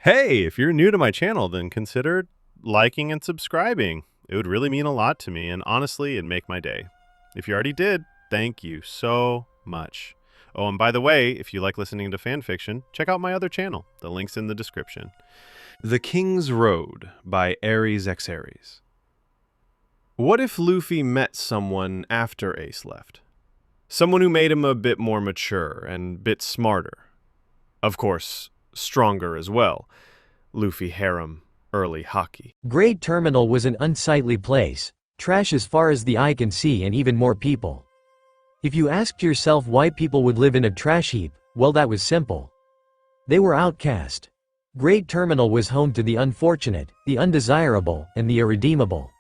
Hey, if you're new to my channel, then consider liking and subscribing. It would really mean a lot to me, and honestly, it'd make my day. If you already did, thank you so much. Oh, and by the way, if you like listening to fan fiction, check out my other channel. The link's in the description. The King's Road by Ares x Ares. What if Luffy met someone after Ace left? Someone who made him a bit more mature and bit smarter. Of course, stronger as well. Luffy harem, early haki. Great Terminal was an unsightly place, trash as far as the eye can see, and even more people. If you asked yourself why people would live in a trash heap, well, that was simple. They were outcast. Great Terminal was home to the unfortunate, the undesirable, and the irredeemable.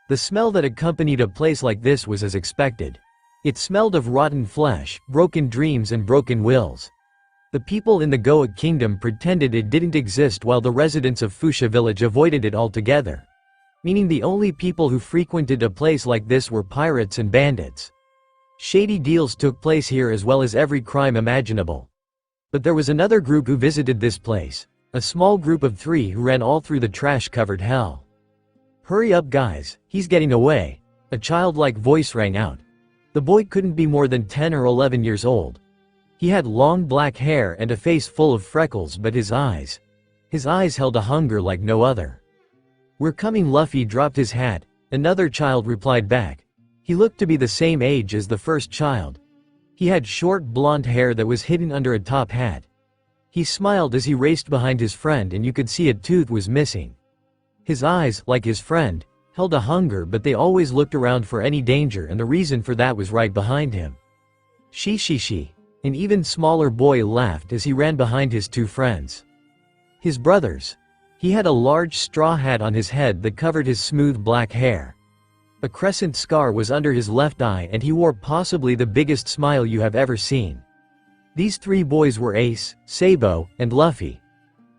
The smell that accompanied a place like this was as expected. It smelled of rotten flesh, broken dreams, and broken wills. The people in the Goat Kingdom pretended it didn't exist, while the residents of Fuchsia Village avoided it altogether. Meaning the only people who frequented a place like this were pirates and bandits. Shady deals took place here as well as every crime imaginable. But there was another group who visited this place. A small group of 3 who ran all through the trash-covered hell. "Hurry up, guys, he's getting away," a childlike voice rang out. The boy couldn't be more than 10 or 11 years old. He had long black hair and a face full of freckles, but his eyes held a hunger like no other. "We're coming." Luffy dropped his hat. Another child replied back. He looked to be the same age as the first child. He had short blonde hair that was hidden under a top hat. He smiled as he raced behind his friend, and you could see a tooth was missing. His eyes, like his friend, held a hunger, but they always looked around for any danger, and the reason for that was right behind him. She. An even smaller boy laughed as he ran behind his 2 friends. His brothers. He had a large straw hat on his head that covered his smooth black hair. A crescent scar was under his left eye, and he wore possibly the biggest smile you have ever seen. These 3 boys were Ace, Sabo, and Luffy.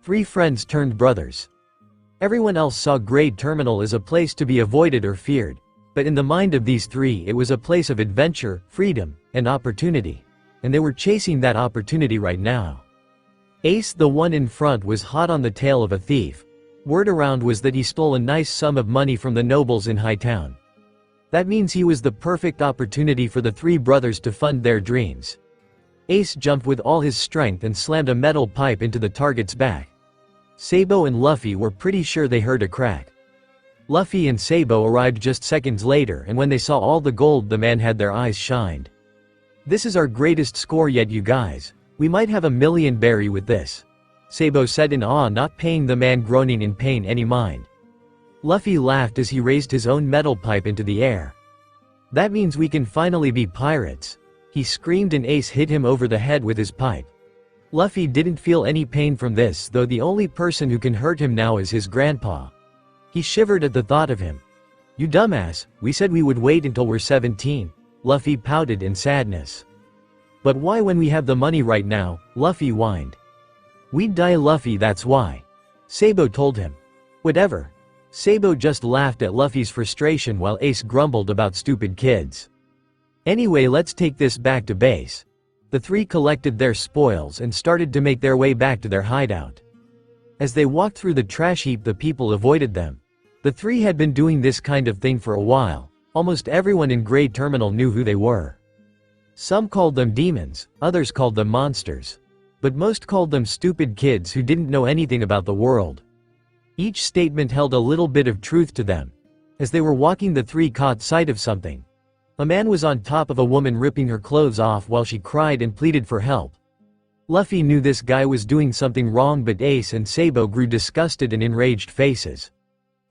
3 friends turned brothers. Everyone else saw Great Terminal as a place to be avoided or feared, but in the mind of these 3 it was a place of adventure, freedom, and opportunity. And they were chasing that opportunity right now. Ace, the one in front, was hot on the tail of a thief. Word around was that he stole a nice sum of money from the nobles in Hightown. That means he was the perfect opportunity for the 3 brothers to fund their dreams. Ace jumped with all his strength and slammed a metal pipe into the target's back. Sabo and Luffy were pretty sure they heard a crack. Luffy and Sabo arrived just seconds later, and when they saw all the gold the man had, their eyes shined. "This is our greatest score yet, you guys. We might have 1,000,000 berry with this," Sabo said in awe, not paying the man groaning in pain any mind. Luffy laughed as he raised his own metal pipe into the air. "That means we can finally be pirates," he screamed, and Ace hit him over the head with his pipe. Luffy didn't feel any pain from this, though the only person who can hurt him now is his grandpa. He shivered at the thought of him. "You dumbass, we said we would wait until we're 17. Luffy pouted in sadness. "But why when we have the money right now?" Luffy whined. "We'd die, Luffy, that's why," Sabo told him. "Whatever." Sabo just laughed at Luffy's frustration while Ace grumbled about stupid kids. "Anyway, let's take this back to base." The 3 collected their spoils and started to make their way back to their hideout. As they walked through the trash heap, the people avoided them. The 3 had been doing this kind of thing for a while. Almost everyone in Great Terminal knew who they were. Some called them demons, others called them monsters. But most called them stupid kids who didn't know anything about the world. Each statement held a little bit of truth to them. As they were walking, the 3 caught sight of something. A man was on top of a woman, ripping her clothes off while she cried and pleaded for help. Luffy knew this guy was doing something wrong, but Ace and Sabo grew disgusted and enraged faces.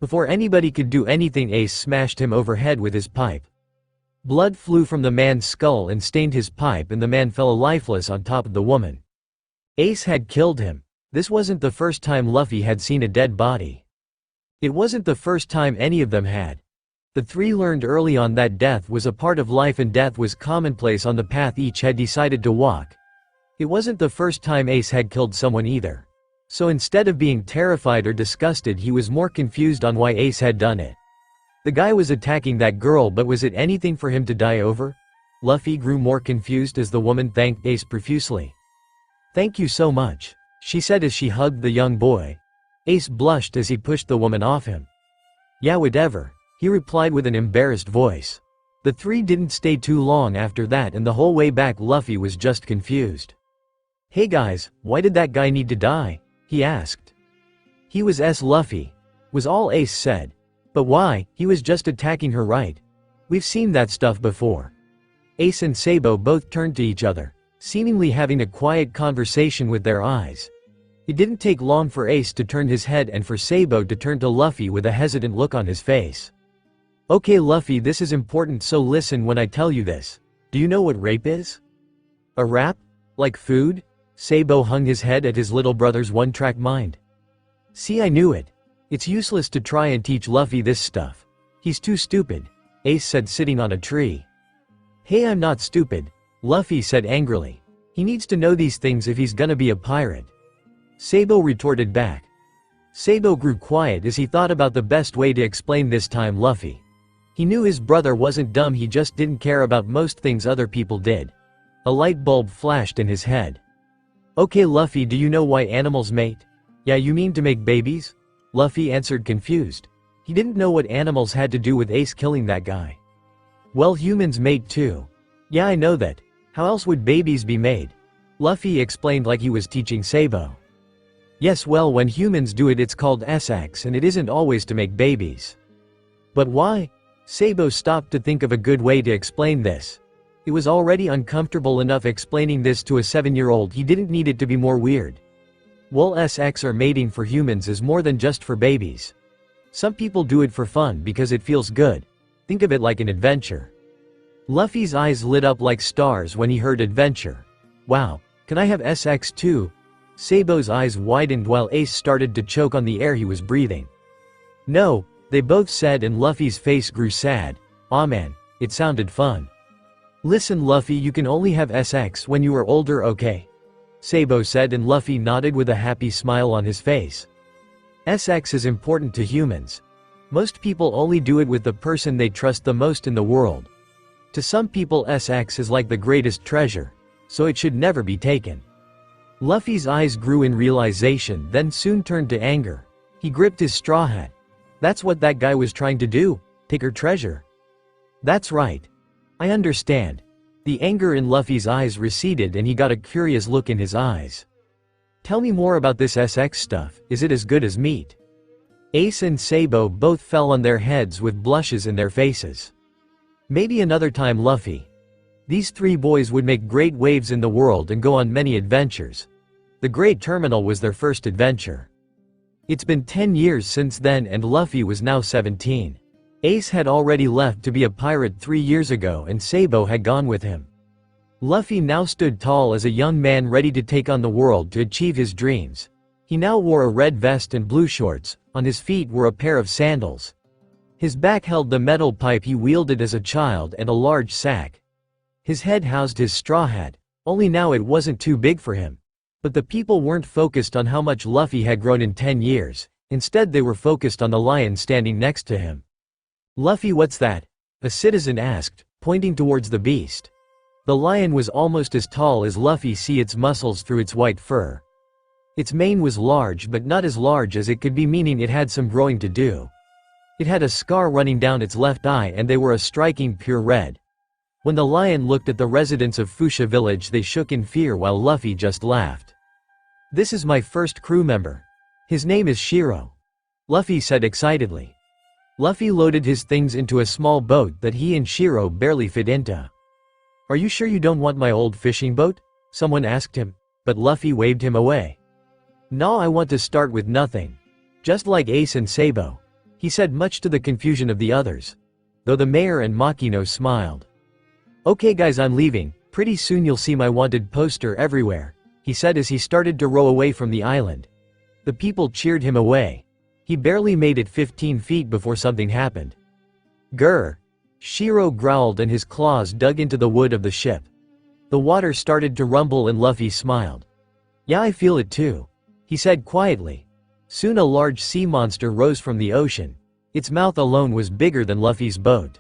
Before anybody could do anything, Ace smashed him overhead with his pipe. Blood flew from the man's skull and stained his pipe, and the man fell lifeless on top of the woman. Ace had killed him. This wasn't the first time Luffy had seen a dead body. It wasn't the first time any of them had. The 3 learned early on that death was a part of life, and death was commonplace on the path each had decided to walk. It wasn't the first time Ace had killed someone either. So instead of being terrified or disgusted, he was more confused on why Ace had done it. The guy was attacking that girl, but was it anything for him to die over? Luffy grew more confused as the woman thanked Ace profusely. "Thank you so much." she said as she hugged the young boy. Ace blushed as he pushed the woman off him. Yeah, whatever, he replied with an embarrassed voice. The three didn't stay too long after that, and the whole way back Luffy was just confused. Hey guys, why did that guy need to die? He asked. He was Luffy, was all Ace said. But why? He was just attacking her, right? We've seen that stuff before. Ace and Sabo both turned to each other, seemingly having a quiet conversation with their eyes. It didn't take long for Ace to turn his head and for Sabo to turn to Luffy with a hesitant look on his face. Okay Luffy, this is important, so listen when I tell you this. Do you know what rape is? A rap? Like food? Sabo hung his head at his little brother's one-track mind. See, I knew it. It's useless to try and teach Luffy this stuff. He's too stupid, Ace said, sitting on a tree. Hey, I'm not stupid, Luffy said angrily. He needs to know these things if he's gonna be a pirate. Sabo retorted back. Sabo grew quiet as he thought about the best way to explain this time Luffy. He knew his brother wasn't dumb, he just didn't care about most things other people did. A light bulb flashed in his head. Okay Luffy, do you know why animals mate? Yeah, you mean to make babies? Luffy answered, confused. He didn't know what animals had to do with Ace killing that guy. Well, humans mate too. Yeah, I know that. How else would babies be made? Luffy explained like he was teaching Sabo. Yes, well, when humans do it, it's called sex, and it isn't always to make babies. But why? Sabo stopped to think of a good way to explain this. It was already uncomfortable enough explaining this to a 7-year-old, he didn't need it to be more weird. Well, sex or mating for humans is more than just for babies. Some people do it for fun because it feels good. Think of it like an adventure. Luffy's eyes lit up like stars when he heard adventure. Wow, can I have sex too? Sabo's eyes widened while Ace started to choke on the air he was breathing. No, they both said, and Luffy's face grew sad. Aw man, it sounded fun. Listen Luffy, you can only have sex when you are older, okay? Sabo said, and Luffy nodded with a happy smile on his face. Sex is important to humans. Most people only do it with the person they trust the most in the world. To some people sex is like the greatest treasure, so it should never be taken. Luffy's eyes grew in realization, then soon turned to anger. He gripped his straw hat. That's what that guy was trying to do, take her treasure. That's right. I understand. The anger in Luffy's eyes receded and he got a curious look in his eyes. Tell me more about this sex stuff, is it as good as meat? Ace and Sabo both fell on their heads with blushes in their faces. Maybe another time Luffy. These three boys would make great waves in the world and go on many adventures. The Great Terminal was their first adventure. It's been 10 years since then and Luffy was now 17. Ace had already left to be a pirate 3 years ago and Sabo had gone with him. Luffy now stood tall as a young man ready to take on the world to achieve his dreams. He now wore a red vest and blue shorts, on his feet were a pair of sandals. His back held the metal pipe he wielded as a child and a large sack. His head housed his straw hat, only now it wasn't too big for him. But the people weren't focused on how much Luffy had grown in 10 years, instead they were focused on the lion standing next to him. Luffy, what's that? A citizen asked, pointing towards the beast. The lion was almost as tall as Luffy saw its muscles through its white fur. Its mane was large but not as large as it could be, meaning it had some growing to do. It had a scar running down its left eye and they were a striking pure red. When the lion looked at the residents of Fuchsia village they shook in fear while Luffy just laughed. This is my first crew member. His name is Shiro. Luffy said excitedly. Luffy loaded his things into a small boat that he and Shiro barely fit into. Are you sure you don't want my old fishing boat? Someone asked him, but Luffy waved him away. No, I want to start with nothing. Just like Ace and Sabo. He said, much to the confusion of the others. Though the mayor and Makino smiled. Okay guys, I'm leaving, pretty soon you'll see my wanted poster everywhere, he said as he started to row away from the island. The people cheered him away. He barely made it 15 feet before something happened. Grr! Shiro growled and his claws dug into the wood of the ship. The water started to rumble and Luffy smiled. Yeah, I feel it too, he said quietly. Soon a large sea monster rose from the ocean. Its mouth alone was bigger than Luffy's boat.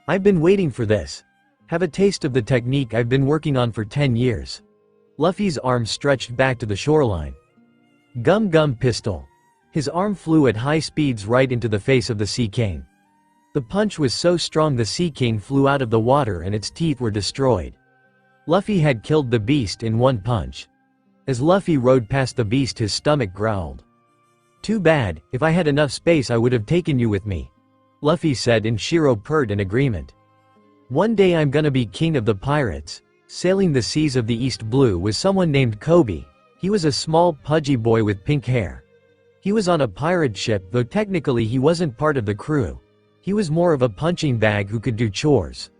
I've been waiting for this. Have a taste of the technique I've been working on for 10 years. Luffy's arm stretched back to the shoreline. Gum Gum Pistol. His arm flew at high speeds right into the face of the Sea King. The punch was so strong the Sea King flew out of the water and its teeth were destroyed. Luffy had killed the beast in one punch. As Luffy rode past the beast, his stomach growled. "Too bad, if I had enough space I would have taken you with me," Luffy said, and Shiro purred in agreement. "One day I'm gonna be king of the pirates." Sailing the seas of the East Blue was someone named Kobe. He was a small pudgy boy with pink hair. He was on a pirate ship, though technically he wasn't part of the crew. He was more of a punching bag who could do chores.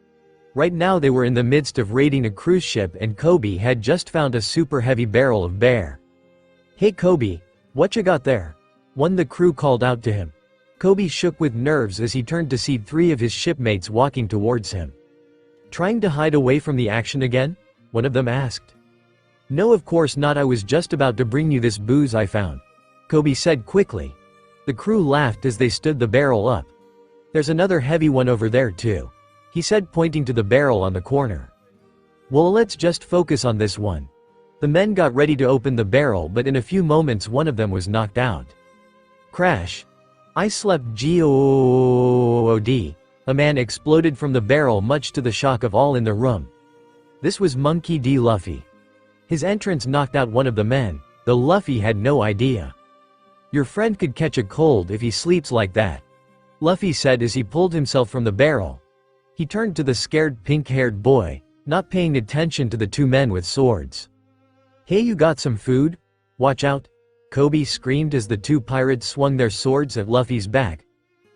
Right now they were in the midst of raiding a cruise ship and Kobe had just found a super heavy barrel of bear. "Hey Kobe, what you got there?" one the crew called out to him. Kobe shook with nerves as he turned to see three of his shipmates walking towards him. "Trying to hide away from the action again?" one of them asked. "No, of course not, I was just about to bring you this booze I found," Kobe said quickly. The crew laughed as they stood the barrel up. "There's another heavy one over there too," he said, pointing to the barrel on the corner. "Well, let's just focus on this one." The men got ready to open the barrel, but in a few moments one of them was knocked out. Crash. "I slept God." A man exploded from the barrel, much to the shock of all in the room. This was Monkey D. Luffy. His entrance knocked out one of the men, though Luffy had no idea. "Your friend could catch a cold if he sleeps like that," Luffy said as he pulled himself from the barrel. He turned to the scared pink-haired boy, not paying attention to the two men with swords. "Hey, you got some food? Watch out," Kobe screamed as the two pirates swung their swords at Luffy's back.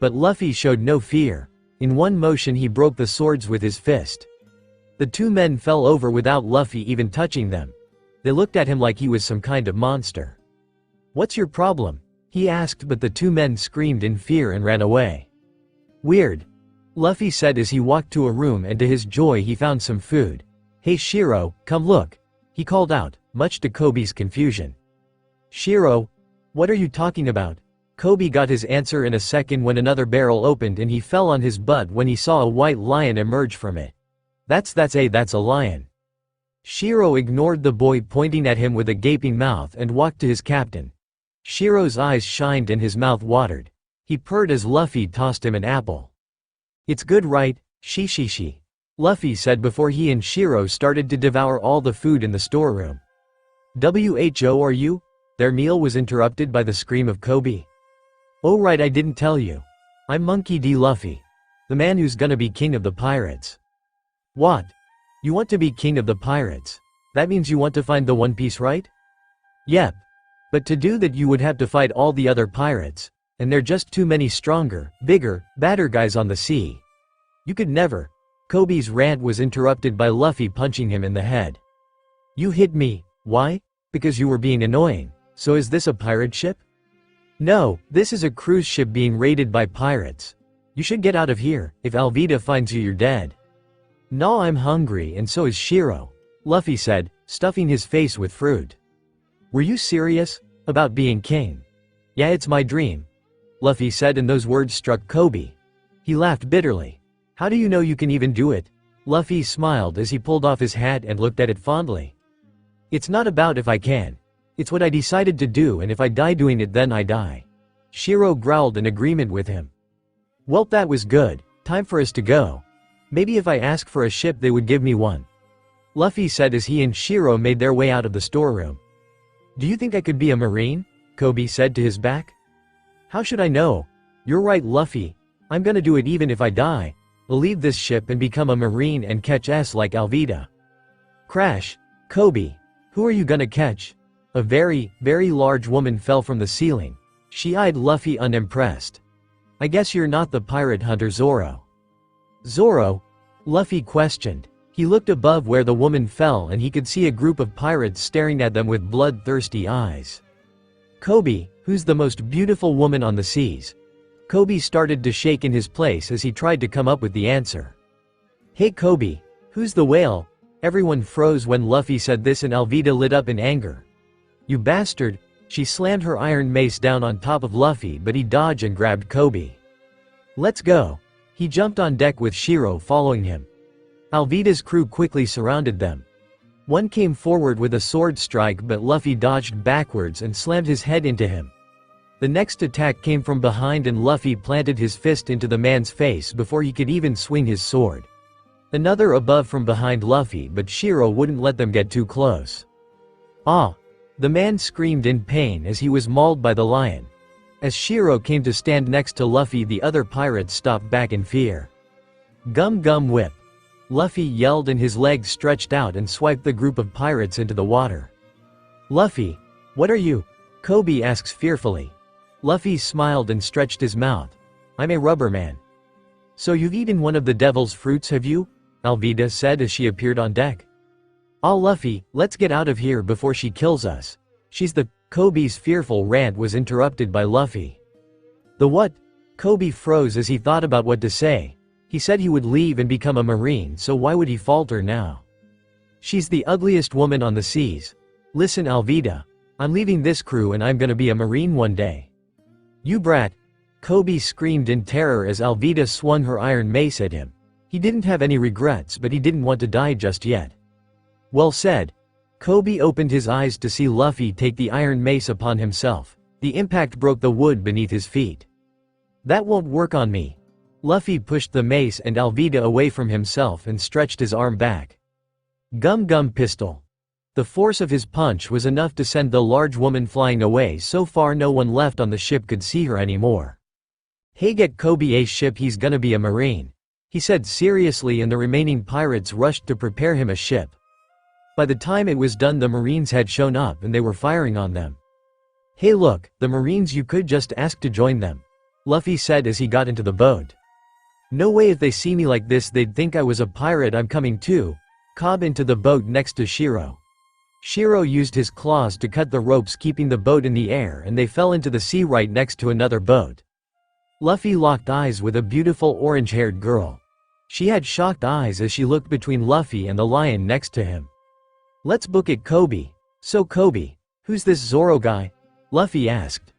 But Luffy showed no fear. In one motion he broke the swords with his fist. The two men fell over without Luffy even touching them. They looked at him like he was some kind of monster. "What's your problem?" he asked, but the two men screamed in fear and ran away. "Weird," Luffy said as he walked to a room, and to his joy he found some food. "Hey Shiro, come look," he called out, much to Kobe's confusion. "Shiro? What are you talking about?" Kobe got his answer in a second when another barrel opened and he fell on his butt when he saw a white lion emerge from it. That's a lion." Shiro ignored the boy pointing at him with a gaping mouth and walked to his captain. Shiro's eyes shined and his mouth watered. He purred as Luffy tossed him an apple. "It's good, right? Shi," Luffy said before he and Shiro started to devour all the food in the storeroom. "Who are you?" Their meal was interrupted by the scream of Kobe. "Oh right, I didn't tell you. I'm Monkey D. Luffy. The man who's gonna be king of the pirates." "What? You want to be king of the pirates? That means you want to find the One Piece, right?" "Yep. But to do that you would have to fight all the other pirates, and there are just too many stronger, bigger, badder guys on the sea. You could never." Kobe's rant was interrupted by Luffy punching him in the head. "You hit me, why? Because you were being annoying. So is this a pirate ship?" "No, this is a cruise ship being raided by pirates. You should get out of here. If Alvida finds you, you're dead." "No, I'm hungry and so is Shiro," Luffy said, stuffing his face with fruit. "Were you serious? About being king?" "Yeah, it's my dream," Luffy said, and those words struck Kobe. He laughed bitterly. "How do you know you can even do it?" Luffy smiled as he pulled off his hat and looked at it fondly. "It's not about if I can. It's what I decided to do, and if I die doing it then I die." Shiro growled in agreement with him. "Well, that was good. Time for us to go. Maybe if I ask for a ship they would give me one," Luffy said as he and Shiro made their way out of the storeroom. "Do you think I could be a marine?" Kobe said to his back. "How should I know? You're right, Luffy. I'm gonna do it even if I die. I'll leave this ship and become a marine and catch S like Alvida." Crash. "Kobe, who are you gonna catch?" A very, very large woman fell from the ceiling. She eyed Luffy unimpressed. "I guess you're not the pirate hunter Zoro." "Zoro?" Luffy questioned. He looked above where the woman fell and he could see a group of pirates staring at them with bloodthirsty eyes. "Kobe, who's the most beautiful woman on the seas?" Kobe started to shake in his place as he tried to come up with the answer. "Hey Kobe, who's the whale?" Everyone froze when Luffy said this and Alvida lit up in anger. "You bastard!" She slammed her iron mace down on top of Luffy, but he dodged and grabbed Kobe. "Let's go." He jumped on deck with Shiro following him. Alvida's crew quickly surrounded them. One came forward with a sword strike, but Luffy dodged backwards and slammed his head into him. The next attack came from behind and Luffy planted his fist into the man's face before he could even swing his sword. Another above from behind Luffy, but Shiro wouldn't let them get too close. Ah! The man screamed in pain as he was mauled by the lion. As Shiro came to stand next to Luffy, the other pirates stopped back in fear. Gum Gum Whip! Luffy yelled and his legs stretched out and swiped the group of pirates into the water. Luffy, what are you? Kobe asks fearfully. Luffy smiled and stretched his mouth. I'm a rubber man. So you've eaten one of the devil's fruits, have you? Alvida said as she appeared on deck. Ah, Luffy, let's get out of here before she kills us. She's the… Kobe's fearful rant was interrupted by Luffy. The what? Kobe froze as he thought about what to say. He said he would leave and become a marine, so why would he falter now? She's the ugliest woman on the seas. Listen, Alvida. I'm leaving this crew and I'm gonna be a marine one day. You brat! Kobe screamed in terror as Alvida swung her iron mace at him. He didn't have any regrets, but he didn't want to die just yet. Well said. Kobe opened his eyes to see Luffy take the iron mace upon himself. The impact broke the wood beneath his feet. That won't work on me. Luffy pushed the mace and Alvida away from himself and stretched his arm back. Gum Gum Pistol. The force of his punch was enough to send the large woman flying away so far no one left on the ship could see her anymore. Hey, get Kobe a ship, he's gonna be a marine. He said seriously, and the remaining pirates rushed to prepare him a ship. By the time it was done, the marines had shown up and they were firing on them. Hey look, the marines, you could just ask to join them. Luffy said as he got into the boat. No way, if they see me like this they'd think I was a pirate, I'm coming too. Cobb into the boat next to Shiro. Shiro used his claws to cut the ropes keeping the boat in the air and they fell into the sea right next to another boat. Luffy locked eyes with a beautiful orange-haired girl. She had shocked eyes as she looked between Luffy and the lion next to him. Let's book it, Kobe. So Kobe, who's this Zoro guy? Luffy asked.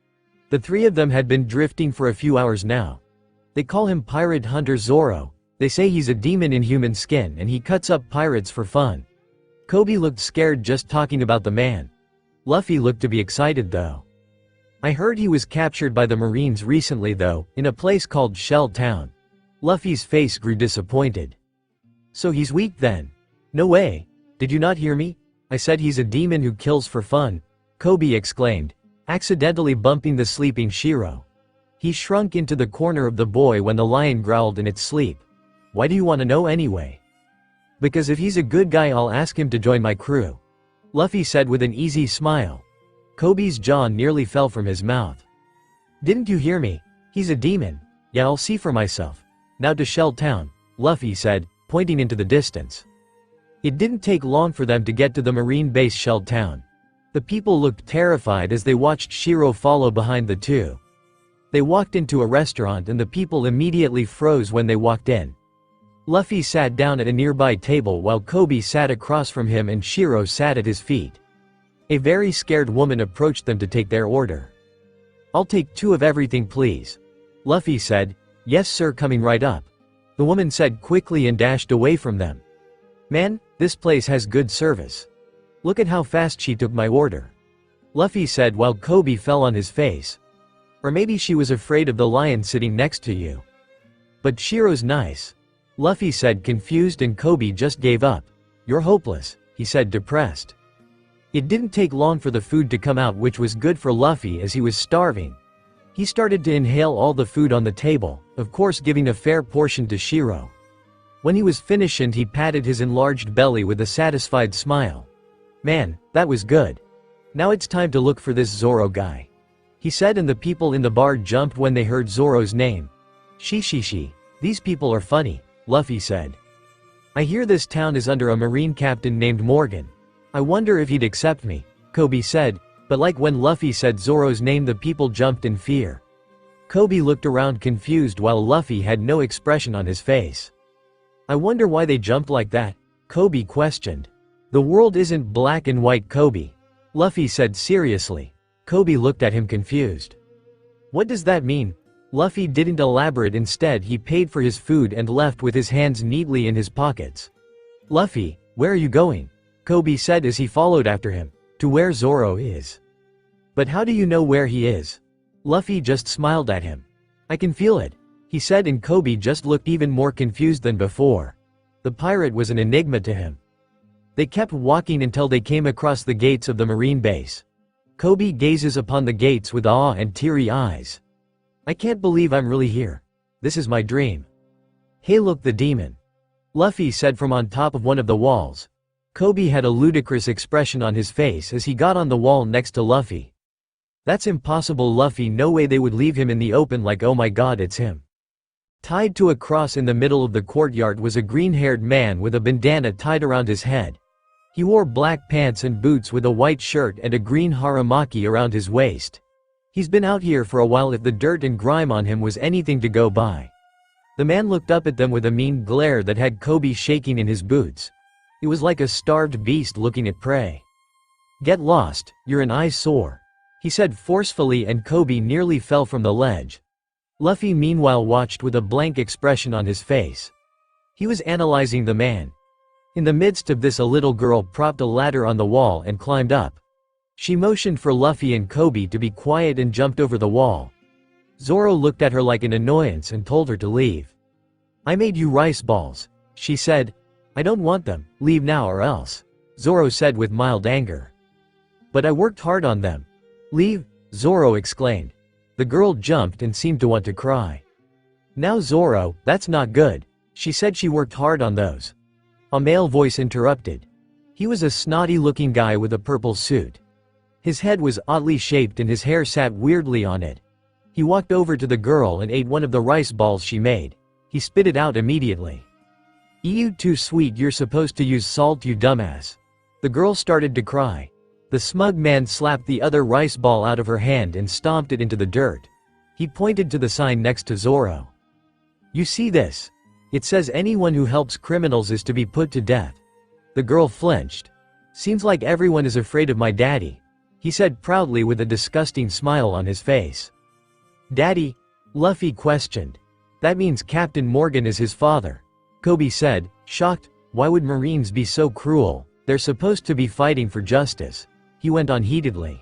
The three of them had been drifting for a few hours now. They call him Pirate Hunter Zoro. They say he's a demon in human skin and he cuts up pirates for fun. Kobe looked scared just talking about the man. Luffy looked to be excited though. I heard he was captured by the Marines recently though, in a place called Shell Town. Luffy's face grew disappointed. So he's weak then? No way. Did you not hear me? I said he's a demon who kills for fun, Kobe exclaimed, accidentally bumping the sleeping Shiro. He shrunk into the corner of the boy when the lion growled in its sleep. Why do you want to know anyway? Because if he's a good guy I'll ask him to join my crew. Luffy said with an easy smile. Kobe's jaw nearly fell from his mouth. Didn't you hear me? He's a demon. Yeah, I'll see for myself. Now to Shell Town, Luffy said, pointing into the distance. It didn't take long for them to get to the marine base Shell Town. The people looked terrified as they watched Shiro follow behind the two. They walked into a restaurant and the people immediately froze when they walked in. Luffy sat down at a nearby table while Kobe sat across from him and Shiro sat at his feet. A very scared woman approached them to take their order. I'll take 2 of everything please. Luffy said, yes sir, coming right up. The woman said quickly and dashed away from them. Man, this place has good service. Look at how fast she took my order. Luffy said while Kobe fell on his face. Or maybe she was afraid of the lion sitting next to you. But Shiro's nice. Luffy said confused and Kobe just gave up. You're hopeless, he said depressed. It didn't take long for the food to come out, which was good for Luffy as he was starving. He started to inhale all the food on the table, of course giving a fair portion to Shiro. When he was finished he patted his enlarged belly with a satisfied smile. Man, that was good. Now it's time to look for this Zoro guy. He said, and the people in the bar jumped when they heard Zoro's name. Shi, these people are funny, Luffy said. I hear this town is under a marine captain named Morgan. I wonder if he'd accept me, Kobe said, but like when Luffy said Zoro's name the people jumped in fear. Kobe looked around confused while Luffy had no expression on his face. I wonder why they jumped like that, Kobe questioned. The world isn't black and white, Kobe, Luffy said seriously. Kobe looked at him confused. What does that mean? Luffy didn't elaborate, instead he paid for his food and left with his hands neatly in his pockets. Luffy, where are you going? Kobe said as he followed after him, to where Zoro is. But how do you know where he is? Luffy just smiled at him. I can feel it, he said, and Kobe just looked even more confused than before. The pirate was an enigma to him. They kept walking until they came across the gates of the marine base. Kobe gazes upon the gates with awe and teary eyes. I can't believe I'm really here. This is my dream. Hey, look, the demon. Luffy said from on top of one of the walls. Kobe had a ludicrous expression on his face as he got on the wall next to Luffy. That's impossible, Luffy, no way they would leave him in the open like, oh my god, it's him. Tied to a cross in the middle of the courtyard was a green-haired man with a bandana tied around his head. He wore black pants and boots with a white shirt and a green haramaki around his waist. He's been out here for a while if the dirt and grime on him was anything to go by. The man looked up at them with a mean glare that had Kobe shaking in his boots. It was like a starved beast looking at prey. Get lost, you're an eyesore, he said forcefully, and Kobe nearly fell from the ledge. Luffy meanwhile watched with a blank expression on his face. He was analyzing the man. In the midst of this, a little girl propped a ladder on the wall and climbed up. She motioned for Luffy and Kobe to be quiet and jumped over the wall. Zoro looked at her like an annoyance and told her to leave. I made you rice balls, she said. I don't want them, leave now or else, Zoro said with mild anger. But I worked hard on them. Leave, Zoro exclaimed. The girl jumped and seemed to want to cry. Now Zoro, that's not good, she said. She worked hard on those. A male voice interrupted. He was a snotty-looking guy with a purple suit. His head was oddly shaped and his hair sat weirdly on it. He walked over to the girl and ate one of the rice balls she made. He spit it out immediately. Ew, too sweet, you're supposed to use salt, you dumbass. The girl started to cry. The smug man slapped the other rice ball out of her hand and stomped it into the dirt. He pointed to the sign next to Zoro. You see this? It says anyone who helps criminals is to be put to death. The girl flinched. Seems like everyone is afraid of my daddy, he said proudly with a disgusting smile on his face. Daddy? Luffy questioned. That means Captain Morgan is his father, Kobe said, shocked. Why would Marines be so cruel? They're supposed to be fighting for justice, he went on heatedly.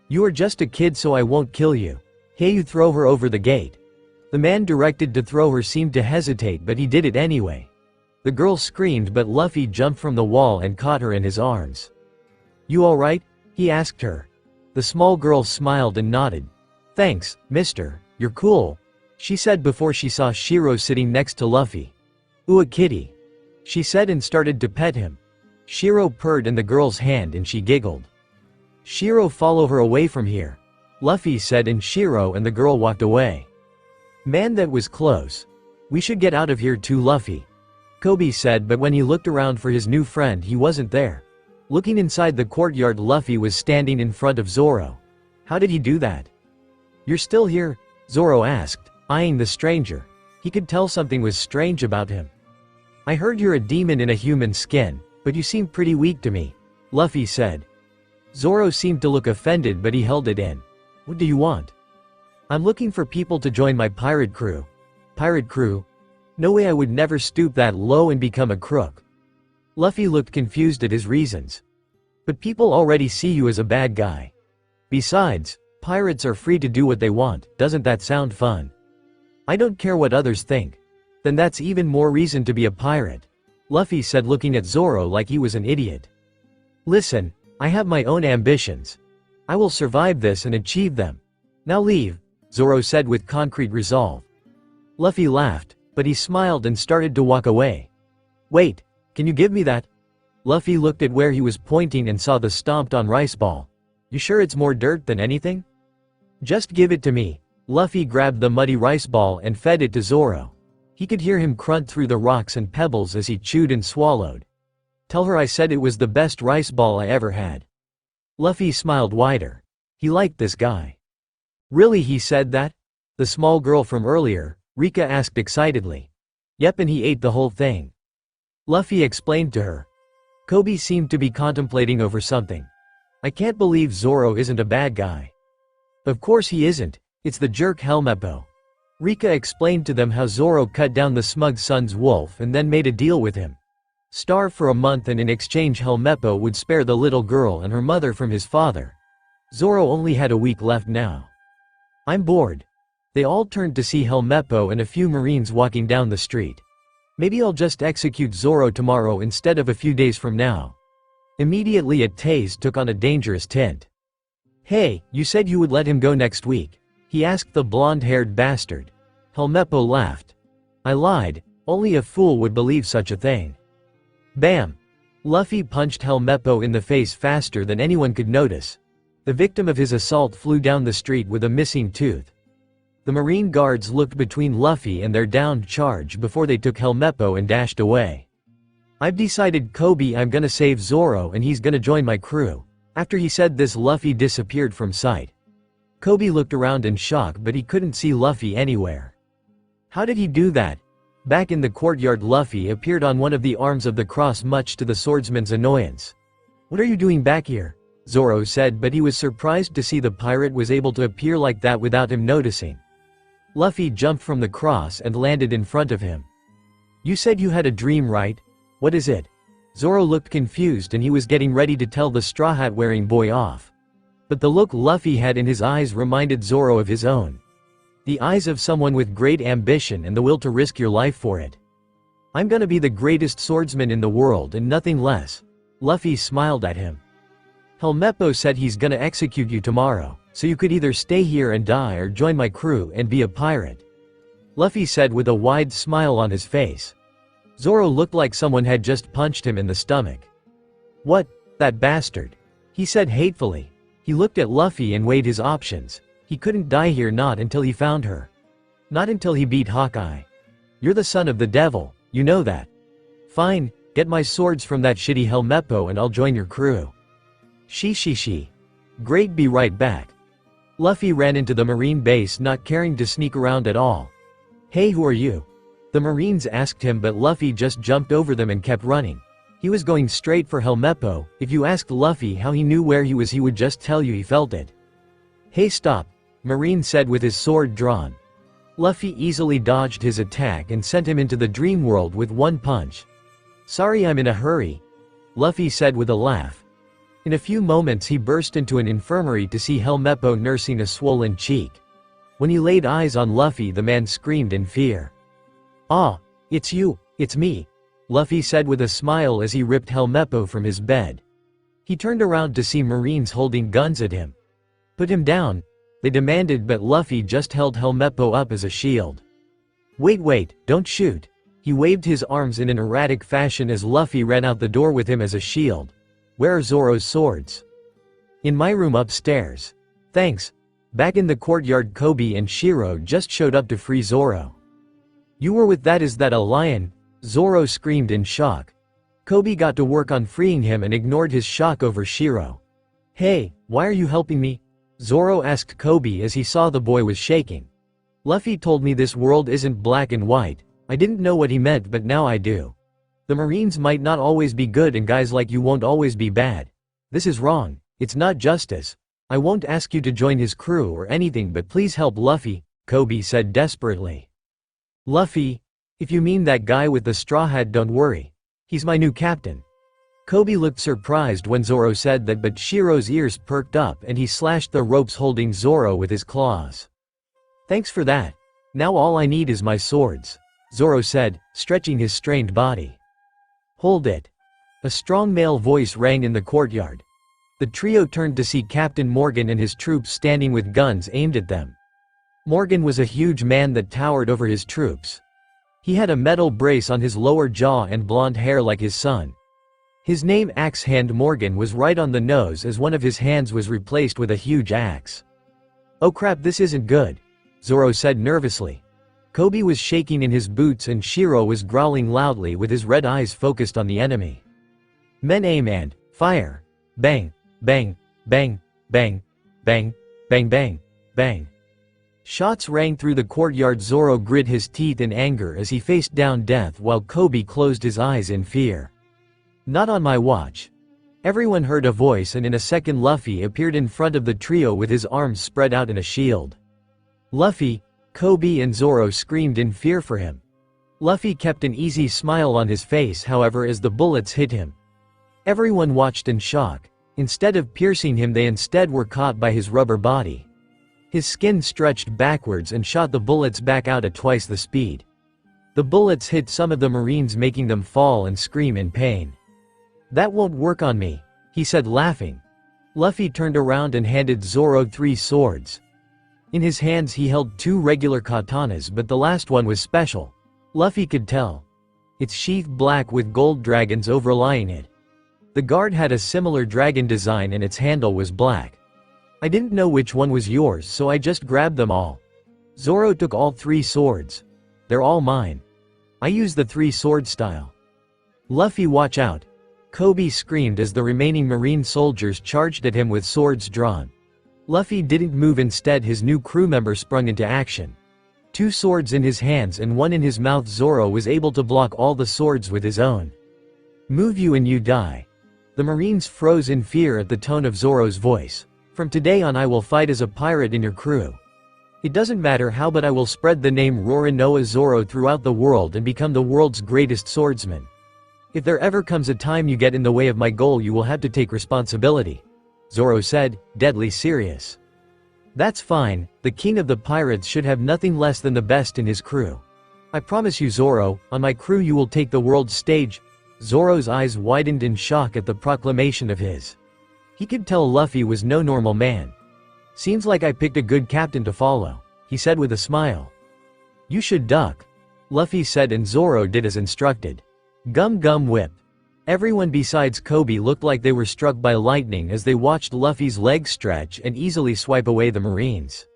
You are just a kid, so I won't kill you. Hey, you throw her over the gate. The man directed to throw her seemed to hesitate, but he did it anyway. The girl screamed, but Luffy jumped from the wall and caught her in his arms. You alright? He asked her. The small girl smiled and nodded. Thanks, mister, you're cool, she said before she saw Shiro sitting next to Luffy. Ooh, a kitty, she said and started to pet him. Shiro purred in the girl's hand and she giggled. Shiro, follow her away from here, Luffy said, and Shiro and the girl walked away. Man, that was close. We should get out of here too, Luffy, Kobe said, but when he looked around for his new friend, he wasn't there. Looking inside the courtyard, Luffy was standing in front of Zoro. How did he do that? You're still here? Zoro asked, eyeing the stranger. He could tell something was strange about him. I heard you're a demon in a human skin, but you seem pretty weak to me, Luffy said. Zoro seemed to look offended, but he held it in. What do you want? I'm looking for people to join my pirate crew. Pirate crew? No way, I would never stoop that low and become a crook. Luffy looked confused at his reasons. But people already see you as a bad guy. Besides, pirates are free to do what they want. Doesn't that sound fun? I don't care what others think. Then that's even more reason to be a pirate, Luffy said, looking at Zoro like he was an idiot. Listen, I have my own ambitions. I will survive this and achieve them. Now leave, Zoro said with concrete resolve. Luffy laughed, but he smiled and started to walk away. Wait, can you give me that? Luffy looked at where he was pointing and saw the stomped on rice ball. You sure it's more dirt than anything? Just give it to me. Luffy grabbed the muddy rice ball and fed it to Zoro. He could hear him grunt through the rocks and pebbles as he chewed and swallowed. Tell her I said it was the best rice ball I ever had. Luffy smiled wider. He liked this guy. Really, he said that? The small girl from earlier, Rika, asked excitedly. Yep, and he ate the whole thing. Luffy explained to her. Kobe seemed to be contemplating over something. I can't believe Zoro isn't a bad guy. Of course he isn't, it's the jerk Helmeppo. Rika explained to them how Zoro cut down the smug sun's wolf and then made a deal with him. Starve for a month and in exchange Helmeppo would spare the little girl and her mother from his father. Zoro only had a week left now. I'm bored. They all turned to see Helmeppo and a few Marines walking down the street. Maybe I'll just execute Zoro tomorrow instead of a few days from now. Immediately a taze took on a dangerous tint. Hey, you said you would let him go next week, he asked the blonde-haired bastard. Helmeppo laughed. I lied, only a fool would believe such a thing. Bam! Luffy punched Helmeppo in the face faster than anyone could notice. The victim of his assault flew down the street with a missing tooth. The Marine guards looked between Luffy and their downed charge before they took Helmeppo and dashed away. I've decided, Kobe, I'm gonna save Zoro and he's gonna join my crew. After he said this, Luffy disappeared from sight. Kobe looked around in shock, but he couldn't see Luffy anywhere. How did he do that? Back in the courtyard, Luffy appeared on one of the arms of the cross, much to the swordsman's annoyance. What are you doing back here? Zoro said, but he was surprised to see the pirate was able to appear like that without him noticing. Luffy jumped from the cross and landed in front of him. You said you had a dream, right? What is it? Zoro looked confused and he was getting ready to tell the straw hat wearing boy off. But the look Luffy had in his eyes reminded Zoro of his own. The eyes of someone with great ambition and the will to risk your life for it. I'm gonna be the greatest swordsman in the world and nothing less. Luffy smiled at him. Helmeppo said he's gonna execute you tomorrow, so you could either stay here and die or join my crew and be a pirate. Luffy said with a wide smile on his face. Zoro looked like someone had just punched him in the stomach. What, that bastard? He said hatefully. He looked at Luffy and weighed his options. He couldn't die here, not until he found her. Not until he beat Hawkeye. You're the son of the devil, you know that. Fine, get my swords from that shitty Helmeppo and I'll join your crew. She. Great, be right back. Luffy ran into the Marine base, not caring to sneak around at all. Hey, who are you? The Marines asked him, but Luffy just jumped over them and kept running. He was going straight for Helmeppo. If you asked Luffy how he knew where he was, he would just tell you he felt it. Hey, stop, Marine said with his sword drawn. Luffy easily dodged his attack and sent him into the dream world with one punch. Sorry, I'm in a hurry, Luffy said with a laugh. In a few moments he burst into an infirmary to see Helmeppo nursing a swollen cheek. When he laid eyes on Luffy, the man screamed in fear. Ah, it's you, it's me, Luffy said with a smile as he ripped Helmeppo from his bed. He turned around to see Marines holding guns at him. Put him down, they demanded, but Luffy just held Helmeppo up as a shield. Wait, don't shoot. He waved his arms in an erratic fashion as Luffy ran out the door with him as a shield. Where are Zoro's swords? In my room upstairs. Thanks. Back in the courtyard, Kobe and Shiro just showed up to free Zoro. You were with that? Is that a lion? Zoro screamed in shock. Kobe got to work on freeing him and ignored his shock over Shiro. Hey, why are you helping me? Zoro asked Kobe as he saw the boy was shaking. Luffy told me this world isn't black and white. I didn't know what he meant, but now I do. The Marines might not always be good and guys like you won't always be bad. This is wrong. It's not justice. I won't ask you to join his crew or anything, but please help Luffy, Kobe said desperately. Luffy? If you mean that guy with the straw hat, don't worry. He's my new captain. Kobe looked surprised when Zoro said that, but Shiro's ears perked up and he slashed the ropes holding Zoro with his claws. Thanks for that. Now all I need is my swords, Zoro said, stretching his strained body. Hold it. A strong male voice rang in the courtyard. The trio turned to see Captain Morgan and his troops standing with guns aimed at them. Morgan was a huge man that towered over his troops. He had a metal brace on his lower jaw and blonde hair like his son. His name, Axe Hand Morgan, was right on the nose as one of his hands was replaced with a huge axe. Oh crap, this isn't good, Zoro said nervously. Kobe was shaking in his boots and Shiro was growling loudly with his red eyes focused on the enemy. Men aim and fire. Bang, bang, bang, bang, bang, bang, bang, bang. Shots rang through the courtyard. Zoro grit his teeth in anger as he faced down death while Kobe closed his eyes in fear. Not on my watch. Everyone heard a voice and in a second Luffy appeared in front of the trio with his arms spread out in a shield. Luffy, Kobe and Zoro screamed in fear for him. Luffy kept an easy smile on his face however as the bullets hit him. Everyone watched in shock. Instead of piercing him they instead were caught by his rubber body. His skin stretched backwards and shot the bullets back out at twice the speed. The bullets hit some of the Marines making them fall and scream in pain. "That won't work on me," he said laughing. Luffy turned around and handed Zoro 3 swords. In his hands he held 2 regular katanas but the last one was special. Luffy could tell. It's sheathed black with gold dragons overlying it. The guard had a similar dragon design and its handle was black. "I didn't know which one was yours so I just grabbed them all." Zoro took all 3 swords. "They're all mine. I use the 3-sword style." "Luffy, watch out!" Kobe screamed as the remaining Marine soldiers charged at him with swords drawn. Luffy didn't move, instead his new crew member sprung into action. 2 swords in his hands and 1 in his mouth, Zoro was able to block all the swords with his own. "Move you and you die." The Marines froze in fear at the tone of Zoro's voice. "From today on I will fight as a pirate in your crew. It doesn't matter how, but I will spread the name Roronoa Zoro throughout the world and become the world's greatest swordsman. If there ever comes a time you get in the way of my goal you will have to take responsibility," Zoro said, deadly serious. "That's fine, the king of the pirates should have nothing less than the best in his crew. I promise you Zoro, on my crew you will take the world stage." Zoro's eyes widened in shock at the proclamation of his. He could tell Luffy was no normal man. "Seems like I picked a good captain to follow," he said with a smile. "You should duck," Luffy said, and Zoro did as instructed. Gum gum whip. Everyone besides Kobe looked like they were struck by lightning as they watched Luffy's legs stretch and easily swipe away the Marines.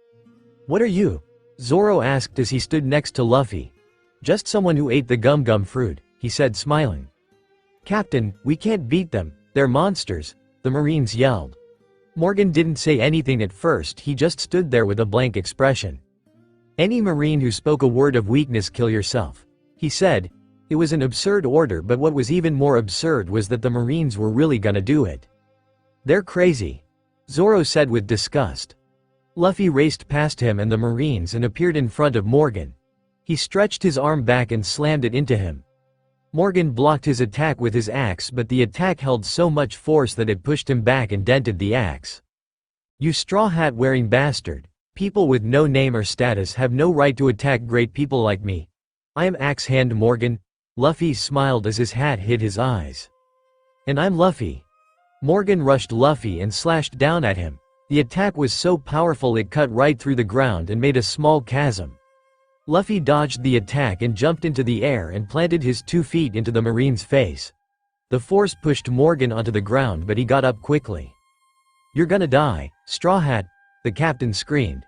"What are you?" Zoro asked as he stood next to Luffy. "Just someone who ate the gum gum fruit," he said, smiling. "Captain, we can't beat them, they're monsters," the Marines yelled. Morgan didn't say anything at first, he just stood there with a blank expression. "Any Marine who spoke a word of weakness, kill yourself," he said. It was an absurd order, but what was even more absurd was that the Marines were really gonna do it. "They're crazy," Zoro said with disgust. Luffy raced past him and the Marines and appeared in front of Morgan. He stretched his arm back and slammed it into him. Morgan blocked his attack with his axe, but the attack held so much force that it pushed him back and dented the axe. "You straw hat wearing bastard. People with no name or status have no right to attack great people like me. I am Axe Hand Morgan." Luffy smiled as his hat hid his eyes. "And I'm Luffy." Morgan rushed Luffy and slashed down at him. The attack was so powerful it cut right through the ground and made a small chasm. Luffy dodged the attack and jumped into the air and planted his 2 feet into the Marine's face. The force pushed Morgan onto the ground, but he got up quickly. "You're gonna die, Straw Hat," the captain screamed.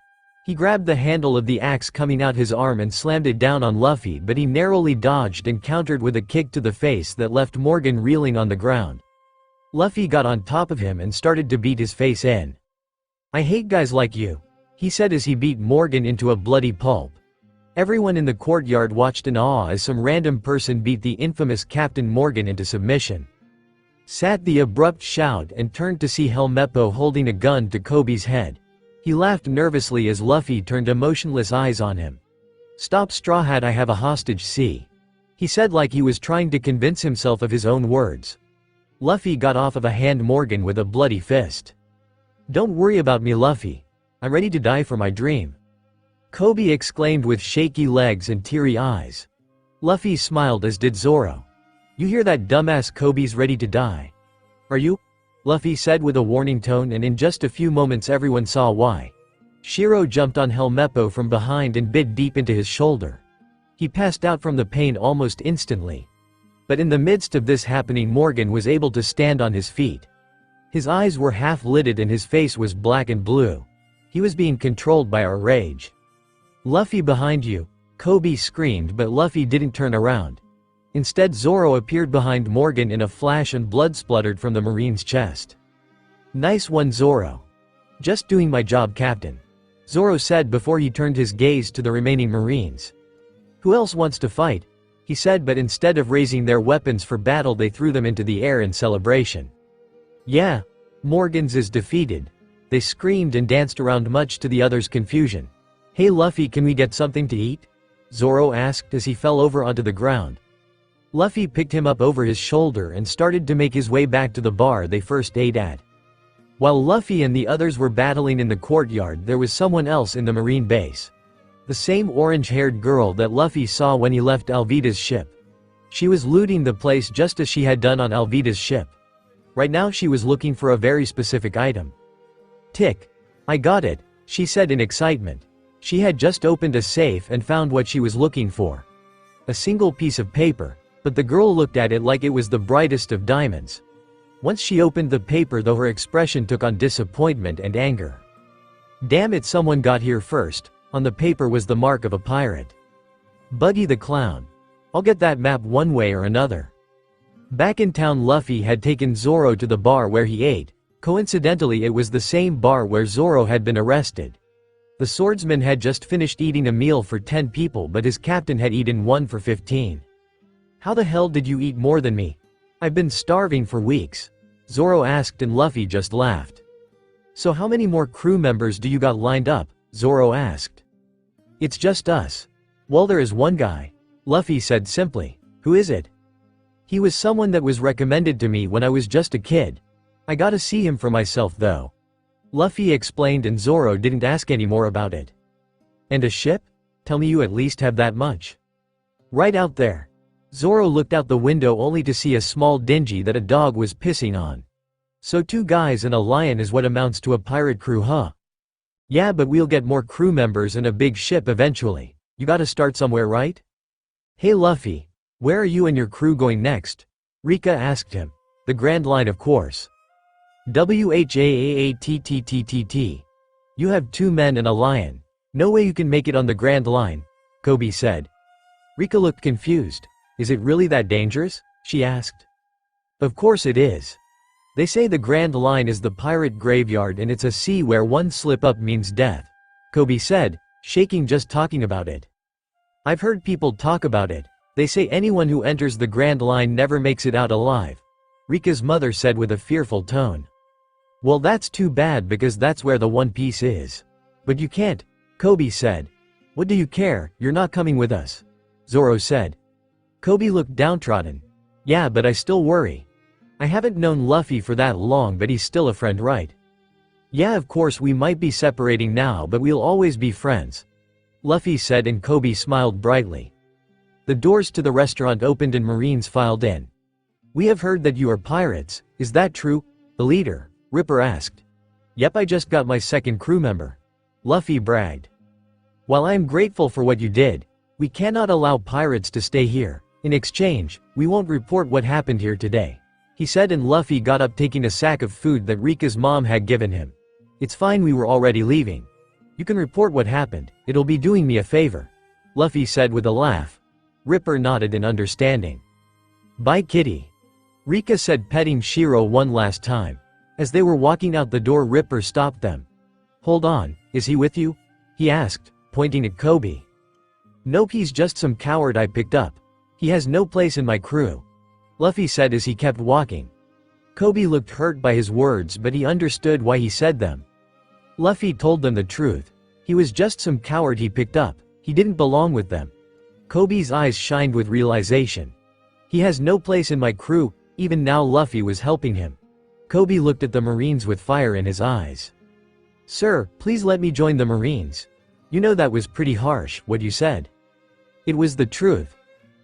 He grabbed the handle of the axe coming out his arm and slammed it down on Luffy, but he narrowly dodged and countered with a kick to the face that left Morgan reeling on the ground. Luffy got on top of him and started to beat his face in. "I hate guys like you," he said as he beat Morgan into a bloody pulp. Everyone in the courtyard watched in awe as some random person beat the infamous Captain Morgan into submission. Sat the abrupt shout and turned to see Helmeppo holding a gun to Kobe's head. He laughed nervously as Luffy turned emotionless eyes on him. "Stop, Straw Hat, I have a hostage, see?" he said like he was trying to convince himself of his own words. Luffy got off of a hand Morgan with a bloody fist. "Don't worry about me, Luffy. I'm ready to die for my dream," Kobe exclaimed with shaky legs and teary eyes. Luffy smiled, as did Zoro. "You hear that, dumbass? Kobe's ready to die. Are you?" Luffy said with a warning tone, and in just a few moments everyone saw why. Shiro jumped on Helmeppo from behind and bit deep into his shoulder. He passed out from the pain almost instantly. But in the midst of this happening, Morgan was able to stand on his feet. His eyes were half-lidded and his face was black and blue. He was being controlled by our rage. "Luffy, behind you!" Kobe screamed, but Luffy didn't turn around. Instead, Zoro appeared behind Morgan in a flash and blood spluttered from the Marine's chest. "Nice one, Zoro. Just doing my job, Captain," Zoro said before he turned his gaze to the remaining Marines. "Who else wants to fight?" he said, but instead of raising their weapons for battle they threw them into the air in celebration. "Yeah, Morgan's is defeated," they screamed and danced around much to the others' confusion. "Hey Luffy, can we get something to eat?" Zoro asked as he fell over onto the ground. Luffy picked him up over his shoulder and started to make his way back to the bar they first ate at. While Luffy and the others were battling in the courtyard, there was someone else in the marine base. The same orange-haired girl that Luffy saw when he left Alvida's ship. She was looting the place just as she had done on Alvida's ship. Right now she was looking for a very specific item. Tick. I got it, she said in excitement. She had just opened a safe and found what she was looking for. A single piece of paper, but the girl looked at it like it was the brightest of diamonds. Once she opened the paper though, her expression took on disappointment and anger. Damn it, someone got here first. On the paper was the mark of a pirate. Buggy the Clown. I'll get that map one way or another. Back in town, Luffy had taken Zoro to the bar where he ate. Coincidentally, it was the same bar where Zoro had been arrested. The swordsman had just finished eating a meal for 10 people, but his captain had eaten one for 15. How the hell did you eat more than me? I've been starving for weeks. Zoro asked and Luffy just laughed. So how many more crew members do you got lined up? Zoro asked. It's just us. Well, there is one guy. Luffy said simply. Who is it? He was someone that was recommended to me when I was just a kid. I gotta see him for myself though. Luffy explained and Zoro didn't ask any more about it. And a ship? Tell me you at least have that much. Right out there. Zoro looked out the window only to see a small dinghy that a dog was pissing on. So 2 guys and a lion is what amounts to a pirate crew, huh? Yeah, but we'll get more crew members and a big ship eventually. You gotta start somewhere, right? Hey Luffy, where are you and your crew going next? Rika asked him. The Grand Line, of course. WHAAATTTTT. You have 2 men and a lion. No way you can make it on the Grand Line, Kobe said. Rika looked confused. Is it really that dangerous? She asked. Of course it is. They say the Grand Line is the pirate graveyard and it's a sea where one slip up means death, Kobe said, shaking just talking about it. I've heard people talk about it. They say anyone who enters the Grand Line never makes it out alive, Rika's mother said with a fearful tone. Well, that's too bad because that's where the One Piece is. But you can't, Kobe said. What do you care, you're not coming with us, Zoro said. Kobe looked downtrodden. Yeah, but I still worry. I haven't known Luffy for that long, but he's still a friend, right? Yeah, of course we might be separating now, but we'll always be friends, Luffy said, and Kobe smiled brightly. The doors to the restaurant opened and Marines filed in. We have heard that you are pirates, is that true? The leader, Ripper, asked. Yep, I just got my 2nd crew member, Luffy bragged. While I am grateful for what you did, we cannot allow pirates to stay here. In exchange, we won't report what happened here today, he said, and Luffy got up taking a sack of food that Rika's mom had given him. It's fine, we were already leaving. You can report what happened, it'll be doing me a favor, Luffy said with a laugh. Ripper nodded in understanding. Bye kitty, Rika said, petting Shiro one last time. As they were walking out the door, Ripper stopped them. Hold on, is he with you? He asked, pointing at Kobe. Nope, he's just some coward I picked up. He has no place in my crew, Luffy said as he kept walking. Kobe looked hurt by his words, but he understood why he said them. Luffy told them the truth. He was just some coward he picked up. He didn't belong with them. Kobe's eyes shined with realization. He has no place in my crew. Even now Luffy was helping him. Kobe looked at the Marines with fire in his eyes. Sir, please let me join the Marines. You know that was pretty harsh, what you said. It was the truth.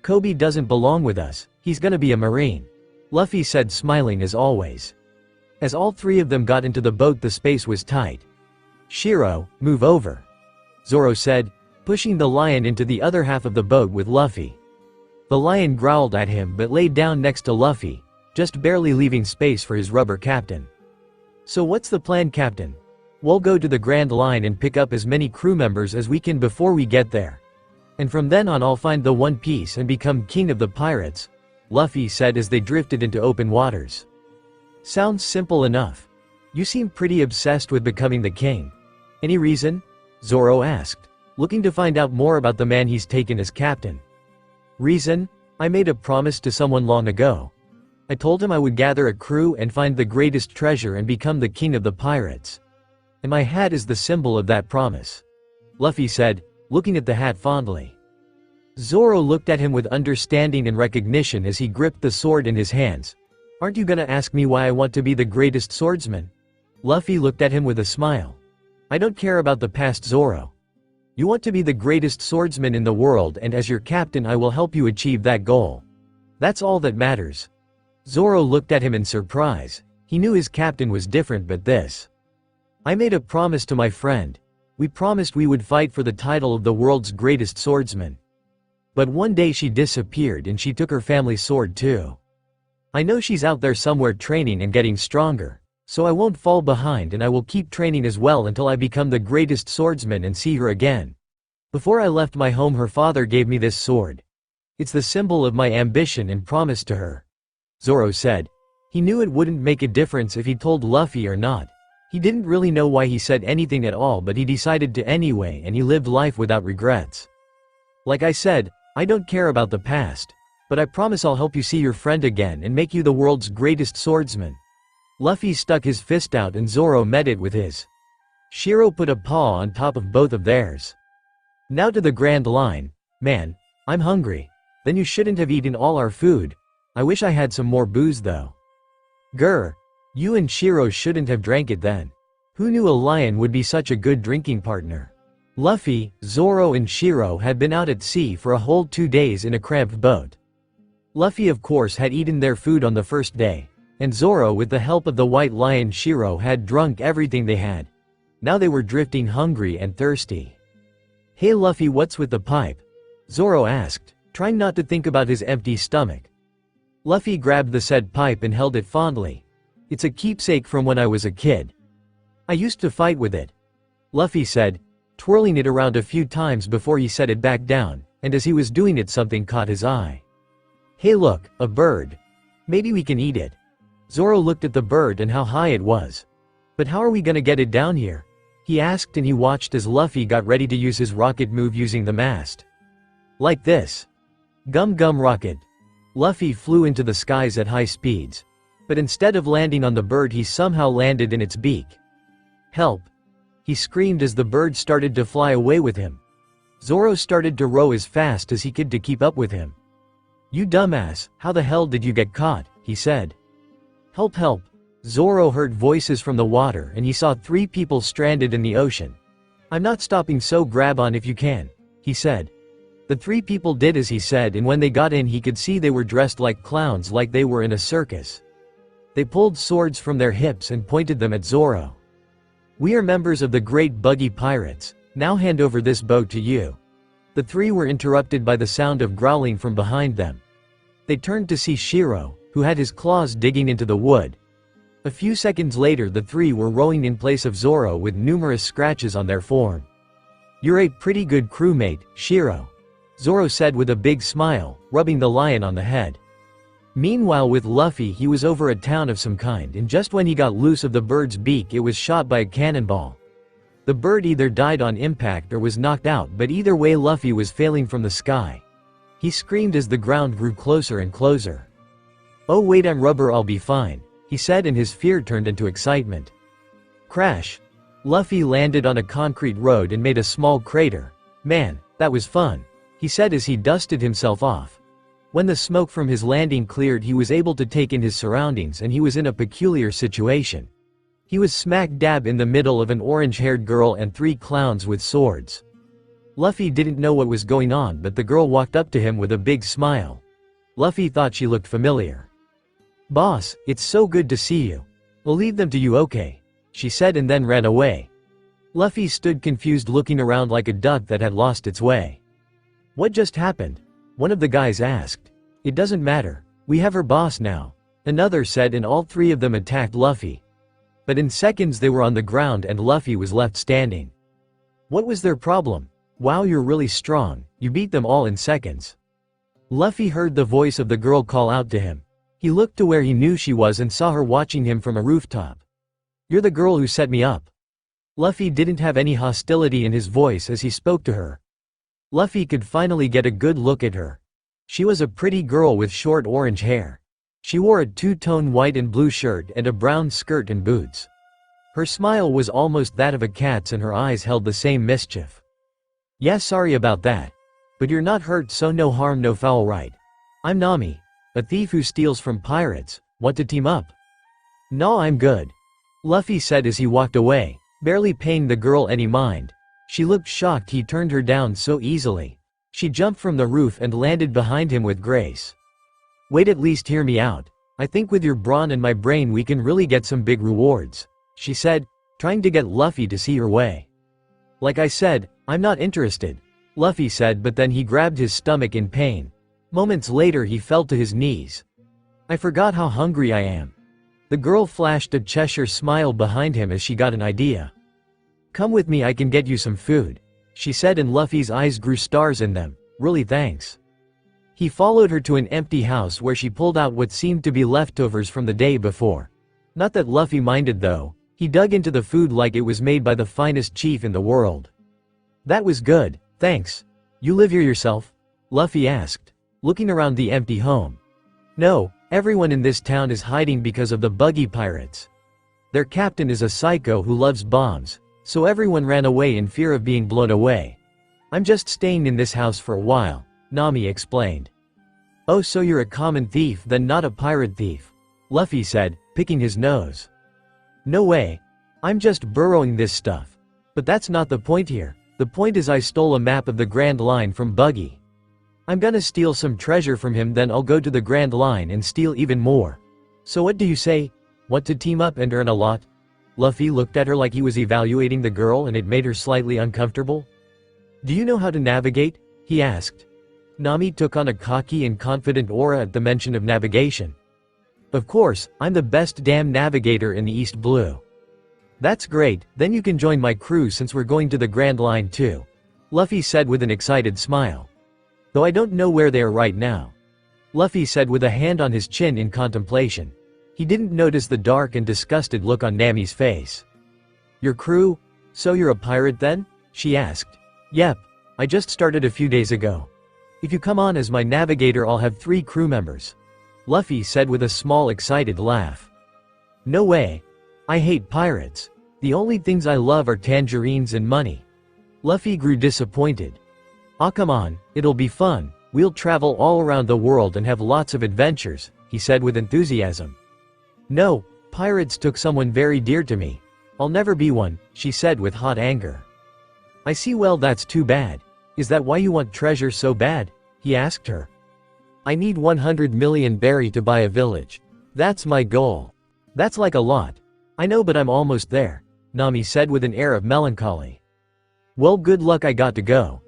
Kobe doesn't belong with us, he's gonna be a Marine, Luffy said, smiling as always. As all 3 of them got into the boat, the space was tight. Shiro, move over, Zoro said, pushing the lion into the other half of the boat with Luffy. The lion growled at him but laid down next to Luffy, just barely leaving space for his rubber captain. So what's the plan, Captain? We'll go to the Grand Line and pick up as many crew members as we can before we get there. And from then on I'll find the One Piece and become king of the pirates, Luffy said as they drifted into open waters. Sounds simple enough. You seem pretty obsessed with becoming the king. Any reason? Zoro asked, looking to find out more about the man he's taken as captain. Reason? I made a promise to someone long ago. I told him I would gather a crew and find the greatest treasure and become the king of the pirates. And my hat is the symbol of that promise, Luffy said, looking at the hat fondly. Zoro looked at him with understanding and recognition as he gripped the sword in his hands. "Aren't you gonna ask me why I want to be the greatest swordsman?" Luffy looked at him with a smile. "I don't care about the past, Zoro. You want to be the greatest swordsman in the world, and as your captain I will help you achieve that goal. That's all that matters." Zoro looked at him in surprise. He knew his captain was different, but this. "I made a promise to my friend. We promised we would fight for the title of the world's greatest swordsman. But one day she disappeared and she took her family's sword too. I know she's out there somewhere training and getting stronger, so I won't fall behind and I will keep training as well until I become the greatest swordsman and see her again. Before I left my home her father gave me this sword. It's the symbol of my ambition and promise to her," Zoro said. He knew it wouldn't make a difference if he told Luffy or not. He didn't really know why he said anything at all, but he decided to anyway, and he lived life without regrets. "Like I said, I don't care about the past. But I promise I'll help you see your friend again and make you the world's greatest swordsman." Luffy stuck his fist out and Zoro met it with his. Shiro put a paw on top of both of theirs. "Now to the grand line. Man, I'm hungry. Then you shouldn't have eaten all our food. I wish I had some more booze though." "Grr. You and Shiro shouldn't have drank it then. Who knew a lion would be such a good drinking partner?" Luffy, Zoro and Shiro had been out at sea for a whole 2 days in a cramped boat. Luffy of course had eaten their food on the first day, and Zoro with the help of the white lion Shiro had drunk everything they had. Now they were drifting hungry and thirsty. "Hey Luffy, what's with the pipe?" Zoro asked, trying not to think about his empty stomach. Luffy grabbed the said pipe and held it fondly. "It's a keepsake from when I was a kid. I used to fight with it," Luffy said, twirling it around a few times before he set it back down, and as he was doing it something caught his eye. "Hey look, a bird. Maybe we can eat it." Zoro looked at the bird and how high it was. "But how are we gonna get it down here?" he asked, and he watched as Luffy got ready to use his rocket move using the mast. "Like this. Gum Gum Rocket." Luffy flew into the skies at high speeds. But instead of landing on the bird he somehow landed in its beak. "Help!" he screamed as the bird started to fly away with him. Zoro started to row as fast as he could to keep up with him. "You dumbass, how the hell did you get caught?" he said. "Help, help!" Zoro heard voices from the water and he saw 3 people stranded in the ocean. "I'm not stopping, so grab on if you can," he said. The 3 people did as he said, and when they got in he could see they were dressed like clowns, like they were in a circus. They pulled swords from their hips and pointed them at Zoro. "We are members of the Great Buggy Pirates. Now hand over this boat to you." The 3 were interrupted by the sound of growling from behind them. They turned to see Shiro, who had his claws digging into the wood. A few seconds later the 3 were rowing in place of Zoro with numerous scratches on their form. "You're a pretty good crewmate, Shiro," Zoro said with a big smile, rubbing the lion on the head. Meanwhile with Luffy he was over a town of some kind, and just when he got loose of the bird's beak it was shot by a cannonball. The bird either died on impact or was knocked out, but either way Luffy was failing from the sky. He screamed as the ground grew closer and closer. "Oh wait, I'm rubber, I'll be fine," he said, and his fear turned into excitement. Crash! Luffy landed on a concrete road and made a small crater. "Man, that was fun," he said as he dusted himself off. When the smoke from his landing cleared he was able to take in his surroundings, and he was in a peculiar situation. He was smack dab in the middle of an orange-haired girl and 3 clowns with swords. Luffy didn't know what was going on, but the girl walked up to him with a big smile. Luffy thought she looked familiar. "Boss, it's so good to see you. We'll leave them to you, okay?" she said, and then ran away. Luffy stood confused, looking around like a duck that had lost its way. "What just happened?" one of the guys asked. "It doesn't matter. We have her boss now," another said, and all 3 of them attacked Luffy. But in seconds they were on the ground and Luffy was left standing. What was their problem? "Wow, you're really strong. You beat them all in seconds." Luffy heard the voice of the girl call out to him. He looked to where he knew she was and saw her watching him from a rooftop. "You're the girl who set me up." Luffy didn't have any hostility in his voice as he spoke to her. Luffy could finally get a good look at her. She was a pretty girl with short orange hair. She wore a 2-tone white and blue shirt and a brown skirt and boots. Her smile was almost that of a cat's and her eyes held the same mischief. "Yeah, sorry about that. But you're not hurt, so no harm no foul, right? I'm Nami, a thief who steals from pirates. Want to team up? Nah, I'm good, Luffy said as he walked away, barely paying the girl any mind. She looked shocked he turned her down so easily. She jumped from the roof and landed behind him with grace. Wait, at least hear me out. I think with your brawn and my brain we can really get some big rewards, she said, trying to get Luffy to see her way. Like I said, I'm not interested, Luffy said, but then he grabbed his stomach in pain. Moments later he fell to his knees. I forgot how hungry I am. The girl flashed a Cheshire smile behind him as she got an idea. Come with me, I can get you some food, she said, and Luffy's eyes grew stars in them. Really, thanks. He followed her to an empty house where she pulled out what seemed to be leftovers from the day before. Not that Luffy minded though. He dug into the food like it was made by the finest chief in the world. That was good, thanks. You live here yourself? Luffy asked, looking around the empty home. No, everyone in this town is hiding because of the buggy pirates. Their captain is a psycho who loves bombs, so everyone ran away in fear of being blown away. I'm just staying in this house for a while, Nami explained. Oh, so you're a common thief then, not a pirate thief, Luffy said, picking his nose. No way. I'm just burrowing this stuff. But that's not the point here. The point is I stole a map of the Grand Line from Buggy. I'm gonna steal some treasure from him, then I'll go to the Grand Line and steal even more. So what do you say? Want to team up and earn a lot? Luffy looked at her like he was evaluating the girl, and it made her slightly uncomfortable. Do you know how to navigate? He asked. Nami took on a cocky and confident aura at the mention of navigation. Of course, I'm the best damn navigator in the East Blue. That's great, then you can join my crew since we're going to the Grand Line too, Luffy said with an excited smile. Though I don't know where they are right now, Luffy said with a hand on his chin in contemplation. He didn't notice the dark and disgusted look on Nami's face. Your crew? So you're a pirate then? She asked. Yep, I just started a few days ago. If you come on as my navigator, I'll have 3 crew members, Luffy said with a small excited laugh. No way. I hate pirates. The only things I love are tangerines and money. Luffy grew disappointed. Aw, come on, it'll be fun. We'll travel all around the world and have lots of adventures, he said with enthusiasm. No, pirates took someone very dear to me. I'll never be one, she said with hot anger. I see, well that's too bad. Is that why you want treasure so bad? He asked her. I need 100 million berry to buy a village. That's my goal. That's like a lot. I know, but I'm almost there, Nami said with an air of melancholy. Well, good luck, I got to go,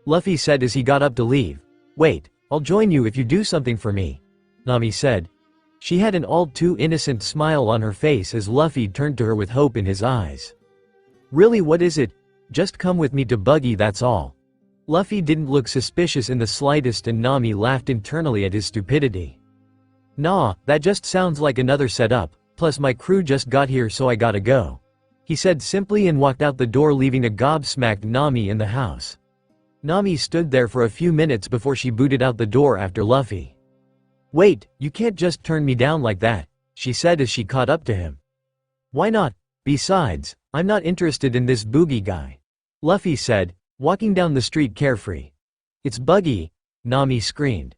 Luffy said as he got up to leave. Wait, I'll join you if you do something for me, Nami said. She had an all too innocent smile on her face as Luffy turned to her with hope in his eyes. Really, what is it? Just come with me to Buggy, that's all. Luffy didn't look suspicious in the slightest, and Nami laughed internally at his stupidity. Nah, that just sounds like another setup, plus my crew just got here so I gotta go, he said simply and walked out the door, leaving a gobsmacked Nami in the house. Nami stood there for a few minutes before she booted out the door after Luffy. Wait, you can't just turn me down like that, she said as she caught up to him. Why not? Besides, I'm not interested in this Boogie guy, Luffy said, walking down the street carefree. It's Buggy, Nami screamed.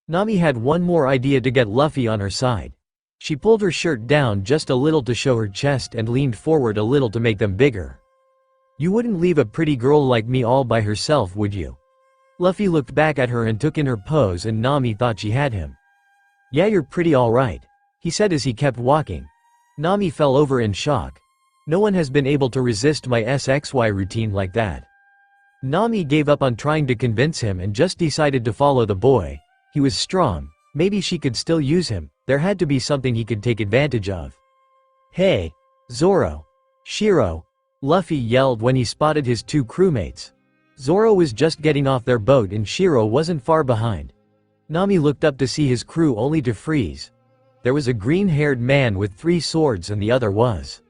Nami had one more idea to get Luffy on her side. She pulled her shirt down just a little to show her chest and leaned forward a little to make them bigger. You wouldn't leave a pretty girl like me all by herself, would you? Luffy looked back at her and took in her pose, and Nami thought she had him. Yeah, you're pretty alright, he said as he kept walking. Nami fell over in shock. No one has been able to resist my SXY routine like that. Nami gave up on trying to convince him and just decided to follow the boy. He was strong. Maybe she could still use him. There had to be something he could take advantage of. Hey, Zoro. Shiro, Luffy yelled when he spotted his 2 crewmates. Zoro was just getting off their boat and Shiro wasn't far behind. Nami looked up to see his crew only to freeze. There was a green-haired man with 3 swords and the other was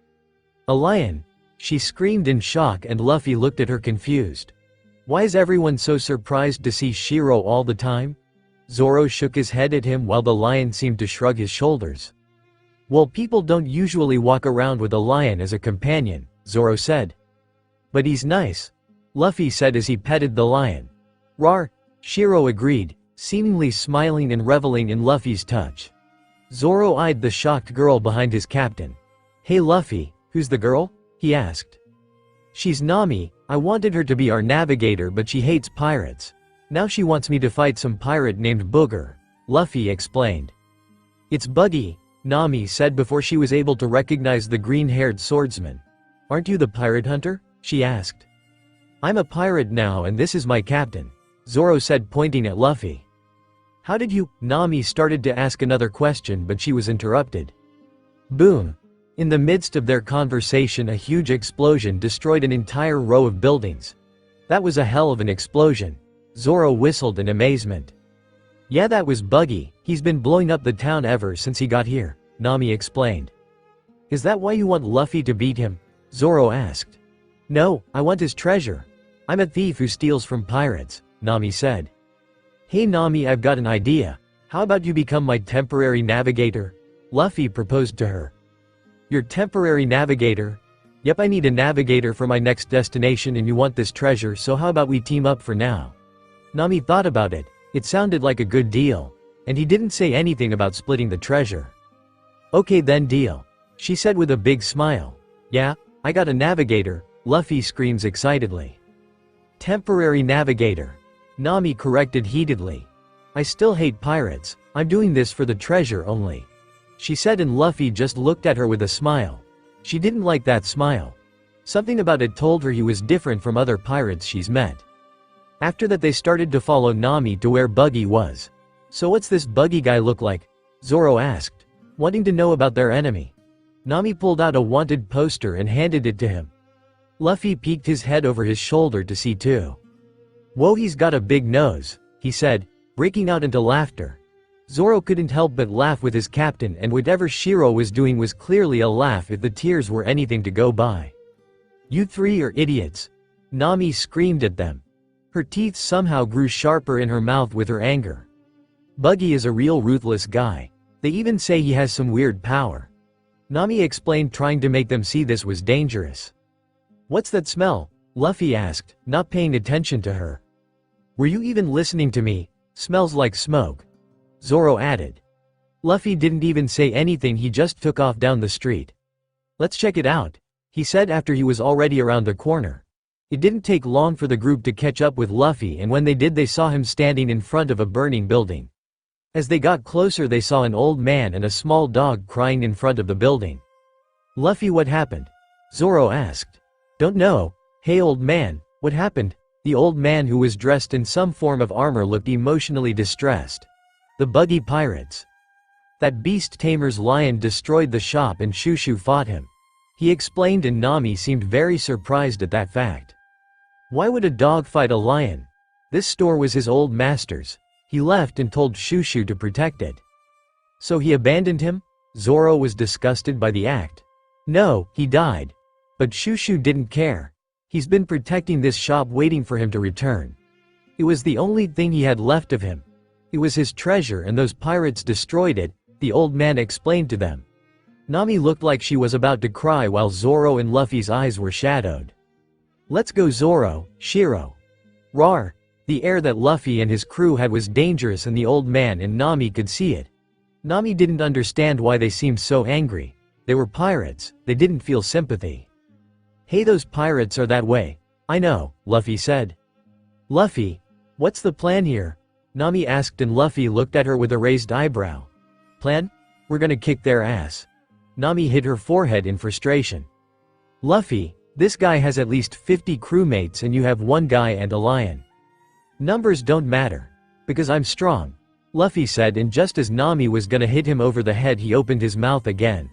a lion. She screamed in shock and Luffy looked at her confused. Why is everyone so surprised to see Shiro all the time? Zoro shook his head at him while the lion seemed to shrug his shoulders. Well, people don't usually walk around with a lion as a companion, Zoro said. But he's nice, Luffy said as he petted the lion. Rawr, Shiro agreed, seemingly smiling and reveling in Luffy's touch. Zoro eyed the shocked girl behind his captain. "Hey Luffy, who's the girl?" he asked. "She's Nami. I wanted her to be our navigator but she hates pirates. Now she wants me to fight some pirate named Booger," Luffy explained. "It's Buggy," Nami said before she was able to recognize the green-haired swordsman. "Aren't you the pirate hunter?" she asked. "I'm a pirate now and this is my captain," Zoro said, pointing at Luffy. "How did you—" Nami started to ask another question but she was interrupted. Boom! In the midst of their conversation, a huge explosion destroyed an entire row of buildings. "That was a hell of an explosion," Zoro whistled in amazement. "Yeah, that was Buggy. He's been blowing up the town ever since he got here," Nami explained. "Is that why you want Luffy to beat him?" Zoro asked. "No, I want his treasure. I'm a thief who steals from pirates," Nami said. "Hey Nami, I've got an idea. How about you become my temporary navigator?" Luffy proposed to her. "Your temporary navigator? Yep, I need a navigator for my next destination and you want this treasure, so how about we team up for now?" Nami thought about it. It sounded like a good deal. And he didn't say anything about splitting the treasure. "Okay then, deal," she said with a big smile. "Yeah, I got a navigator," Luffy screams excitedly. "Temporary navigator," Nami corrected heatedly. "I still hate pirates. I'm doing this for the treasure only," she said, and Luffy just looked at her with a smile. She didn't like that smile. Something about it told her he was different from other pirates she's met. After that they started to follow Nami to where Buggy was. "So what's this Buggy guy look like?" Zoro asked, wanting to know about their enemy. Nami pulled out a wanted poster and handed it to him. Luffy peeked his head over his shoulder to see too. "Whoa, he's got a big nose," he said, breaking out into laughter. Zoro couldn't help but laugh with his captain, and whatever Shiro was doing was clearly a laugh if the tears were anything to go by. "You three are idiots," Nami screamed at them. Her teeth somehow grew sharper in her mouth with her anger. "Buggy is a real ruthless guy. They even say he has some weird power," Nami explained, trying to make them see this was dangerous. "What's that smell?" Luffy asked, not paying attention to her. "Were you even listening to me? Smells like smoke," Zoro added. Luffy didn't even say anything, he just took off down the street. "Let's check it out," he said after he was already around the corner. It didn't take long for the group to catch up with Luffy, and when they did they saw him standing in front of a burning building. As they got closer they saw an old man and a small dog crying in front of the building. "Luffy, what happened?" Zoro asked. "Don't know. Hey old man, what happened?" The old man, who was dressed in some form of armor, looked emotionally distressed. "The Buggy pirates. That beast tamer's lion destroyed the shop and Shushu fought him," he explained, and Nami seemed very surprised at that fact. Why would a dog fight a lion? This store was his old master's. He left and told Shushu to protect it. So he abandoned him? Zoro was disgusted by the act. "No, he died. But Shushu didn't care. He's been protecting this shop waiting for him to return. It was the only thing he had left of him. It was his treasure and those pirates destroyed it," the old man explained to them. Nami looked like she was about to cry while Zoro and Luffy's eyes were shadowed. "Let's go Zoro, Shiro. Rawr!" The air that Luffy and his crew had was dangerous, and the old man and Nami could see it. Nami didn't understand why they seemed so angry. They were pirates, they didn't feel sympathy. "Hey, those pirates are that way. I know," Luffy said. "Luffy, what's the plan here?" Nami asked, and Luffy looked at her with a raised eyebrow. "Plan? We're gonna kick their ass." Nami hit her forehead in frustration. "Luffy, this guy has at least 50 crewmates and you have one guy and a lion. Numbers don't matter. Because I'm strong," Luffy said, and just as Nami was gonna hit him over the head he opened his mouth again.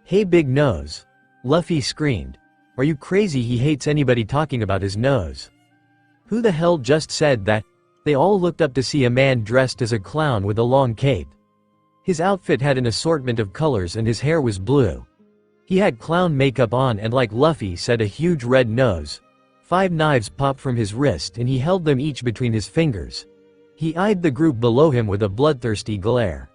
"Hey big nose," Luffy screamed. "Are you crazy? He hates anybody talking about his nose." "Who the hell just said that?" They all looked up to see a man dressed as a clown with a long cape. His outfit had an assortment of colors and his hair was blue. He had clown makeup on and, like Luffy said, a huge red nose. 5 knives popped from his wrist and he held them each between his fingers. He eyed the group below him with a bloodthirsty glare.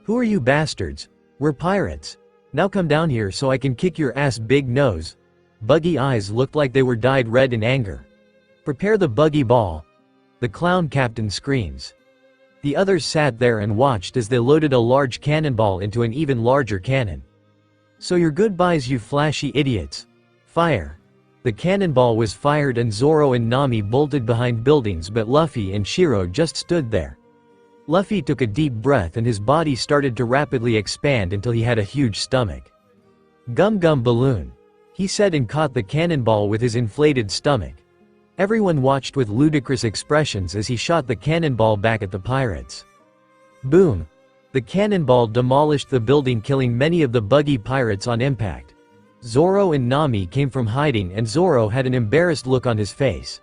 "Who are you bastards? We're pirates. Now come down here so I can kick your ass, big nose." Buggy eyes looked like they were dyed red in anger. "Prepare the buggy ball." the clown captain screams. The others sat there and watched as they loaded a large cannonball into an even larger cannon. So your goodbyes, you flashy idiots. Fire. The cannonball was fired and Zoro and Nami bolted behind buildings, but Luffy and Shiro just stood there. Luffy took a deep breath and his body started to rapidly expand until he had a huge stomach. Gum gum balloon, he said and caught the cannonball with his inflated stomach. Everyone watched with ludicrous expressions as he shot the cannonball back at the pirates. Boom! The cannonball demolished the building, killing many of the buggy pirates on impact. Zoro and Nami came from hiding and Zoro had an embarrassed look on his face.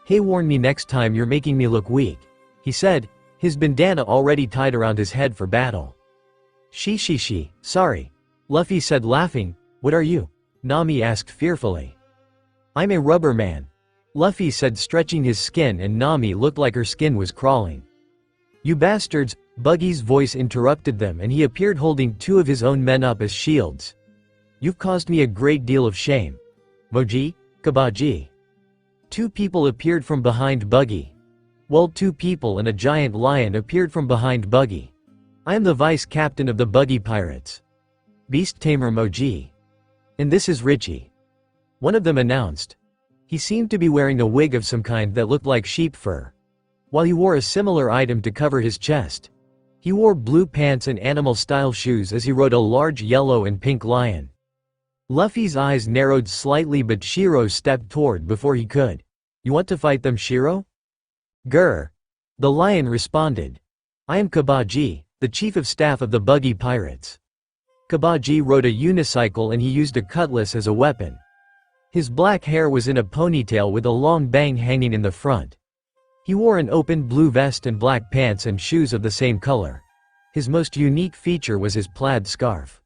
Hey, warn me next time, you're making me look weak, he said, his bandana already tied around his head for battle. She, sorry. Luffy said, laughing. What are you? Nami asked fearfully. I'm a rubber man. Luffy said, stretching his skin, and Nami looked like her skin was crawling. You bastards, Buggy's voice interrupted them and he appeared holding two of his own men up as shields. You've caused me a great deal of shame. Moji, Kabaji. Two people appeared from behind Buggy. Well, two people and a giant lion appeared from behind Buggy. I am the vice captain of the Buggy Pirates. Beast Tamer Moji. And this is Richie. One of them announced. He seemed to be wearing a wig of some kind that looked like sheep fur. While he wore a similar item to cover his chest. He wore blue pants and animal-style shoes as he rode a large yellow and pink lion. Luffy's eyes narrowed slightly, but Shiro stepped toward before he could. You want to fight them, Shiro? Grr. The lion responded. I am Kabaji, the chief of staff of the Buggy Pirates. Kabaji rode a unicycle and he used a cutlass as a weapon. His black hair was in a ponytail with a long bang hanging in the front. He wore an open blue vest and black pants and shoes of the same color. His most unique feature was his plaid scarf.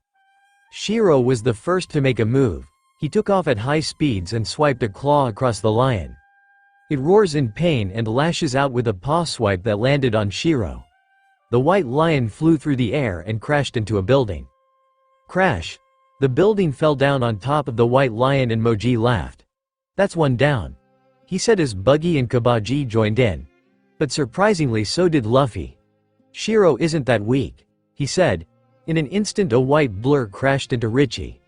Shiro was the first to make a move. He took off at high speeds and swiped a claw across the lion. It roars in pain and lashes out with a paw swipe that landed on Shiro. The white lion flew through the air and crashed into a building. Crash! The building fell down on top of the white lion and Moji laughed. That's one down, he said as Buggy and Kabaji joined in. But surprisingly so did Luffy. Shiro isn't that weak, he said. In an instant a white blur crashed into Richie.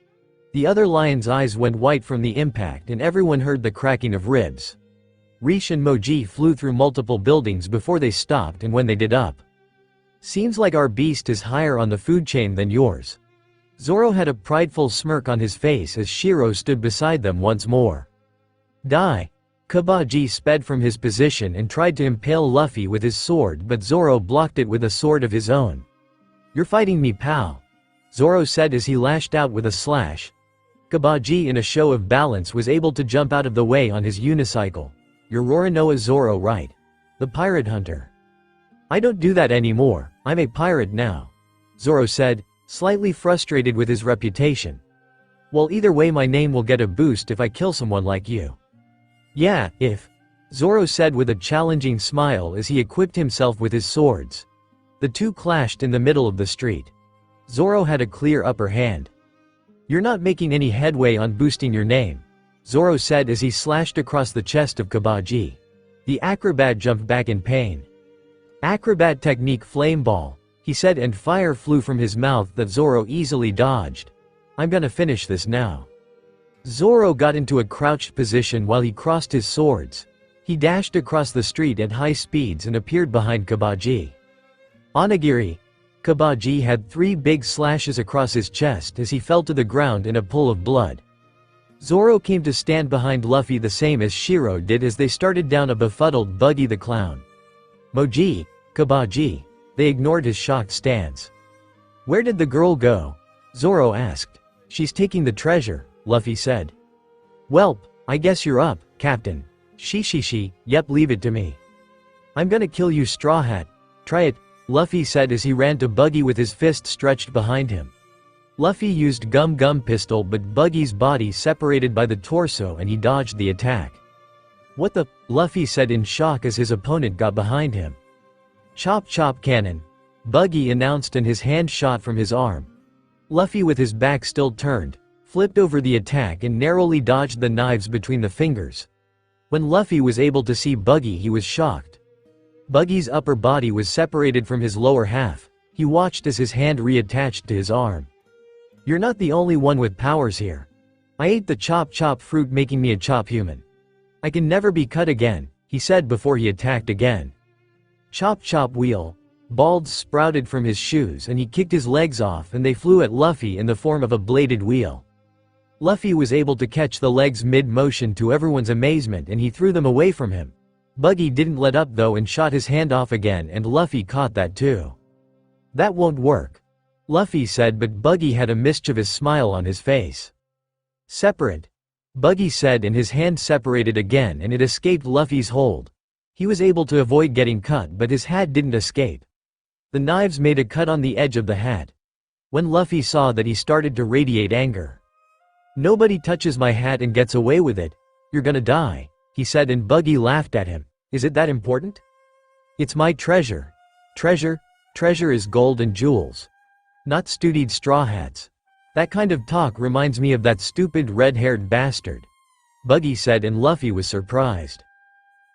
The other lion's eyes went white from the impact and everyone heard the cracking of ribs. Rish and Moji flew through multiple buildings before they stopped, and when they did up. Seems like our beast is higher on the food chain than yours. Zoro had a prideful smirk on his face as Shiro stood beside them once more. Die! Kabaji sped from his position and tried to impale Luffy with his sword, but Zoro blocked it with a sword of his own. You're fighting me, pal, Zoro said as he lashed out with a slash. Kabaji, in a show of balance, was able to jump out of the way on his unicycle. You're Roronoa Zoro, right? The pirate hunter. I don't do that anymore, I'm a pirate now, Zoro said, slightly frustrated with his reputation. Well, either way my name will get a boost if I kill someone like you. Yeah, if, Zoro said with a challenging smile as he equipped himself with his swords. The two clashed in the middle of the street. Zoro had a clear upper hand. You're not making any headway on boosting your name, Zoro said as he slashed across the chest of Kabaji. The acrobat jumped back in pain. Acrobat technique flame ball, he said, and fire flew from his mouth that Zoro easily dodged. I'm gonna finish this now. Zoro got into a crouched position while he crossed his swords. He dashed across the street at high speeds and appeared behind Kabaji. Onigiri. Kabaji had 3 big slashes across his chest as he fell to the ground in a pool of blood. Zoro came to stand behind Luffy the same as Shiro did as they started down a befuddled Buggy the Clown. Moji, Kabaji. They ignored his shocked stance. Where did the girl go? Zoro asked. She's taking the treasure, Luffy said. Welp, I guess you're up, Captain. She, yep, leave it to me. I'm gonna kill you, Straw Hat. Try it, Luffy said as he ran to Buggy with his fist stretched behind him. Luffy used Gum Gum pistol, but Buggy's body separated by the torso and he dodged the attack. What the? Luffy said in shock as his opponent got behind him. Chop chop cannon, Buggy announced, and his hand shot from his arm. Luffy, with his back still turned, flipped over the attack and narrowly dodged the knives between the fingers. When Luffy was able to see Buggy, he was shocked. Buggy's upper body was separated from his lower half. He watched as his hand reattached to his arm. "You're not the only one with powers here. I ate the chop fruit, making me a chop human. I can never be cut again," he said before he attacked again. Chop wheel. Balls sprouted from his shoes and he kicked his legs off and they flew at Luffy in the form of a bladed wheel. Luffy was able to catch the legs mid-motion to everyone's amazement and he threw them away from him. Buggy didn't let up though and shot his hand off again and Luffy caught that too. "That won't work," Luffy said, but Buggy had a mischievous smile on his face. "Separate," Buggy said, and his hand separated again and it escaped Luffy's hold. He was able to avoid getting cut but his hat didn't escape. The knives made a cut on the edge of the hat. When Luffy saw that, he started to radiate anger. "Nobody touches my hat and gets away with it. You're gonna die," he said, and Buggy laughed at him. "Is it that important? It's my treasure." "Treasure? Treasure is gold and jewels. Not studied straw hats. That kind of talk reminds me of that stupid red-haired bastard," Buggy said, and Luffy was surprised.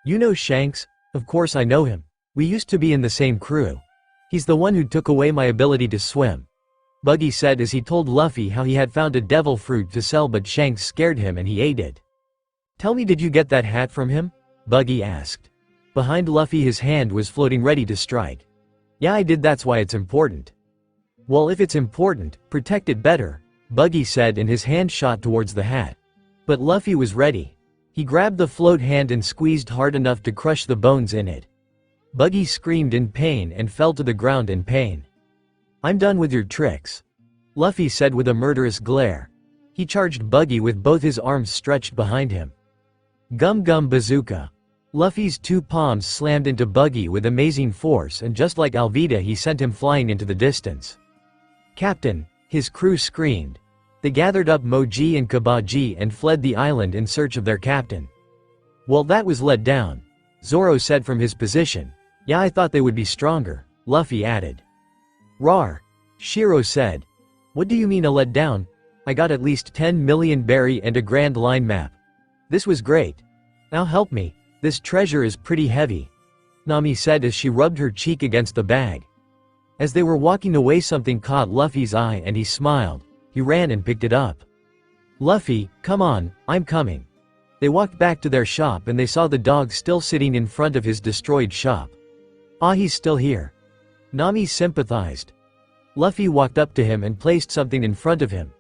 "You know Shanks?" "Of course I know him. We used to be in the same crew. He's the one who took away my ability to swim," Buggy said as he told Luffy how he had found a devil fruit to sell but Shanks scared him and he ate it. "Tell me, did you get that hat from him?" Buggy asked. Behind Luffy his hand was floating ready to strike. "Yeah, I did, that's why it's important." "Well, if it's important, protect it better," Buggy said, and his hand shot towards the hat. But Luffy was ready. He grabbed the float hand and squeezed hard enough to crush the bones in it. Buggy screamed in pain and fell to the ground in pain. "I'm done with your tricks," Luffy said with a murderous glare. He charged Buggy with both his arms stretched behind him. Gum bazooka. Luffy's two palms slammed into Buggy with amazing force, and just like Alvida he sent him flying into the distance. "Captain!" his crew screamed. They gathered up Moji and Kabaji and fled the island in search of their captain. "Well, that was let down," Zoro said from his position. "Yeah, I thought they would be stronger," Luffy added. "Rawr," Shiro said. "What do you mean a let down? I got at least 10 million berry and a grand line map. This was great. Now help me, this treasure is pretty heavy," Nami said as she rubbed her cheek against the bag. As they were walking away, something caught Luffy's eye and he smiled. He ran and picked it up. "Luffy, come on, I'm coming." They walked back to their shop and they saw the dog still sitting in front of his destroyed shop. "Ah, he's still here." Nami sympathized. Luffy walked up to him and placed something in front of him.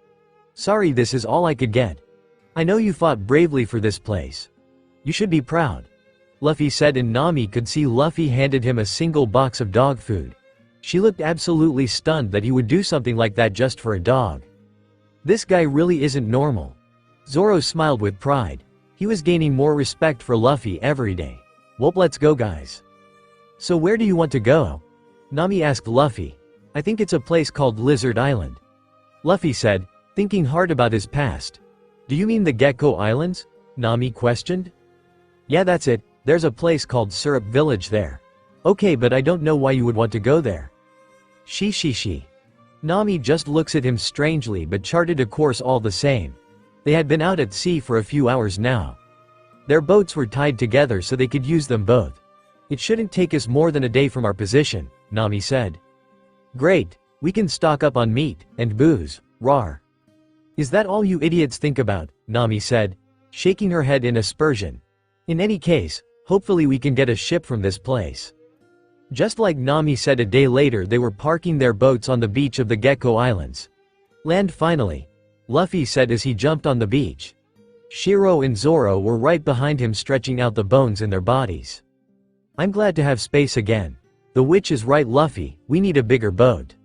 "Sorry, this is all I could get. I know you fought bravely for this place. You should be proud," Luffy said, and Nami could see Luffy handed him a single box of dog food. She looked absolutely stunned that he would do something like that just for a dog. This guy really isn't normal. Zoro smiled with pride. He was gaining more respect for Luffy every day. "Well, let's go, guys." "So where do you want to go?" Nami asked Luffy. "I think it's a place called Lizard Island," Luffy said, thinking hard about his past. "Do you mean the Gecko Islands?" Nami questioned. "Yeah, that's it. There's a place called Syrup Village there." "Okay, but I don't know why you would want to go there." She. Nami just looks at him strangely but charted a course all the same. They had been out at sea for a few hours now. Their boats were tied together so they could use them both. "It shouldn't take us more than a day from our position," Nami said. "Great, we can stock up on meat and booze, rawr." "Is that all you idiots think about?" Nami said, shaking her head in aspersion. "In any case, hopefully we can get a ship from this place." Just like Nami said, a day later they were parking their boats on the beach of the Gecko Islands. "Land finally," Luffy said as he jumped on the beach. Shiro and Zoro were right behind him, stretching out the bones in their bodies. "I'm glad to have space again. The witch is right, Luffy, we need a bigger boat."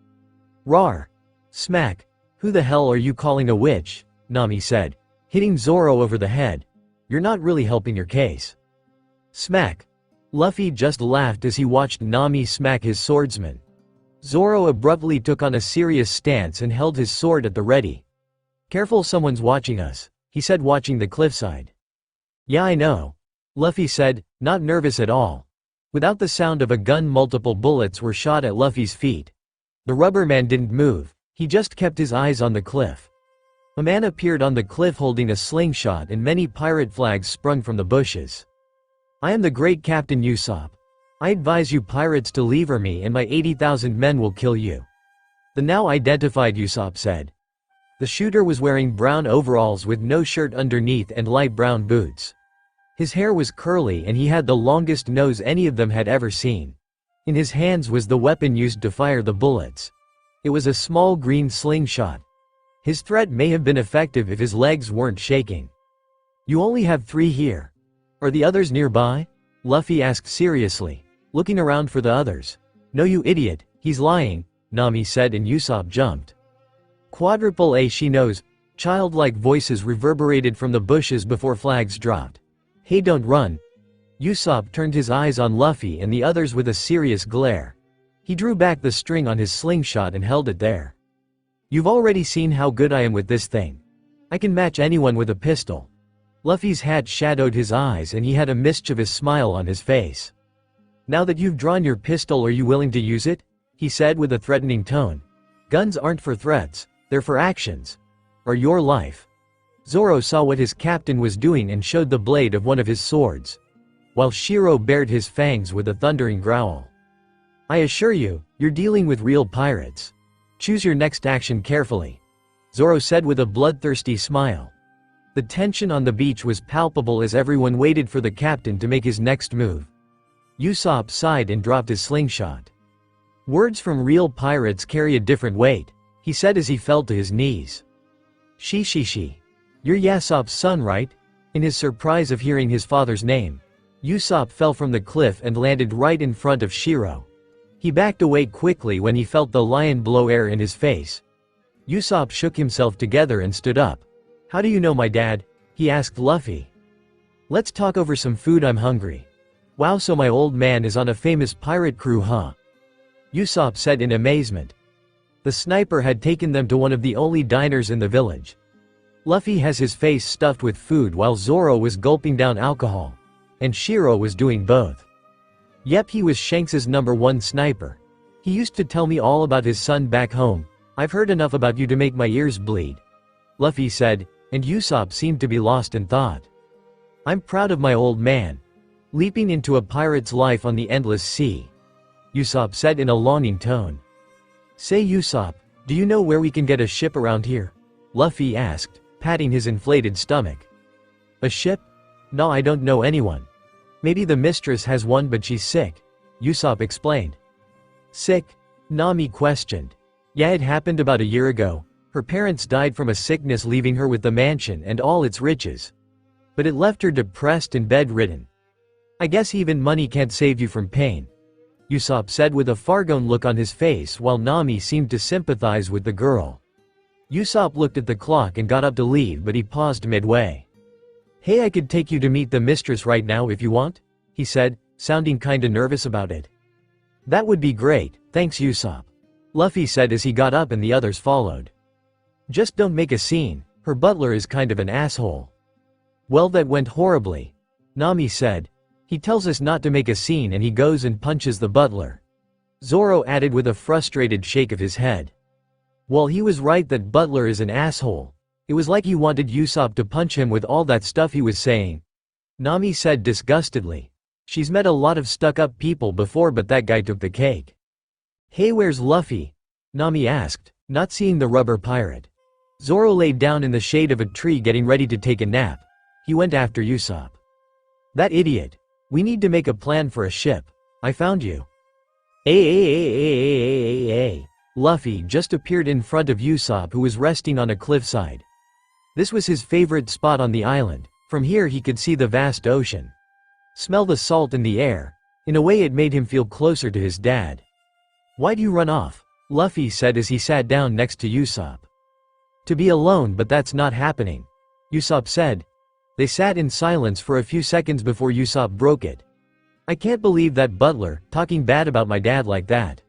"Rawr. Smack. Who the hell are you calling a witch?" Nami said, hitting Zoro over the head. "You're not really helping your case." Smack. Luffy just laughed as he watched Nami smack his swordsman. Zoro abruptly took on a serious stance and held his sword at the ready. "Careful, someone's watching us," he said, watching the cliffside. "Yeah, I know," Luffy said, not nervous at all. Without the sound of a gun, multiple bullets were shot at Luffy's feet. The rubber man didn't move, he just kept his eyes on the cliff. A man appeared on the cliff holding a slingshot and many pirate flags sprung from the bushes. "I am the great Captain Usopp. I advise you pirates to leave me and my 80,000 men will kill you. The now identified Usopp said. The shooter was wearing brown overalls with no shirt underneath and light brown boots. His hair was curly and he had the longest nose any of them had ever seen. In his hands was the weapon used to fire the bullets. It was a small green slingshot. His threat may have been effective if his legs weren't shaking. You only have 3 here. Are the others nearby? Luffy asked seriously, looking around for the others. No, you idiot, he's lying, Nami said, and Usopp jumped. Quadruple A, she knows. Childlike voices reverberated from the bushes before flags dropped. Hey, don't run. Usopp turned his eyes on Luffy and the others with a serious glare. He drew back the string on his slingshot and held it there. You've already seen how good I am with this thing. I can match anyone with a pistol. Luffy's hat shadowed his eyes and he had a mischievous smile on his face. Now that you've drawn your pistol, are you willing to use it? He said with a threatening tone. Guns aren't for threats, they're for actions. Or your life. Zoro saw what his captain was doing and showed the blade of one of his swords, while Shiro bared his fangs with a thundering growl. I assure you, you're dealing with real pirates. Choose your next action carefully, Zoro said with a bloodthirsty smile. The tension on the beach was palpable as everyone waited for the captain to make his next move. Usopp sighed and dropped his slingshot. Words from real pirates carry a different weight, he said as he fell to his knees. She. You're Yasopp's son, right? In his surprise of hearing his father's name, Usopp fell from the cliff and landed right in front of Shiro. He backed away quickly when he felt the lion blow air in his face. Usopp shook himself together and stood up. How do you know my dad? He asked Luffy. Let's talk over some food, I'm hungry. Wow, so my old man is on a famous pirate crew, huh? Usopp said in amazement. The sniper had taken them to one of the only diners in the village. Luffy has his face stuffed with food while Zoro was gulping down alcohol. And Shiro was doing both. Yep, he was Shanks's #1 sniper. He used to tell me all about his son back home. I've heard enough about you to make my ears bleed, Luffy said, and Usopp seemed to be lost in thought. I'm proud of my old man. Leaping into a pirate's life on the endless sea, Usopp said in a longing tone. Say, Usopp, do you know where we can get a ship around here? Luffy asked, patting his inflated stomach. A ship? No, I don't know anyone. Maybe the mistress has one, but she's sick, Usopp explained. Sick? Nami questioned. Yeah, it happened about a year ago. Her parents died from a sickness, leaving her with the mansion and all its riches. But it left her depressed and bedridden. I guess even money can't save you from pain, Usopp said with a far-gone look on his face while Nami seemed to sympathize with the girl. Usopp looked at the clock and got up to leave, but he paused midway. Hey, I could take you to meet the mistress right now if you want, he said, sounding kinda nervous about it. That would be great, thanks Usopp, Luffy said as he got up and the others followed. Just don't make a scene, her butler is kind of an asshole. Well, that went horribly, Nami said. He tells us not to make a scene and he goes and punches the butler, Zoro added with a frustrated shake of his head. Well, he was right that butler is an asshole. It was like he wanted Usopp to punch him with all that stuff he was saying, Nami said disgustedly. She's met a lot of stuck-up people before, but that guy took the cake. Hey, where's Luffy? Nami asked, not seeing the rubber pirate. Zoro laid down in the shade of a tree getting ready to take a nap. He went after Usopp. That idiot. We need to make a plan for a ship. I found you. Luffy just appeared in front of Usopp, who was resting on a cliffside. This was his favorite spot on the island. From here he could see the vast ocean. Smell the salt in the air. In a way it made him feel closer to his dad. Why'd you run off? Luffy said as he sat down next to Usopp. To be alone, but that's not happening, Usopp said. They sat in silence for a few seconds before Usopp broke it. I can't believe that butler, talking bad about my dad like that.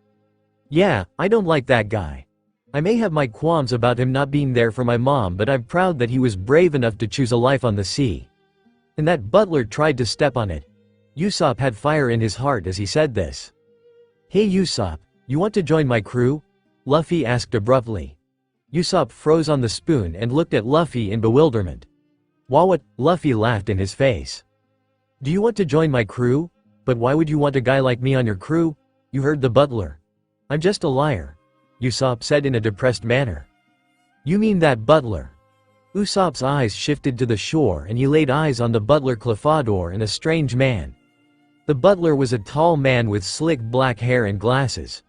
Yeah, I don't like that guy. I may have my qualms about him not being there for my mom, but I'm proud that he was brave enough to choose a life on the sea. And that butler tried to step on it. Usopp had fire in his heart as he said this. Hey Usopp, you want to join my crew? Luffy asked abruptly. Usopp froze on the spoon and looked at Luffy in bewilderment. What? Luffy laughed in his face. Do you want to join my crew? But why would you want a guy like me on your crew? You heard the butler. I'm just a liar, Usopp said in a depressed manner. You mean that butler? Usopp's eyes shifted to the shore and he laid eyes on the butler Clefador and a strange man. The butler was a tall man with slick black hair and glasses,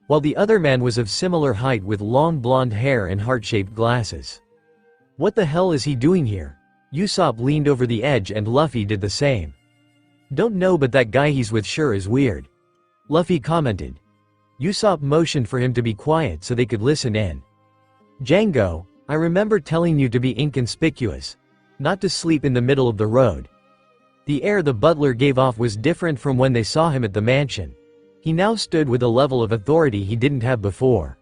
while the other man was of similar height with long blonde hair and heart-shaped glasses. What the hell is he doing here? Usopp leaned over the edge and Luffy did the same. Don't know, but that guy he's with sure is weird, Luffy commented. Usopp motioned for him to be quiet so they could listen in. Django, I remember telling you to be inconspicuous, not to sleep in the middle of the road. The air the butler gave off was different from when they saw him at the mansion. He now stood with a level of authority he didn't have before.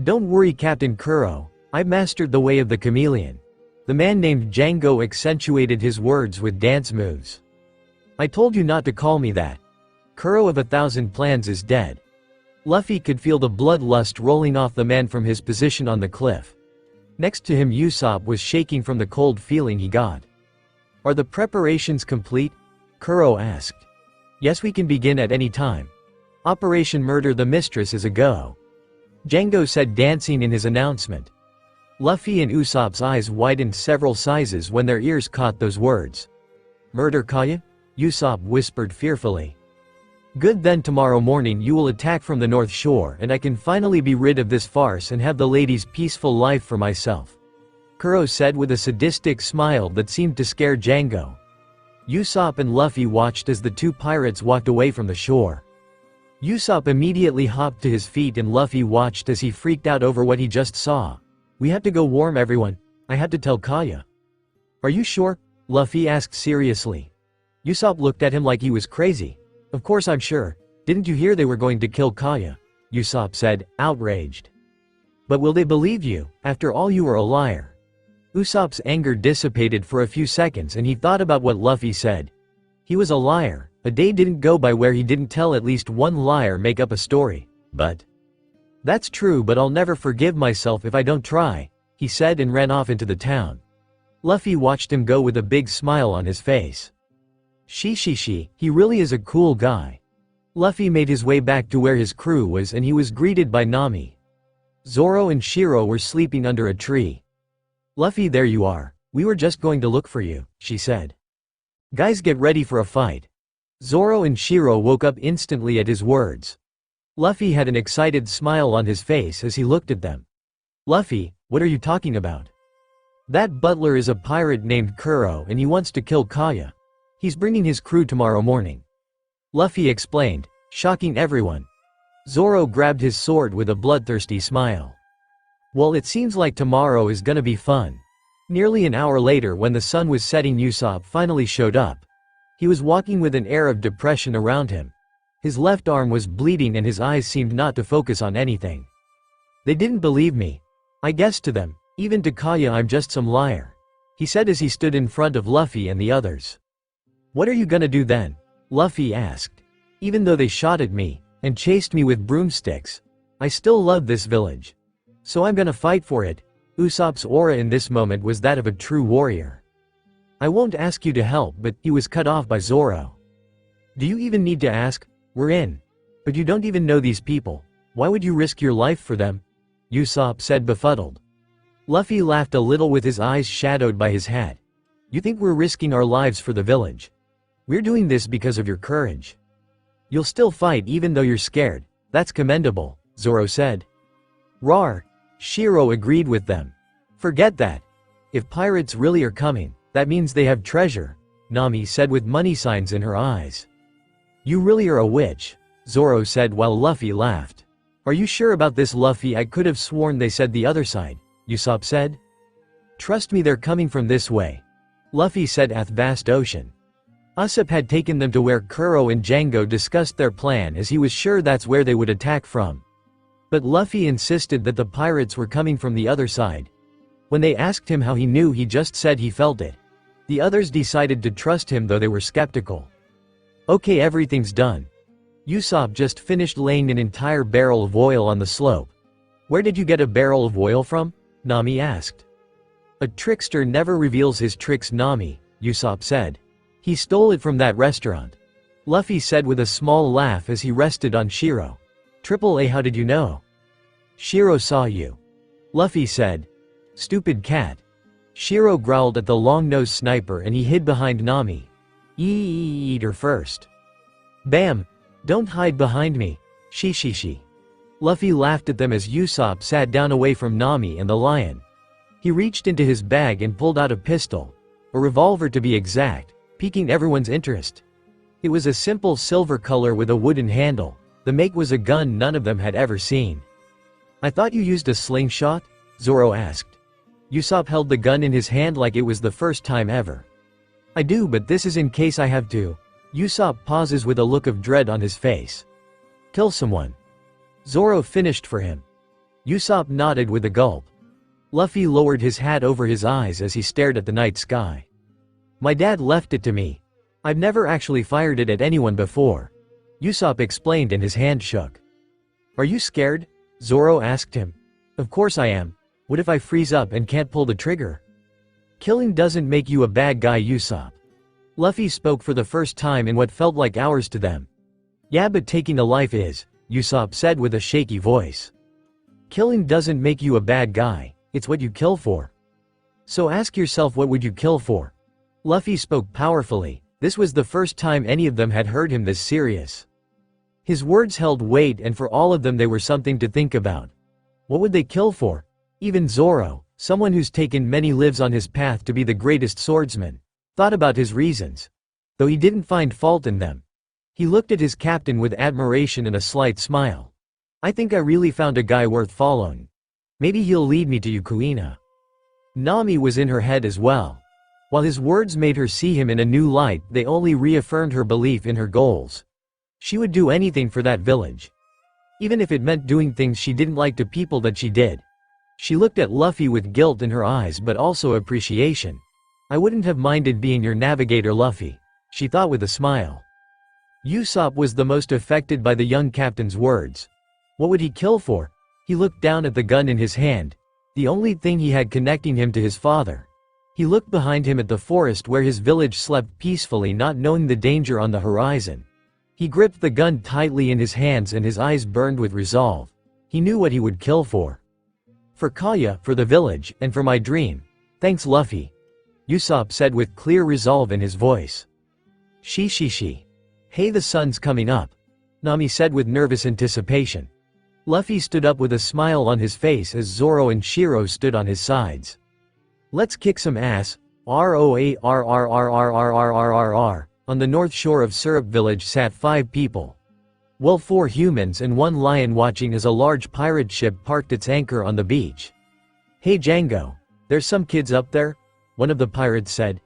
Don't worry, Captain Kuro, I've mastered the way of the chameleon. The man named Django accentuated his words with dance moves. I told you not to call me that. Kuro of 1,000 Plans is dead. Luffy could feel the bloodlust rolling off the man from his position on the cliff. Next to him, Usopp was shaking from the cold feeling he got. Are the preparations complete? Kuro asked. Yes, we can begin at any time. Operation Murder the Mistress is a go, Django said, dancing in his announcement. Luffy and Usopp's eyes widened several sizes when their ears caught those words. Murder Kaya? Usopp whispered fearfully. Good, then tomorrow morning you will attack from the North Shore and I can finally be rid of this farce and have the lady's peaceful life for myself, Kuro said with a sadistic smile that seemed to scare Django. Usopp and Luffy watched as the two pirates walked away from the shore. Usopp immediately hopped to his feet and Luffy watched as he freaked out over what he just saw. We have to go warm everyone. I had to tell Kaya. Are you sure? Luffy asked seriously. Usopp looked at him like he was crazy. Of course I'm sure. Didn't you hear they were going to kill Kaya? Usopp said, outraged. But will they believe you? After all, you were a liar. Usopp's anger dissipated for a few seconds and he thought about what Luffy said. He was a liar. A day didn't go by where he didn't tell at least one liar make up a story. But that's true, but I'll never forgive myself if I don't try, he said and ran off into the town. Luffy watched him go with a big smile on his face. She, he really is a cool guy. Luffy made his way back to where his crew was and he was greeted by Nami. Zoro and Shiro were sleeping under a tree. Luffy, there you are. We were just going to look for you, she said. Guys, get ready for a fight. Zoro and Shiro woke up instantly at his words. Luffy had an excited smile on his face as he looked at them. Luffy, what are you talking about? That butler is a pirate named Kuro and he wants to kill Kaya. He's bringing his crew tomorrow morning, Luffy explained, shocking everyone. Zoro grabbed his sword with a bloodthirsty smile. Well, it seems like tomorrow is gonna be fun. Nearly an hour later, when the sun was setting, Usopp finally showed up. He was walking with an air of depression around him. His left arm was bleeding and his eyes seemed not to focus on anything. They didn't believe me. I guessed to them, even to Kaya, I'm just some liar, he said as he stood in front of Luffy and the others. What are you gonna do then? Luffy asked. Even though they shot at me and chased me with broomsticks, I still love this village. So I'm gonna fight for it. Usopp's aura in this moment was that of a true warrior. I won't ask you to help, but he was cut off by Zoro. Do you even need to ask? We're in. But you don't even know these people. Why would you risk your life for them? Usopp said, befuddled. Luffy laughed a little with his eyes shadowed by his hat. You think we're risking our lives for the village? We're doing this because of your courage. You'll still fight even though you're scared. That's commendable, Zoro said. Rawr. Shiro agreed with them. Forget that. If pirates really are coming, that means they have treasure, Nami said with money signs in her eyes. You really are a witch, Zoro said while Luffy laughed. Are you sure about this, Luffy? I could have sworn they said the other side, Usopp said. Trust me, they're coming from this way, Luffy said at vast ocean. Usopp had taken them to where Kuro and Django discussed their plan as he was sure that's where they would attack from. But Luffy insisted that the pirates were coming from the other side. When they asked him how he knew, he just said he felt it. The others decided to trust him though they were skeptical. Okay, everything's done. Usopp just finished laying an entire barrel of oil on the slope. Where did you get a barrel of oil from? Nami asked. A trickster never reveals his tricks, Nami, Usopp said. He stole it from that restaurant. Luffy said with a small laugh as he rested on Shiro. "Triple A, how did you know?" "Shiro saw you." Luffy said. "Stupid cat." Shiro growled at the long-nosed sniper and he hid behind Nami. Eat her first. Bam! Don't hide behind me. She. Luffy laughed at them as Usopp sat down away from Nami and the lion. He reached into his bag and pulled out a pistol. A revolver to be exact, piquing everyone's interest. It was a simple silver color with a wooden handle. The make was a gun none of them had ever seen. "I thought you used a slingshot?" Zoro asked. Usopp held the gun in his hand like it was the first time ever. "I do, but this is in case I have to." Usopp pauses with a look of dread on his face. "Kill someone." Zoro finished for him. Usopp nodded with a gulp. Luffy lowered his hat over his eyes as he stared at the night sky. "My dad left it to me. I've never actually fired it at anyone before." Usopp explained and his hand shook. "Are you scared?" Zoro asked him. "Of course I am. What if I freeze up and can't pull the trigger?" "Killing doesn't make you a bad guy, Usopp." Luffy spoke for the first time in what felt like hours to them. "Yeah, but taking a life is," Usopp said with a shaky voice. "Killing doesn't make you a bad guy, it's what you kill for. So ask yourself, what would you kill for?" Luffy spoke powerfully. This was the first time any of them had heard him this serious. His words held weight, and for all of them they were something to think about. What would they kill for? Even Zoro, someone who's taken many lives on his path to be the greatest swordsman, thought about his reasons. Though he didn't find fault in them. He looked at his captain with admiration and a slight smile. "I think I really found a guy worth following. Maybe he'll lead me to Ukuina." Nami was in her head as well. While his words made her see him in a new light, they only reaffirmed her belief in her goals. She would do anything for that village. Even if it meant doing things she didn't like to people that she did. She looked at Luffy with guilt in her eyes but also appreciation. "I wouldn't have minded being your navigator, Luffy," she thought with a smile. Usopp was the most affected by the young captain's words. What would he kill for? He looked down at the gun in his hand, the only thing he had connecting him to his father. He looked behind him at the forest where his village slept peacefully, not knowing the danger on the horizon. He gripped the gun tightly in his hands and his eyes burned with resolve. He knew what he would kill for. "For Kaya, for the village, and for my dream. Thanks, Luffy," Usopp said with clear resolve in his voice. She. "Hey, the sun's coming up," Nami said with nervous anticipation. Luffy stood up with a smile on his face as Zoro and Shiro stood on his sides. "Let's kick some ass." ROARRRRRRRRRR. On the north shore of Syrup Village sat 5 people. Well, 4 humans and 1 lion, watching as a large pirate ship parked its anchor on the beach. "Hey Django, there's some kids up there," one of the pirates said.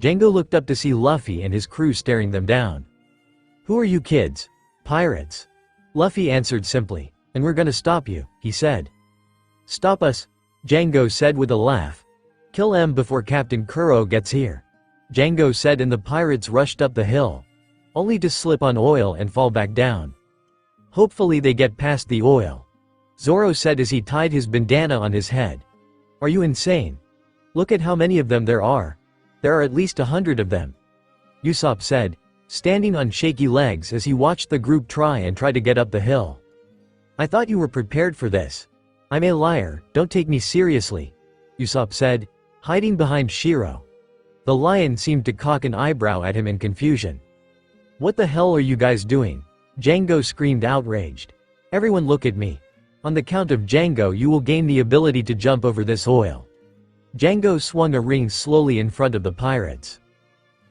Django looked up to see Luffy and his crew staring them down. "Who are you kids?" "Pirates." Luffy answered simply. "And we're gonna stop you," he said. "Stop us?" Django said with a laugh. "Kill M before Captain Kuro gets here," Django said, and the pirates rushed up the hill. Only to slip on oil and fall back down. "Hopefully they get past the oil," Zoro said as he tied his bandana on his head. "Are you insane? Look at how many of them there are. There are at least 100 of them," Usopp said, standing on shaky legs as he watched the group try to get up the hill. "I thought you were prepared for this." "I'm a liar, don't take me seriously," Usopp said, hiding behind Shiro. The lion seemed to cock an eyebrow at him in confusion. "What the hell are you guys doing?" Django screamed, outraged. "Everyone look at me. On the count of Django you will gain the ability to jump over this oil." Django swung a ring slowly in front of the pirates.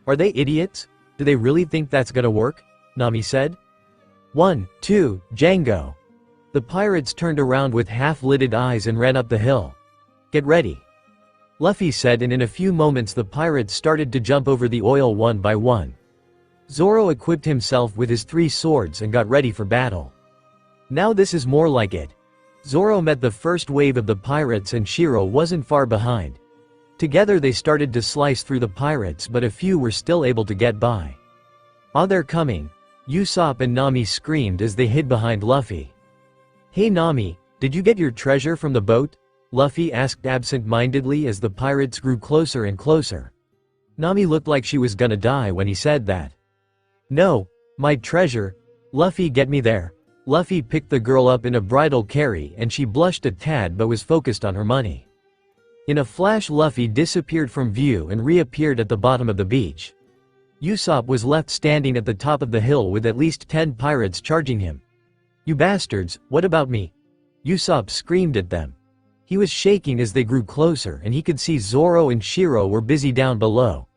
"Are they idiots? Do they really think that's gonna work?" Nami said. 1, 2, Django. The pirates turned around with half-lidded eyes and ran up the hill. "Get ready," Luffy said, and in a few moments the pirates started to jump over the oil one by one. Zoro equipped himself with his 3 swords and got ready for battle. Now this is more like it. Zoro met the first wave of the pirates and Shiro wasn't far behind. Together they started to slice through the pirates, but a few were still able to get by. "Ah, they're coming," Usopp and Nami screamed as they hid behind Luffy. "Hey Nami, did you get your treasure from the boat?" Luffy asked absent-mindedly as the pirates grew closer and closer. Nami looked like she was gonna die when he said that. "No, My treasure? Luffy, get me there. Luffy picked the girl up in a bridal carry and she blushed a tad but was focused on her money. In a flash, Luffy disappeared from view and reappeared at the bottom of the beach. Usopp was left standing at the top of the hill with at least 10 pirates charging him. You bastards, what about me? Usopp screamed at them. He was shaking as they grew closer and he could see Zoro and Shiro were busy down below.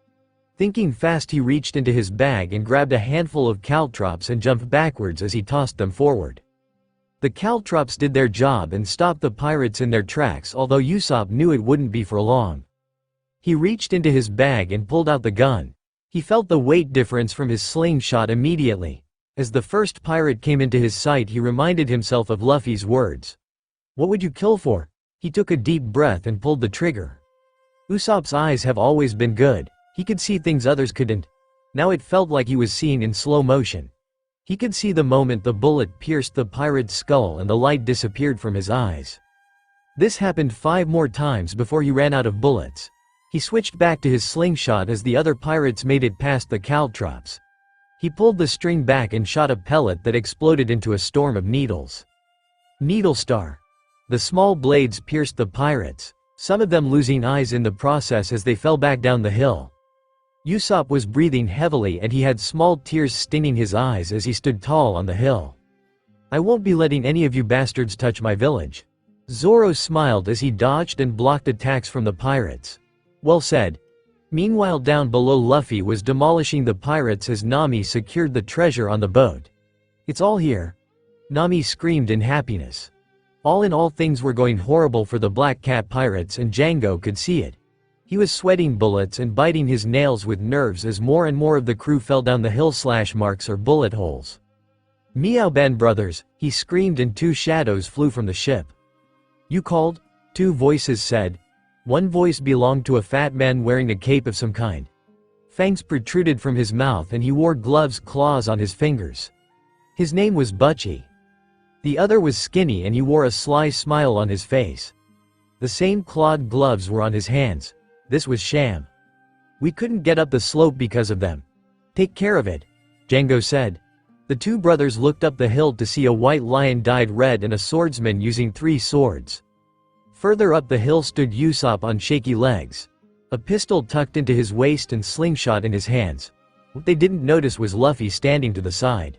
Thinking fast, he reached into his bag and grabbed a handful of caltrops and jumped backwards as he tossed them forward. The caltrops did their job and stopped the pirates in their tracks, although Usopp knew it wouldn't be for long. He reached into his bag and pulled out the gun. He felt the weight difference from his slingshot immediately. As the first pirate came into his sight, he reminded himself of Luffy's words. What would you kill for? He took a deep breath and pulled the trigger. Usopp's eyes have always been good. He could see things others couldn't. Now it felt like he was seeing in slow motion. He could see the moment the bullet pierced the pirate's skull and the light disappeared from his eyes. This happened 5 more times before he ran out of bullets. He switched back to his slingshot as the other pirates made it past the caltrops. He pulled the string back and shot a pellet that exploded into a storm of needles. Needle star. The small blades pierced the pirates, some of them losing eyes in the process as they fell back down the hill. Usopp was breathing heavily and he had small tears staining his eyes as he stood tall on the hill. I won't be letting any of you bastards touch my village. Zoro smiled as he dodged and blocked attacks from the pirates. Well said. Meanwhile, down below, Luffy was demolishing the pirates as Nami secured the treasure on the boat. It's all here. Nami screamed in happiness. All in all, things were going horrible for the Black Cat pirates and Django could see it. He was sweating bullets and biting his nails with nerves as more and more of the crew fell down the hill. Slash marks or bullet holes. Meowban brothers, he screamed and 2 shadows flew from the ship. You called? 2 voices said. One voice belonged to a fat man wearing a cape of some kind. Fangs protruded from his mouth and he wore claws on his fingers. His name was Butchie. The other was skinny and he wore a sly smile on his face. The same clawed gloves were on his hands. This was Sham. We couldn't get up the slope because of them. Take care of it, Django said. The 2 brothers looked up the hill to see a white lion dyed red and a swordsman using 3 swords. Further up the hill stood Usopp on shaky legs, a pistol tucked into his waist and slingshot in his hands. What they didn't notice was Luffy standing to the side.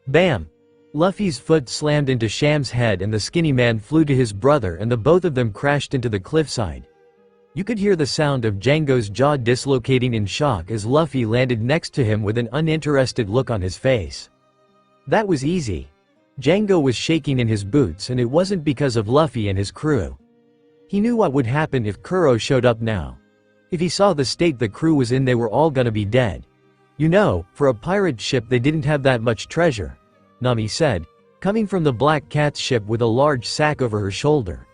Bam! Luffy's foot slammed into Sham's head and the skinny man flew to his brother and the both of them crashed into the cliffside. You could hear the sound of Django's jaw dislocating in shock as Luffy landed next to him with an uninterested look on his face. That was easy. Django was shaking in his boots and it wasn't because of Luffy and his crew. He knew what would happen if Kuro showed up now. If he saw the state the crew was in, they were all gonna be dead. You know, for a pirate ship they didn't have that much treasure, Nami said, coming from the Black Cat's ship with a large sack over her shoulder.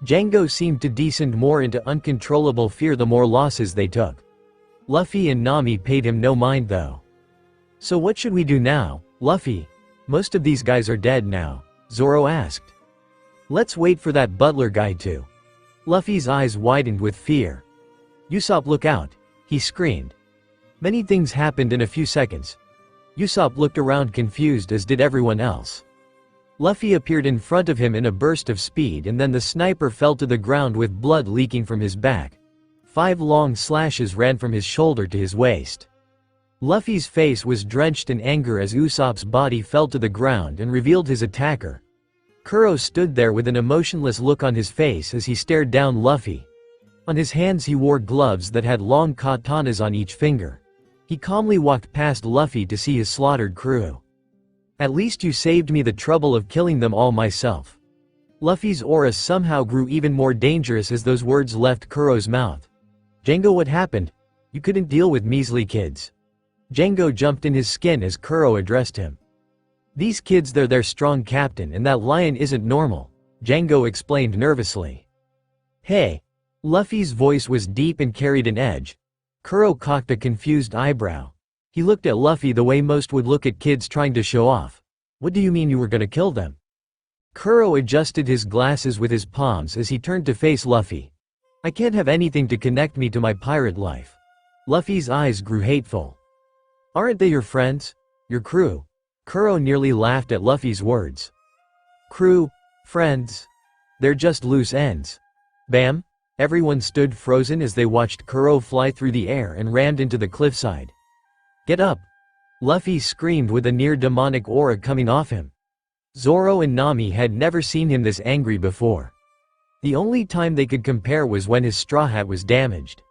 Django seemed to descend more into uncontrollable fear the more losses they took. Luffy and Nami paid him no mind though. So what should we do now, Luffy? Most of these guys are dead now, Zoro asked. Let's wait for that butler guy to. Luffy's eyes widened with fear. Usopp, look out, he screamed. Many things happened in a few seconds. Usopp looked around confused, as did everyone else. Luffy appeared in front of him in a burst of speed and then the sniper fell to the ground with blood leaking from his back. 5 long slashes ran from his shoulder to his waist. Luffy's face was drenched in anger as Usopp's body fell to the ground and revealed his attacker. Kuro stood there with an emotionless look on his face as he stared down Luffy. On his hands he wore gloves that had long katanas on each finger. He calmly walked past Luffy to see his slaughtered crew. At least you saved me the trouble of killing them all myself. Luffy's aura somehow grew even more dangerous as those words left Kuro's mouth. Django, what happened? You couldn't deal with measly kids. Django jumped in his skin as Kuro addressed him. These kids, they're their strong captain and that lion isn't normal, Django explained nervously. Hey. Luffy's voice was deep and carried an edge. Kuro cocked a confused eyebrow. He looked at Luffy the way most would look at kids trying to show off. What do you mean you were gonna kill them? Kuro adjusted his glasses with his palms as he turned to face Luffy. I can't have anything to connect me to my pirate life. Luffy's eyes grew hateful. Aren't they your friends? Your crew. Kuro nearly laughed at Luffy's words. Crew? Friends? They're just loose ends. Bam! Everyone stood frozen as they watched Kuro fly through the air and rammed into the cliffside. Get up! Luffy screamed with a near-demonic aura coming off him. Zoro and Nami had never seen him this angry before. The only time they could compare was when his straw hat was damaged.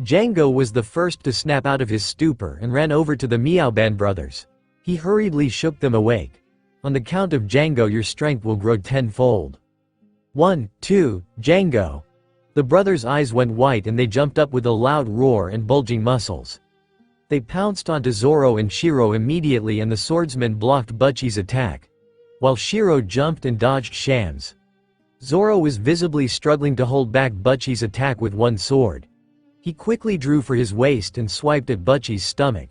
Django was the first to snap out of his stupor and ran over to the Meowban brothers. He hurriedly shook them awake. On the count of Django, your strength will grow tenfold. 1, 2, Django! The brothers' eyes went white and they jumped up with a loud roar and bulging muscles. They pounced onto Zoro and Shiro immediately and the swordsman blocked Butchi's attack, while Shiro jumped and dodged Shams. Zoro was visibly struggling to hold back Butchi's attack with one sword. He quickly drew for his waist and swiped at Butchi's stomach.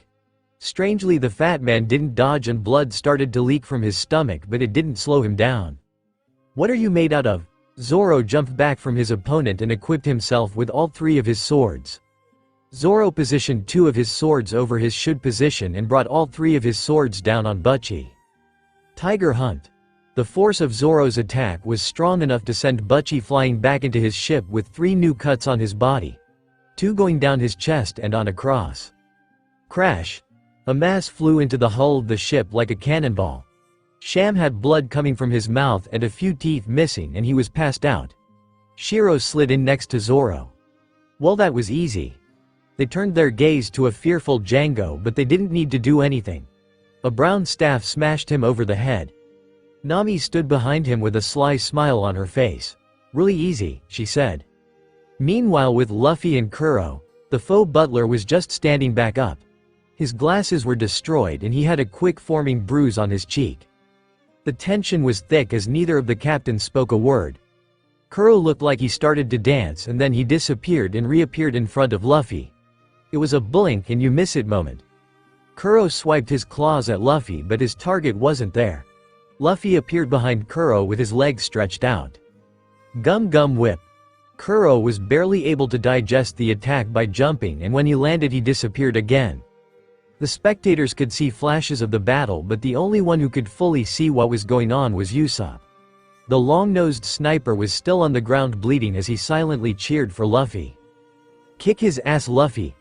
Strangely, the fat man didn't dodge and blood started to leak from his stomach, but it didn't slow him down. What are you made out of? Zoro jumped back from his opponent and equipped himself with all three of his swords. Zoro positioned two of his swords over his should position and brought all three of his swords down on Butchi. Tiger Hunt. The force of Zoro's attack was strong enough to send Butchi flying back into his ship with 3 new cuts on his body, 2 going down his chest and on a cross. Crash! A mass flew into the hull of the ship like a cannonball. Sham had blood coming from his mouth and a few teeth missing and he was passed out. Shiro slid in next to Zoro. Well, that was easy. They turned their gaze to a fearful Django, but they didn't need to do anything. A brown staff smashed him over the head. Nami stood behind him with a sly smile on her face. Really easy, she said. Meanwhile, with Luffy and Kuro, the faux butler was just standing back up. His glasses were destroyed and he had a quick forming bruise on his cheek. The tension was thick as neither of the captains spoke a word. Kuro looked like he started to dance and then he disappeared and reappeared in front of Luffy. It was a blink and you miss it moment. Kuro swiped his claws at Luffy, but his target wasn't there. Luffy appeared behind Kuro with his legs stretched out. Gum Gum Whip. Kuro was barely able to digest the attack by jumping, and when he landed he disappeared again. The spectators could see flashes of the battle, but the only one who could fully see what was going on was Usopp. The long-nosed sniper was still on the ground bleeding as he silently cheered for Luffy. Kick his ass, Luffy!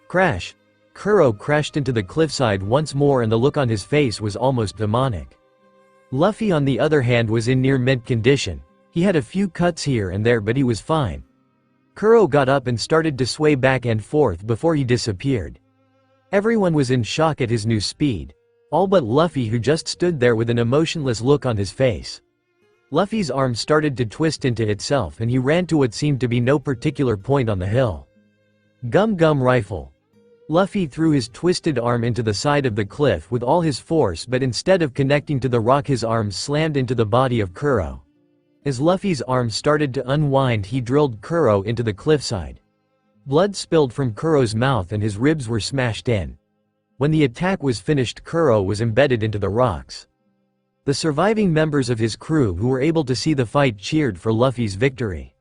Crash! Kuro crashed into the cliffside once more and the look on his face was almost demonic. Luffy, on the other hand, was in near mint condition. He had a few cuts here and there, but he was fine. Kuro got up and started to sway back and forth before he disappeared. Everyone was in shock at his new speed. All but Luffy, who just stood there with an emotionless look on his face. Luffy's arm started to twist into itself and he ran to what seemed to be no particular point on the hill. Gum Gum Rifle. Luffy threw his twisted arm into the side of the cliff with all his force, but instead of connecting to the rock his arm slammed into the body of Kuro. As Luffy's arm started to unwind, he drilled Kuro into the cliffside. Blood spilled from Kuro's mouth and his ribs were smashed in. When the attack was finished, Kuro was embedded into the rocks. The surviving members of his crew who were able to see the fight cheered for Luffy's victory.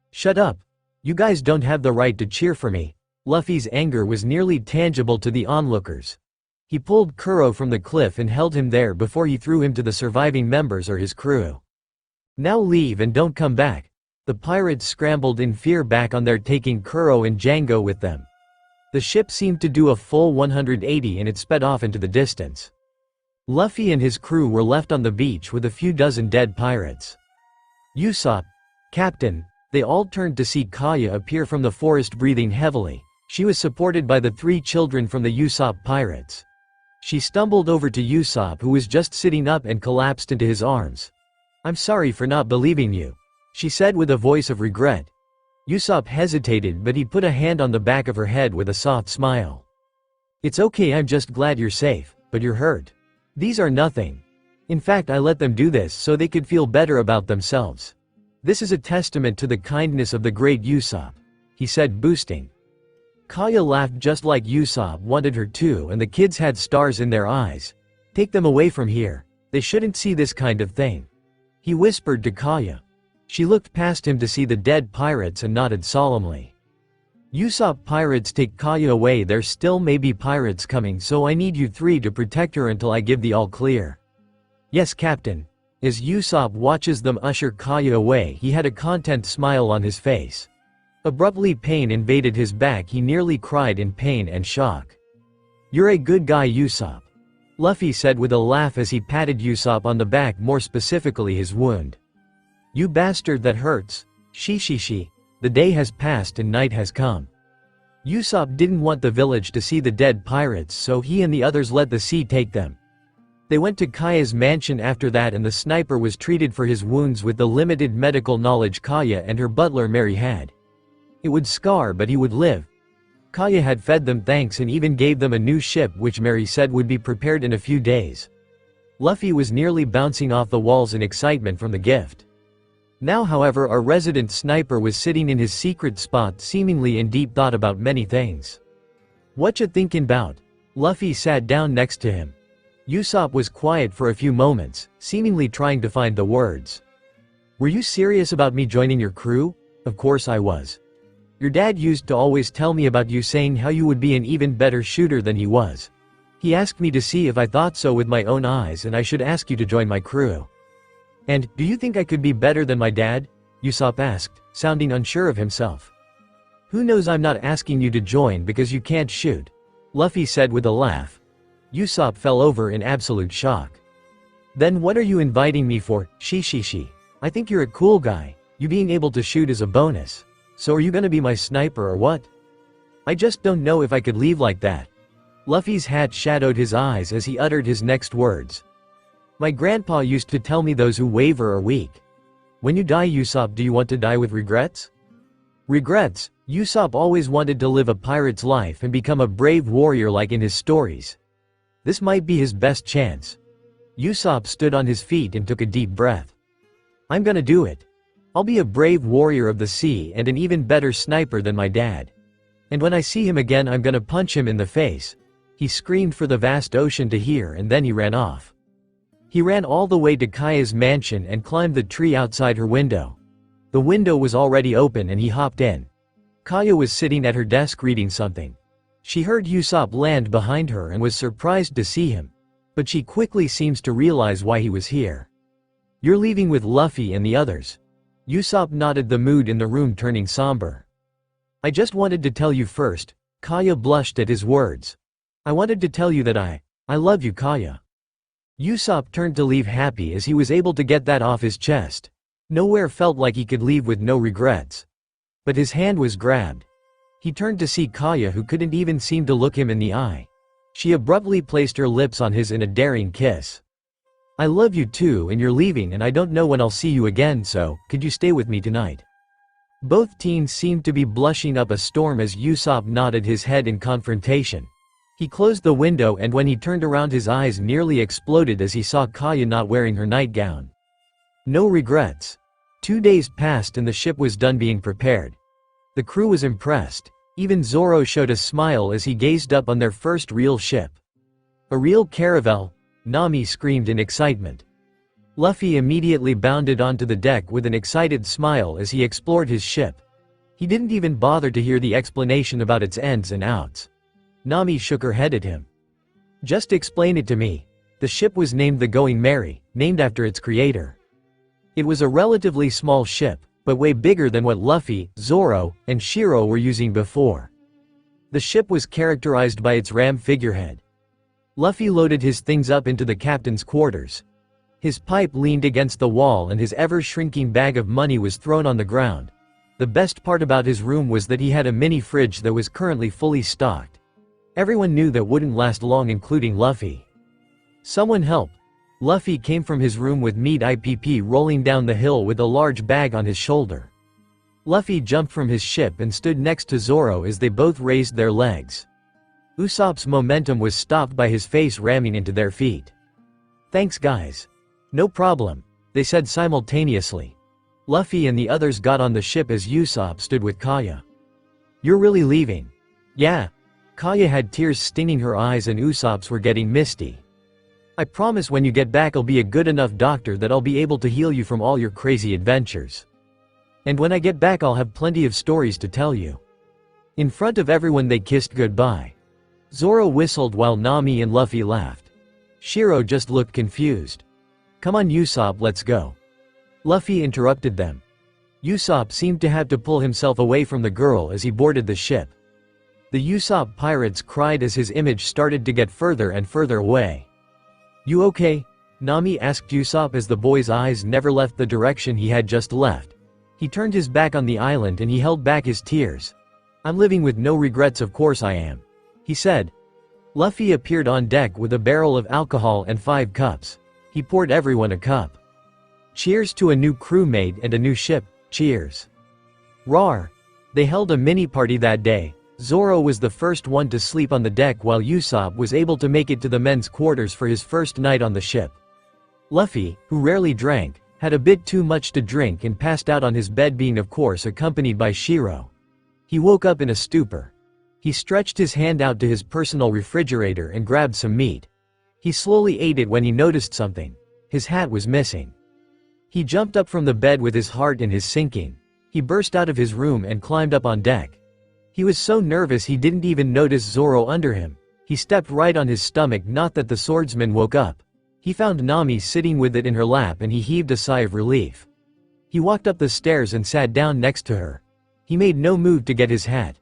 Shut up! You guys don't have the right to cheer for me. Luffy's anger was nearly tangible to the onlookers. He pulled Kuro from the cliff and held him there before he threw him to the surviving members or his crew. Now leave and don't come back. The pirates scrambled in fear back on their, taking Kuro and Django with them. The ship seemed to do a full 180 and it sped off into the distance. Luffy and his crew were left on the beach with a few dozen dead pirates. Usopp, Captain. They all turned to see Kaya appear from the forest breathing heavily. She was supported by the 3 children from the Usopp pirates. She stumbled over to Usopp, who was just sitting up, and collapsed into his arms. I'm sorry for not believing you, she said with a voice of regret. Usopp hesitated, but he put a hand on the back of her head with a soft smile. It's okay, I'm just glad you're safe, but you're hurt. These are nothing. In fact, I let them do this so they could feel better about themselves. This is a testament to the kindness of the great Usopp, he said, boosting. Kaya laughed just like Usopp wanted her to, and the kids had stars in their eyes. Take them away from here. They shouldn't see this kind of thing, he whispered to Kaya. She looked past him to see the dead pirates and nodded solemnly. Usopp, pirates take Kaya away. There still may be pirates coming, so I need you three to protect her until I give the all clear. Yes, Captain. As Usopp watches them usher Kaya away, he had a content smile on his face. Abruptly, pain invaded his back. He nearly cried in pain and shock. You're a good guy, Usopp, Luffy said with a laugh as he patted Usopp on the back, more specifically his wound. You bastard, that hurts. Shi. The day has passed and night has come. Usopp didn't want the village to see the dead pirates, so he and the others let the sea take them. They went to Kaya's mansion after that, and the sniper was treated for his wounds with the limited medical knowledge Kaya and her butler Mary had. It would scar, but he would live. Kaya had fed them thanks and even gave them a new ship, which Mary said would be prepared in a few days. Luffy was nearly bouncing off the walls in excitement from the gift. Now, however, our resident sniper was sitting in his secret spot, seemingly in deep thought about many things. What you thinking about? Luffy sat down next to him. Usopp was quiet for a few moments, seemingly trying to find the words. Were you serious about me joining your crew? Of course I was. Your dad used to always tell me about you, saying how you would be an even better shooter than he was. He asked me to see if I thought so with my own eyes, and I should ask you to join my crew. And, do you think I could be better than my dad? Usopp asked, sounding unsure of himself. Who knows? I'm not asking you to join because you can't shoot, Luffy said with a laugh. Usopp fell over in absolute shock. Then what are you inviting me for? Shi. I think you're a cool guy. You being able to shoot is a bonus. So are you gonna be my sniper or what? I just don't know if I could leave like that. Luffy's hat shadowed his eyes as he uttered his next words. My grandpa used to tell me those who waver are weak. When you die, Usopp, do you want to die with regrets? Regrets? Usopp always wanted to live a pirate's life and become a brave warrior like in his stories. This might be his best chance. Usopp stood on his feet and took a deep breath. I'm gonna do it. I'll be a brave warrior of the sea and an even better sniper than my dad. And when I see him again, I'm gonna punch him in the face. He screamed for the vast ocean to hear, and then he ran off. He ran all the way to Kaya's mansion and climbed the tree outside her window. The window was already open and he hopped in. Kaya was sitting at her desk reading something. She heard Usopp land behind her and was surprised to see him. But she quickly seems to realize why he was here. You're leaving with Luffy and the others. Usopp nodded, the mood in the room turning somber. I just wanted to tell you first. Kaya blushed at his words. I wanted to tell you that I love you, Kaya. Usopp turned to leave, happy as he was able to get that off his chest. Nowhere felt like he could leave with no regrets. But his hand was grabbed. He turned to see Kaya, who couldn't even seem to look him in the eye. She abruptly placed her lips on his in a daring kiss. I love you too, and you're leaving, and I don't know when I'll see you again, so could you stay with me tonight? Both teens seemed to be blushing up a storm as Usopp nodded his head in confrontation. He closed the window, and when he turned around, his eyes nearly exploded as he saw Kaya not wearing her nightgown. No regrets. 2 days passed and the ship was done being prepared. The crew was impressed. Even Zoro showed a smile as he gazed up on their first real ship. A real caravel, Nami screamed in excitement. Luffy immediately bounded onto the deck with an excited smile as he explored his ship. He didn't even bother to hear the explanation about its ins and outs. Nami shook her head at him. Just explain it to me. The ship was named the Going Merry, named after its creator. It was a relatively small ship, but way bigger than what Luffy, Zoro, and Shiro were using before. The ship was characterized by its ram figurehead. Luffy loaded his things up into the captain's quarters. His pipe leaned against the wall and his ever-shrinking bag of money was thrown on the ground. The best part about his room was that he had a mini fridge that was currently fully stocked. Everyone knew that wouldn't last long, including Luffy. Someone help! Luffy came from his room with Meat IPP rolling down the hill with a large bag on his shoulder. Luffy jumped from his ship and stood next to Zoro as they both raised their legs. Usopp's momentum was stopped by his face ramming into their feet. Thanks, guys. No problem, they said simultaneously. Luffy and the others got on the ship as Usopp stood with Kaya. You're really leaving? Yeah. Kaya had tears stinging her eyes and Usopp's were getting misty. I promise when you get back I'll be a good enough doctor that I'll be able to heal you from all your crazy adventures. And when I get back I'll have plenty of stories to tell you. In front of everyone they kissed goodbye. Zoro whistled while Nami and Luffy laughed. Shiro just looked confused. "Come on Usopp, let's go." Luffy interrupted them. Usopp seemed to have to pull himself away from the girl as he boarded the ship. The Usopp pirates cried as his image started to get further and further away. "You okay?" Nami asked Usopp as the boy's eyes never left the direction he had just left. He turned his back on the island and he held back his tears. "I'm living with no regrets, of course I am," he said. Luffy appeared on deck with a barrel of alcohol and 5 cups. He poured everyone a cup. "Cheers to a new crewmate and a new ship, cheers." Rawr! They held a mini-party that day. Zoro was the first one to sleep on the deck while Usopp was able to make it to the men's quarters for his first night on the ship. Luffy, who rarely drank, had a bit too much to drink and passed out on his bed, being of course accompanied by Shiro. He woke up in a stupor. He stretched his hand out to his personal refrigerator and grabbed some meat. He slowly ate it when he noticed something. His hat was missing. He jumped up from the bed with his heart in his sinking. He burst out of his room and climbed up on deck. He was so nervous he didn't even notice Zoro under him. He stepped right on his stomach, not that the swordsman woke up. He found Nami sitting with it in her lap and he heaved a sigh of relief. He walked up the stairs and sat down next to her. He made no move to get his hat.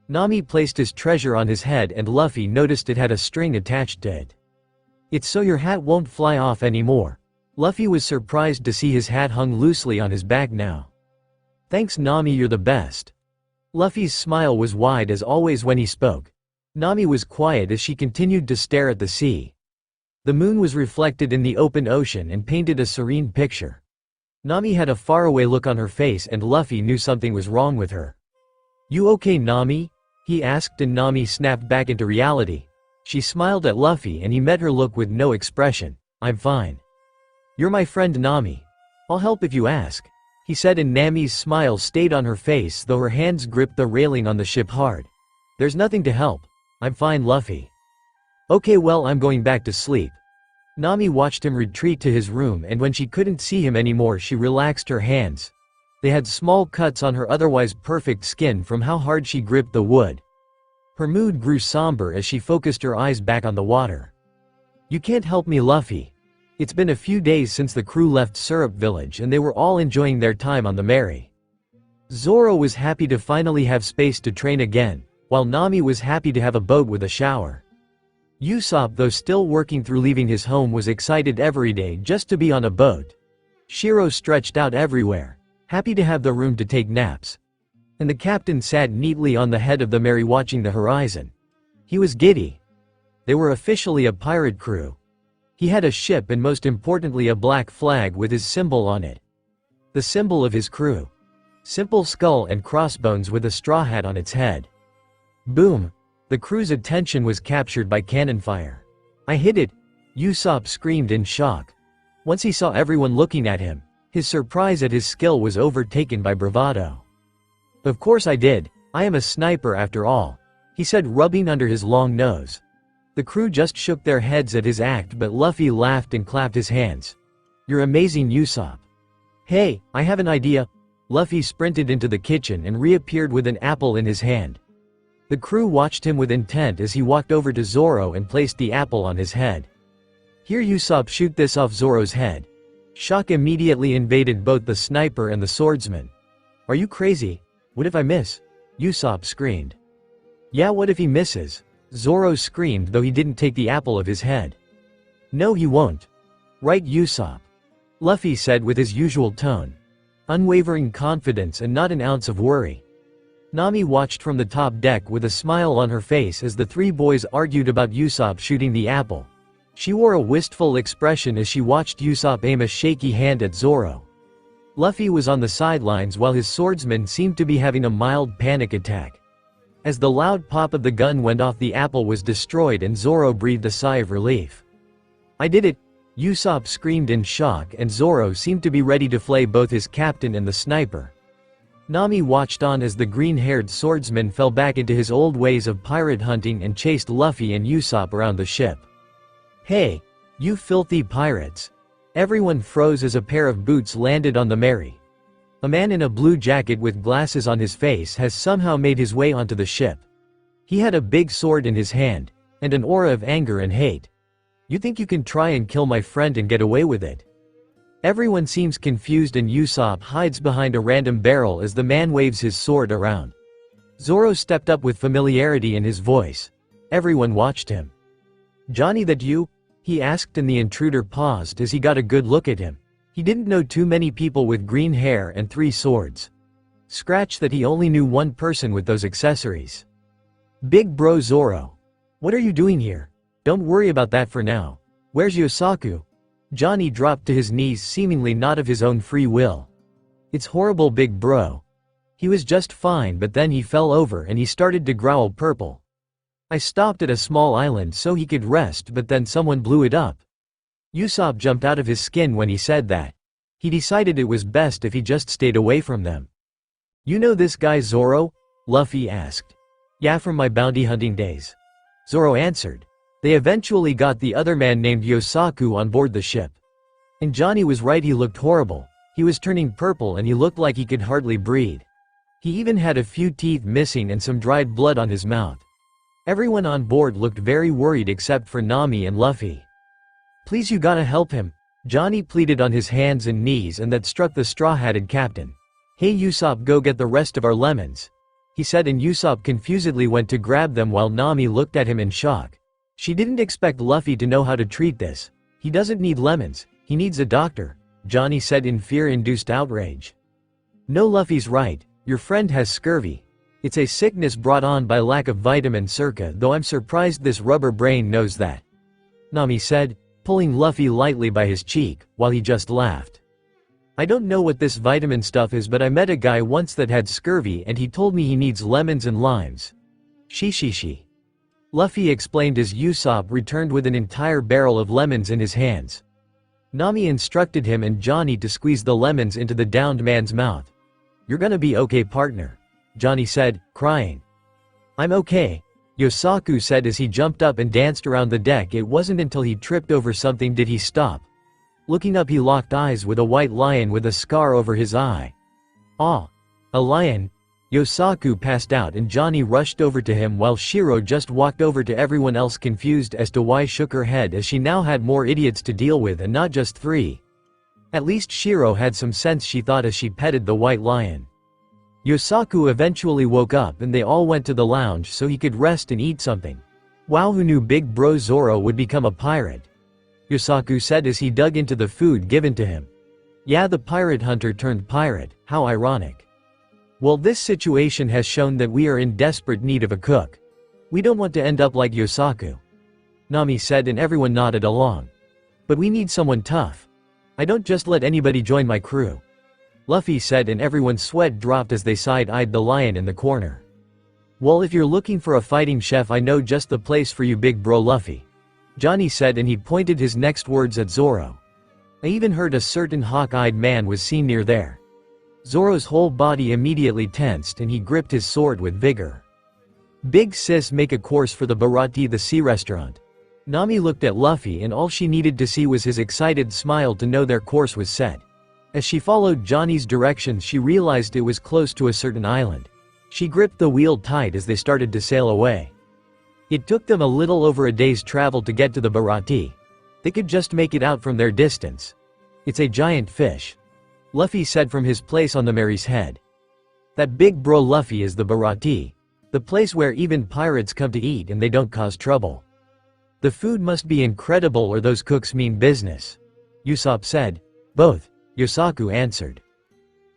Nami placed his treasure on his head and Luffy noticed it had a string attached to it. "It's so your hat won't fly off anymore." Luffy was surprised to see his hat hung loosely on his back now. "Thanks Nami, you're the best." Luffy's smile was wide as always when he spoke. Nami was quiet as she continued to stare at the sea. The moon was reflected in the open ocean and painted a serene picture. Nami had a faraway look on her face and Luffy knew something was wrong with her. "You okay Nami?" he asked and Nami snapped back into reality. She smiled at Luffy and he met her look with no expression. "I'm fine." "You're my friend Nami. I'll help if you ask," he said and Nami's smile stayed on her face though her hands gripped the railing on the ship hard. "There's nothing to help. I'm fine Luffy." "Okay well I'm going back to sleep." Nami watched him retreat to his room and when she couldn't see him anymore she relaxed her hands. They had small cuts on her otherwise perfect skin from how hard she gripped the wood. Her mood grew somber as she focused her eyes back on the water. "You can't help me Luffy. It's been a few days since the crew left Syrup Village and they were all enjoying their time on the Mary." Zoro was happy to finally have space to train again, while Nami was happy to have a boat with a shower. Usopp, though still working through leaving his home, was excited every day just to be on a boat. Shiro stretched out everywhere, happy to have the room to take naps. And the captain sat neatly on the head of the Mary watching the horizon. He was giddy. They were officially a pirate crew. He had a ship and most importantly a black flag with his symbol on it. The symbol of his crew. Simple skull and crossbones with a straw hat on its head. Boom! The crew's attention was captured by cannon fire. "I hit it!" Usopp screamed in shock. Once he saw everyone looking at him, his surprise at his skill was overtaken by bravado. "Of course I did. I am a sniper after all," he said, rubbing under his long nose. The crew just shook their heads at his act but Luffy laughed and clapped his hands. "You're amazing Usopp." "Hey, I have an idea." Luffy sprinted into the kitchen and reappeared with an apple in his hand. The crew watched him with intent as he walked over to Zoro and placed the apple on his head. "Here Usopp, shoot this off Zoro's head." Shock immediately invaded both the sniper and the swordsman. "Are you crazy? What if I miss?" Usopp screamed. "Yeah, what if he misses?" Zoro screamed though he didn't take the apple of his head. "No he won't." "Right Usopp," Luffy said with his usual tone. Unwavering confidence and not an ounce of worry. Nami watched from the top deck with a smile on her face as the three boys argued about Usopp shooting the apple. She wore a wistful expression as she watched Usopp aim a shaky hand at Zoro. Luffy was on the sidelines while his swordsman seemed to be having a mild panic attack. As the loud pop of the gun went off, the apple was destroyed and Zoro breathed a sigh of relief. "I did it!" Usopp screamed in shock and Zoro seemed to be ready to flay both his captain and the sniper. Nami watched on as the green-haired swordsman fell back into his old ways of pirate hunting and chased Luffy and Usopp around the ship. "Hey, you filthy pirates!" Everyone froze as a pair of boots landed on the Mary. A man in a blue jacket with glasses on his face has somehow made his way onto the ship. He had a big sword in his hand, and an aura of anger and hate. You think you can try and kill my friend and get away with it? Everyone seems confused and Usopp hides behind a random barrel as the man waves his sword around. Zoro stepped up with familiarity in his voice. Everyone watched him. "Johnny, that you?" he asked, and the intruder paused as he got a good look at him. He didn't know too many people with green hair and 3 swords. Scratch that, he only knew one person with those accessories. "Big bro Zoro. What are you doing here? Don't worry about that for now. Where's Yosaku?" Johnny dropped to his knees, seemingly not of his own free will. "It's horrible, big bro. He was just fine, but then he fell over and he started to growl purple. I stopped at a small island so he could rest, but then someone blew it up." Usopp jumped out of his skin when he said that. He decided it was best if he just stayed away from them. "You know this guy Zoro?" Luffy asked. "Yeah, from my bounty hunting days," Zoro answered. They eventually got the other man named Yosaku on board the ship. And Johnny was right, he looked horrible. He was turning purple and he looked like he could hardly breathe. He even had a few teeth missing and some dried blood on his mouth. Everyone on board looked very worried except for Nami and Luffy. "Please, you gotta help him," Johnny pleaded on his hands and knees, and that struck the straw-hatted captain. "Hey Usopp, go get the rest of our lemons," he said, and Usopp confusedly went to grab them while Nami looked at him in shock. She didn't expect Luffy to know how to treat this. "He doesn't need lemons, he needs a doctor," Johnny said in fear-induced outrage. "No, Luffy's right, your friend has scurvy. It's a sickness brought on by lack of vitamin circa, though I'm surprised this rubber brain knows that," Nami said, pulling Luffy lightly by his cheek, while he just laughed. "I don't know what this vitamin stuff is, but I met a guy once that had scurvy and he told me he needs lemons and limes. She. Luffy explained as Usopp returned with an entire barrel of lemons in his hands. Nami instructed him and Johnny to squeeze the lemons into the downed man's mouth. "You're gonna be okay, partner," Johnny said, crying. "I'm okay," Yosaku said as he jumped up and danced around the deck. It wasn't until he tripped over something did he stop. Looking up, he locked eyes with a white lion with a scar over his eye. "Ah, a lion." Yosaku passed out and Johnny rushed over to him while Shiro just walked over to everyone else, confused as to why, shook her head as she now had more idiots to deal with and not just 3. At least Shiro had some sense, she thought as she petted the white lion. Yosaku eventually woke up and they all went to the lounge so he could rest and eat something. "Wow, who knew big bro Zoro would become a pirate?" Yosaku said as he dug into the food given to him. "Yeah, the pirate hunter turned pirate, how ironic. Well, this situation has shown that we are in desperate need of a cook. We don't want to end up like Yosaku," Nami said, and everyone nodded along. "But we need someone tough. I don't just let anybody join my crew," Luffy said, and everyone's sweat dropped as they side-eyed the lion in the corner. "Well, if you're looking for a fighting chef, I know just the place for you, big bro Luffy," Johnny said, and he pointed his next words at Zoro. "I even heard a certain hawk-eyed man was seen near there." Zoro's whole body immediately tensed and he gripped his sword with vigor. "Big sis, make a course for the Bharati, the sea restaurant." Nami looked at Luffy and all she needed to see was his excited smile to know their course was set. As she followed Johnny's directions, she realized it was close to a certain island. She gripped the wheel tight as they started to sail away. It took them a little over a day's travel to get to the Bharati. They could just make it out from their distance. "It's a giant fish," Luffy said from his place on the Mary's head. "That big bro Luffy is the Bharati, the place where even pirates come to eat and they don't cause trouble. The food must be incredible or those cooks mean business," Usopp said. "Both," Yosaku answered.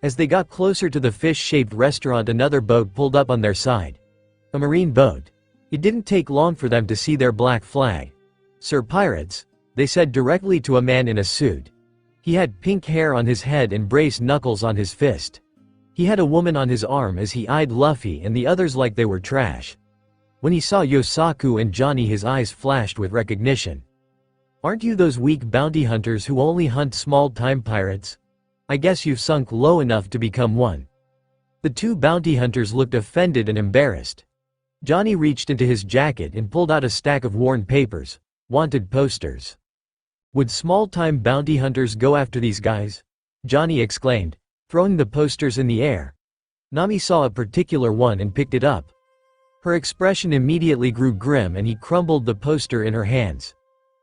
As they got closer to the fish-shaped restaurant, another boat pulled up on their side. A marine boat. It didn't take long for them to see their black flag. "Sir Pirates," they said directly to a man in a suit. He had pink hair on his head and brace knuckles on his fist. He had a woman on his arm as he eyed Luffy and the others like they were trash. When he saw Yosaku and Johnny, his eyes flashed with recognition. "Aren't you those weak bounty hunters who only hunt small-time pirates? I guess you've sunk low enough to become one." The 2 bounty hunters looked offended and embarrassed. Johnny reached into his jacket and pulled out a stack of worn papers, wanted posters. "Would small-time bounty hunters go after these guys?" Johnny exclaimed. throwing the posters in the air. Nami saw a particular one and picked it up. Her expression immediately grew grim and he crumbled the poster in her hands.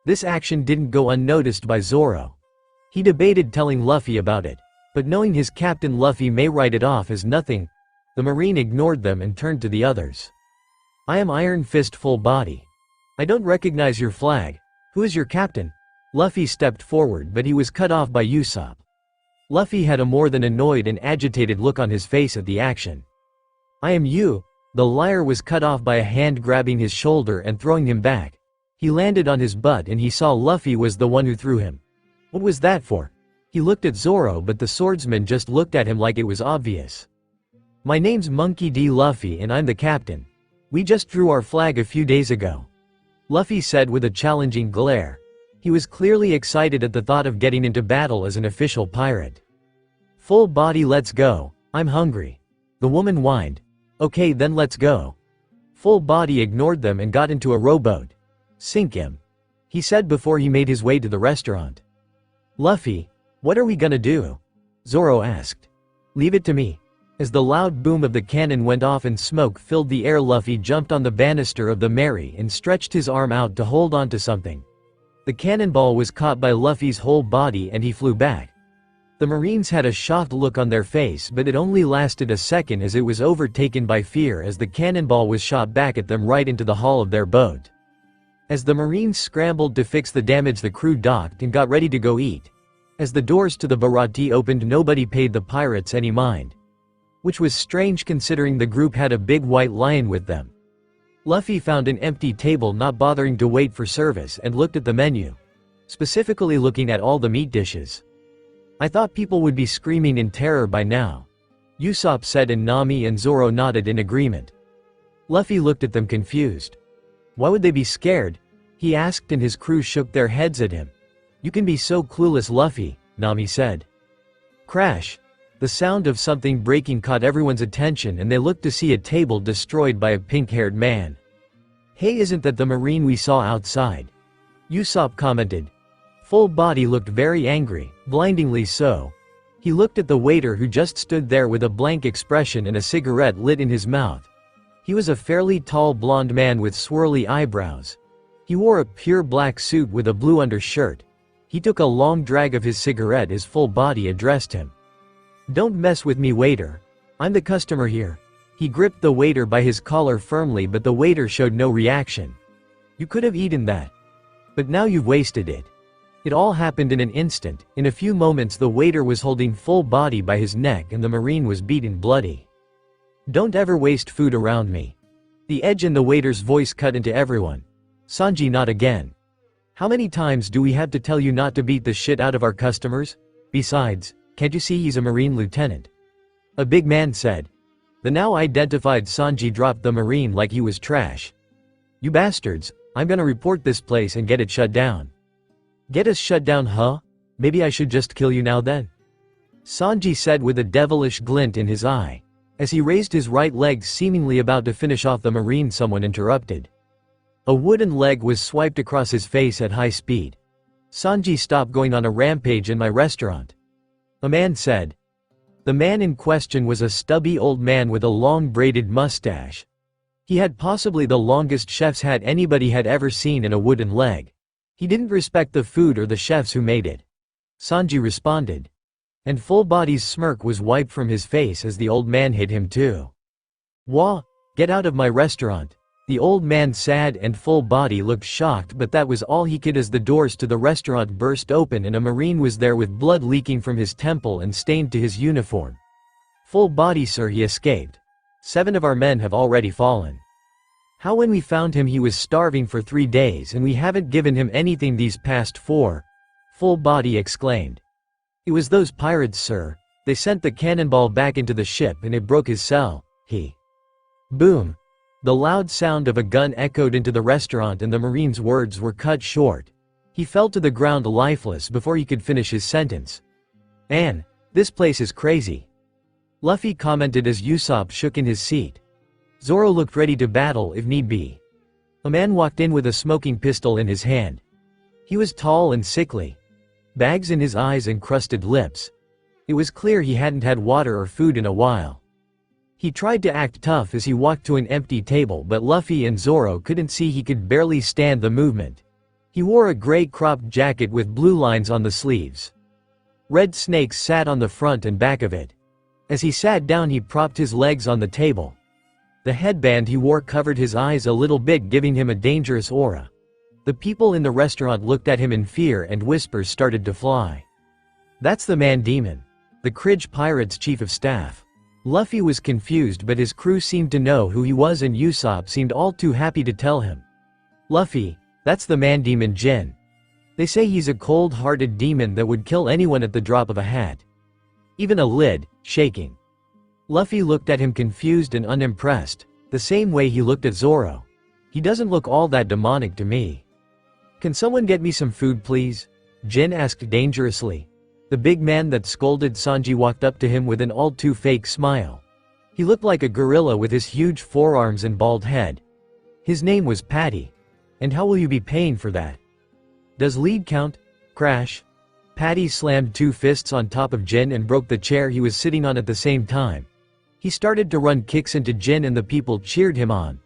This action didn't go unnoticed by Zoro. He debated telling Luffy about it, but knowing his captain Luffy may write it off as nothing, the Marine ignored them and turned to the others. "I am Iron Fist Full Body. I don't recognize your flag. Who is your captain?" Luffy stepped forward but he was cut off by Usopp. Luffy had a more than annoyed and agitated look on his face at the action. "I am you." The liar was cut off by a hand grabbing his shoulder and throwing him back. He landed on his butt and he saw Luffy was the one who threw him. What was that for? He looked at Zoro but the swordsman just looked at him like it was obvious. "My name's Monkey D. Luffy and I'm the captain. We just threw our flag a few days ago," Luffy said with a challenging glare. He was clearly excited at the thought of getting into battle as an official pirate. "Full Body, let's go. I'm hungry," the woman whined. "Okay then, let's go." Full Body ignored them and got into a rowboat. "Sink him," he said before he made his way to the restaurant. "Luffy, what are we gonna do?" Zoro asked. "Leave it to me." As the loud boom of the cannon went off and smoke filled the air, Luffy jumped on the banister of the Mary and stretched his arm out to hold on to something. The cannonball was caught by Luffy's whole body and he flew back. The Marines had a shocked look on their face but it only lasted a second as it was overtaken by fear as the cannonball was shot back at them right into the hull of their boat. As the Marines scrambled to fix the damage, the crew docked and got ready to go eat. As the doors to the Bharati opened, nobody paid the pirates any mind. Which was strange considering the group had a big white lion with them. Luffy found an empty table, not bothering to wait for service, and looked at the menu. Specifically looking at all the meat dishes. "I thought people would be screaming in terror by now," Usopp said, and Nami and Zoro nodded in agreement. Luffy looked at them confused. "Why would they be scared?" he asked, and his crew shook their heads at him. "You can be so clueless, Luffy," Nami said. Crash! The sound of something breaking caught everyone's attention and they looked to see a table destroyed by a pink-haired man. "Hey, isn't that the Marine we saw outside?" Usopp commented. Full Body looked very angry, blindingly so. He looked at the waiter who just stood there with a blank expression and a cigarette lit in his mouth. He was a fairly tall blonde man with swirly eyebrows. He wore a pure black suit with a blue undershirt. He took a long drag of his cigarette as Full Body addressed him. "Don't mess with me, waiter. I'm the customer here." He gripped the waiter by his collar firmly but the waiter showed no reaction. "You could have eaten that. But now you've wasted it." It all happened in an instant. In a few moments the waiter was holding Full Body by his neck and the Marine was beaten bloody. "Don't ever waste food around me." The edge in the waiter's voice cut into everyone. "Sanji, not again. How many times do we have to tell you not to beat the shit out of our customers? Besides, can't you see he's a Marine lieutenant?" A big man said. The now identified Sanji dropped the Marine like he was trash. "You bastards, I'm gonna report this place and get it shut down." "Get us shut down, huh? Maybe I should just kill you now then?" Sanji said with a devilish glint in his eye. As he raised his right leg, seemingly about to finish off the Marine, someone interrupted. A wooden leg was swiped across his face at high speed. "Sanji, stop going on a rampage in my restaurant," a man said. The man in question was a stubby old man with a long braided mustache. He had possibly the longest chef's hat anybody had ever seen and a wooden leg. He didn't respect the food or the chefs who made it. Sanji responded. And Full Body's smirk was wiped from his face as the old man hit him too. "Wah! Get out of my restaurant!" The old man said, and Full Body looked shocked, but that was all he could as the doors to the restaurant burst open and a Marine was there with blood leaking from his temple and stained to his uniform. "Full Body, sir, he escaped. 7 of our men have already fallen. How when we found him he was starving for 3 days and we haven't given him anything these past 4, Full Body exclaimed. "It was those pirates, sir. They sent the cannonball back into the ship and it broke his cell. Boom! The loud sound of a gun echoed into the restaurant and the Marine's words were cut short. He fell to the ground lifeless before he could finish his sentence. "Ann, this place is crazy," Luffy commented as Usopp shook in his seat. Zoro looked ready to battle if need be. A man walked in with a smoking pistol in his hand. He was tall and sickly. Bags in his eyes and crusted lips. It was clear he hadn't had water or food in a while. He tried to act tough as he walked to an empty table, but Luffy and Zoro couldn't see he could barely stand the movement. He wore a gray cropped jacket with blue lines on the sleeves. Red snakes sat on the front and back of it. As he sat down, he propped his legs on the table. The headband he wore covered his eyes a little bit, giving him a dangerous aura. The people in the restaurant looked at him in fear and whispers started to fly. That's the man demon. The Kridge Pirates chief of staff. Luffy was confused, but his crew seemed to know who he was, and Usopp seemed all too happy to tell him. Luffy, that's the man demon Jin. They say he's a cold-hearted demon that would kill anyone at the drop of a hat. Even a lid, shaking. Luffy looked at him confused and unimpressed, the same way he looked at Zoro. He doesn't look all that demonic to me. Can someone get me some food, please? Jin asked dangerously. The big man that scolded Sanji walked up to him with an all-too-fake smile. He looked like a gorilla with his huge forearms and bald head. His name was Patty. And how will you be paying for that? Does lead count? Crash. Patty slammed two fists on top of Jin and broke the chair he was sitting on at the same time. He started to run kicks into Jin and the people cheered him on.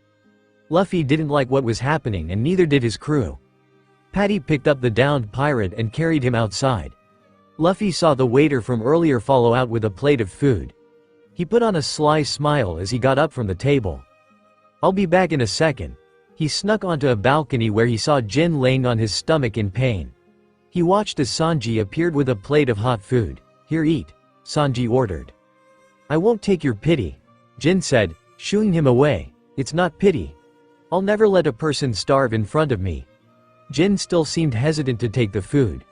Luffy didn't like what was happening, and neither did his crew. Patty picked up the downed pirate and carried him outside. Luffy saw the waiter from earlier follow out with a plate of food. He put on a sly smile as he got up from the table. I'll be back in a second. He snuck onto a balcony where he saw Jin laying on his stomach in pain. He watched as Sanji appeared with a plate of hot food. Here, eat, Sanji ordered. I won't take your pity, Jin said, shooing him away. It's not pity. I'll never let a person starve in front of me. Jin still seemed hesitant to take the food.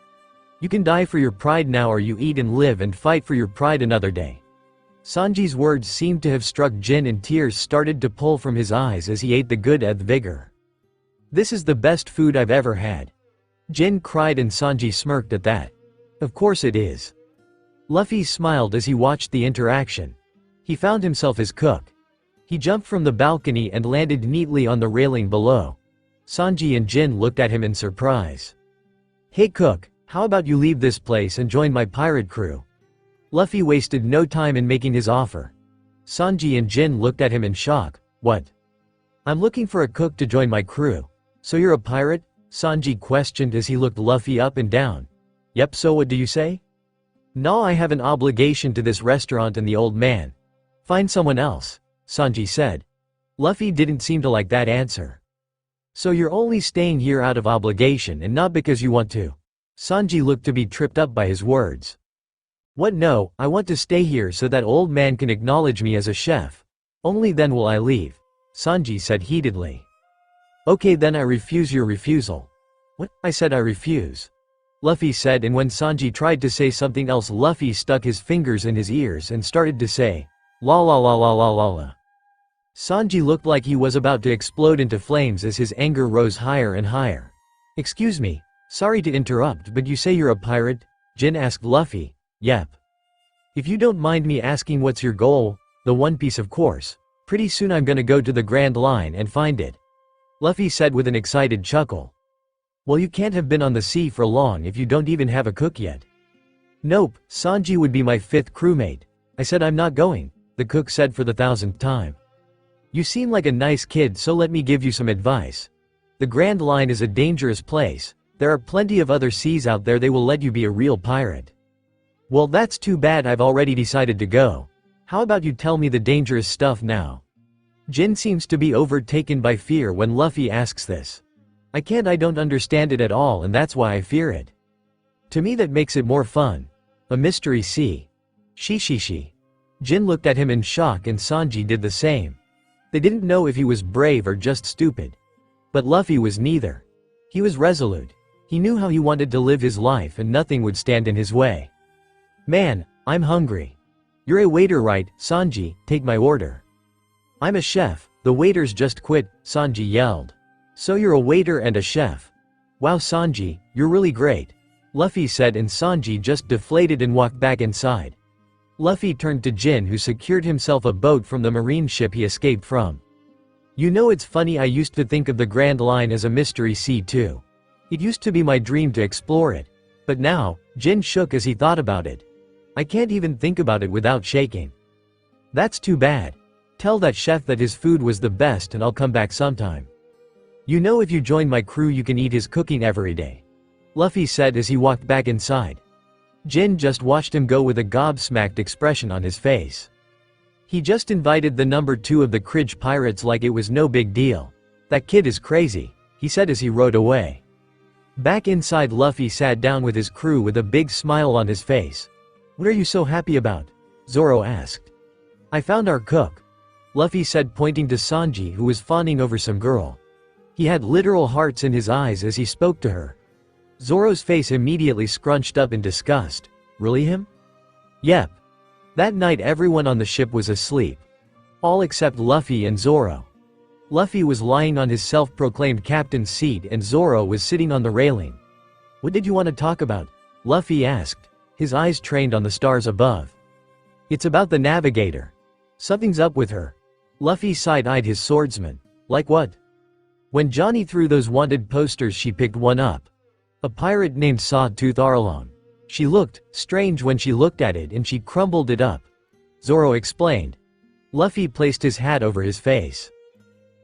You can die for your pride now, or you eat and live and fight for your pride another day. Sanji's words seemed to have struck Jin, and tears started to pull from his eyes as he ate the good with vigor. This is the best food I've ever had. Jin cried, and Sanji smirked at that. Of course it is. Luffy smiled as he watched the interaction. He found himself as cook. He jumped from the balcony and landed neatly on the railing below. Sanji and Jin looked at him in surprise. Hey cook, how about you leave this place and join my pirate crew? Luffy wasted no time in making his offer. Sanji and Jin looked at him in shock. What? I'm looking for a cook to join my crew. So you're a pirate? Sanji questioned as he looked Luffy up and down. Yep, so what do you say? No, I have an obligation to this restaurant and the old man. Find someone else, Sanji said. Luffy didn't seem to like that answer. So you're only staying here out of obligation and not because you want to? Sanji looked to be tripped up by his words. What? No, I want to stay here so that old man can acknowledge me as a chef. Only then will I leave, Sanji said heatedly. Okay, then I refuse your refusal. What? I said I refuse, Luffy said, and when Sanji tried to say something else, Luffy stuck his fingers in his ears and started to say, la la la la la la la. Sanji looked like he was about to explode into flames as his anger rose higher and higher. Excuse me, sorry to interrupt, but you say you're a pirate? Jin asked Luffy. Yep. If you don't mind me asking, what's your goal? The One Piece, of course. Pretty soon I'm gonna go to the Grand Line and find it, Luffy said with an excited chuckle. Well, you can't have been on the sea for long if you don't even have a cook yet. Nope, Sanji would be my 5th crewmate. I said I'm not going, the cook said for the 1000th time. You seem like a nice kid, so let me give you some advice. The Grand Line is a dangerous place. There are plenty of other seas out there. They will let you be a real pirate. Well, that's too bad. I've already decided to go. How about you tell me the dangerous stuff now? Jin seems to be overtaken by fear when Luffy asks this. I don't understand it at all, and that's why I fear it. To me that makes it more fun. A mystery sea. She. Jin looked at him in shock, and Sanji did the same. They didn't know if he was brave or just stupid. But Luffy was neither. He was resolute. He knew how he wanted to live his life, and nothing would stand in his way. Man, I'm hungry. You're a waiter, right, Sanji? Take my order. I'm a chef. The waiters just quit, Sanji yelled. So you're a waiter and a chef. Wow, Sanji, you're really great, Luffy said, and Sanji just deflated and walked back inside. Luffy turned to Jin, who secured himself a boat from the marine ship he escaped from. You know, it's funny, I used to think of the Grand Line as a mystery sea too. It used to be my dream to explore it. But now, Jin shook as he thought about it. I can't even think about it without shaking. That's too bad. Tell that chef that his food was the best and I'll come back sometime. You know, if you join my crew you can eat his cooking every day, Luffy said as he walked back inside. Jin just watched him go with a gobsmacked expression on his face. He just invited the number 2 of the Kridge pirates like it was no big deal. That kid is crazy, he said as he rode away. Back inside, Luffy sat down with his crew with a big smile on his face. What are you so happy about? Zoro asked. I found our cook, Luffy said, pointing to Sanji, who was fawning over some girl. He had literal hearts in his eyes as he spoke to her. Zoro's face immediately scrunched up in disgust. Really him? Yep. That night everyone on the ship was asleep. All except Luffy and Zoro. Luffy was lying on his self-proclaimed captain's seat and Zoro was sitting on the railing. What did you want to talk about? Luffy asked, his eyes trained on the stars above. It's about the navigator. Something's up with her. Luffy side-eyed his swordsman. Like what? When Johnny threw those wanted posters she picked one up. A pirate named Sawtooth Arlong. She looked strange when she looked at it and she crumbled it up. Zoro explained. Luffy placed his hat over his face.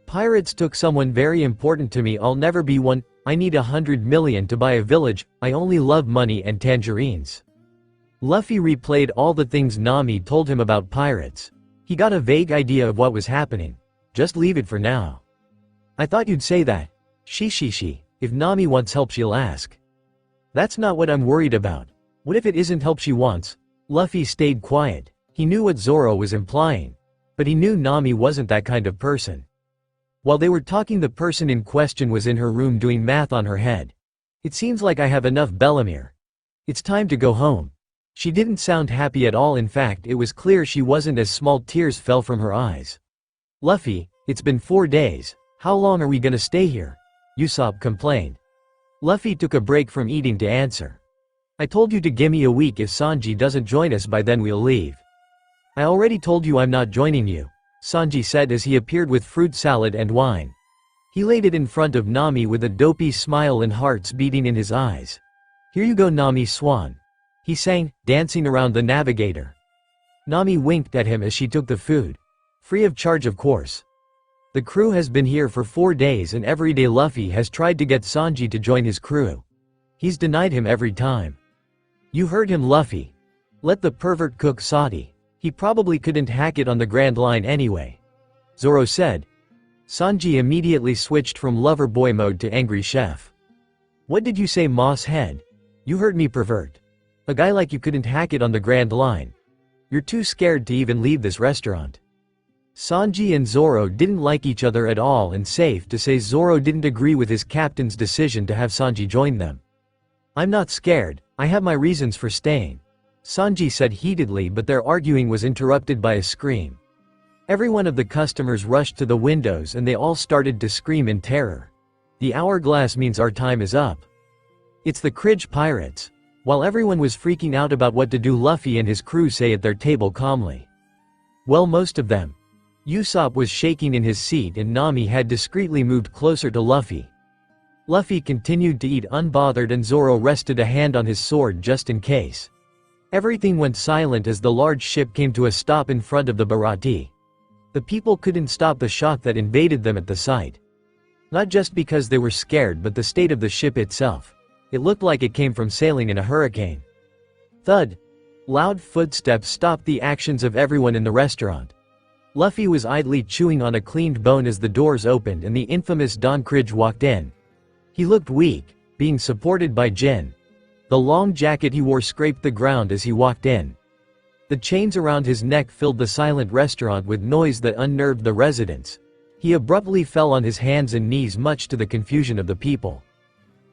Pirates took someone very important to me. I'll never be one. I need 100 million to buy a village. I only love money and tangerines. Luffy replayed all the things Nami told him about pirates. He got a vague idea of what was happening. Just leave it for now. I thought you'd say that. She. If Nami wants help she'll ask. That's not what I'm worried about. What if it isn't help she wants? Luffy stayed quiet. He knew what Zoro was implying. But he knew Nami wasn't that kind of person. While they were talking, the person in question was in her room doing math on her head. It seems like I have enough, Bellemere. It's time to go home. She didn't sound happy at all. In fact, it was clear she wasn't, as small tears fell from her eyes. Luffy, it's been 4 days. How long are we gonna stay here? Usopp complained. Luffy took a break from eating to answer. I told you to gimme a week. If Sanji doesn't join us by then we'll leave. I already told you I'm not joining you, Sanji said as he appeared with fruit salad and wine. He laid it in front of Nami with a dopey smile and hearts beating in his eyes. Here you go, Nami Swan, he sang, dancing around the navigator. Nami winked at him as she took the food. Free of charge, of course. The crew has been here for 4 days and every day Luffy has tried to get Sanji to join his crew. He's denied him every time. You heard him, Luffy. Let the pervert cook Sati. He probably couldn't hack it on the Grand Line anyway, Zoro said. Sanji immediately switched from lover boy mode to angry chef. What did you say, Moss Head? You heard me, pervert. A guy like you couldn't hack it on the Grand Line. You're too scared to even leave this restaurant. Sanji and Zoro didn't like each other at all, and safe to say Zoro didn't agree with his captain's decision to have Sanji join them. I'm not scared, I have my reasons for staying, Sanji said heatedly, but their arguing was interrupted by a scream. Every one of the customers rushed to the windows and they all started to scream in terror. The hourglass means our time is up. It's the Kridge pirates. While everyone was freaking out about what to do, Luffy and his crew say at their table calmly. Well, most of them. Usopp was shaking in his seat and Nami had discreetly moved closer to Luffy. Luffy continued to eat unbothered and Zoro rested a hand on his sword just in case. Everything went silent as the large ship came to a stop in front of the Bharati. The people couldn't stop the shock that invaded them at the sight. Not just because they were scared, but the state of the ship itself. It looked like it came from sailing in a hurricane. Thud! Loud footsteps stopped the actions of everyone in the restaurant. Luffy was idly chewing on a cleaned bone as the doors opened and the infamous Don Kridge walked in. He looked weak, being supported by Jin. The long jacket he wore scraped the ground as he walked in. The chains around his neck filled the silent restaurant with noise that unnerved the residents. He abruptly fell on his hands and knees, much to the confusion of the people.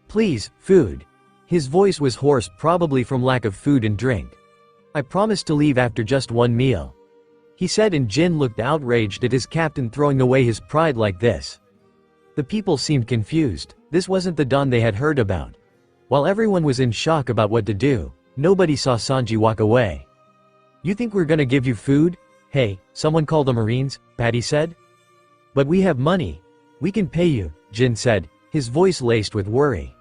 Please, food. His voice was hoarse, probably from lack of food and drink. I promised to leave after just one meal, he said, and Jin looked outraged at his captain throwing away his pride like this. The people seemed confused. This wasn't the Don they had heard about. While everyone was in shock about what to do, nobody saw Sanji walk away. You think we're gonna give you food? Hey, someone call the Marines, Patty said. But we have money. We can pay you, Jin said, his voice laced with worry.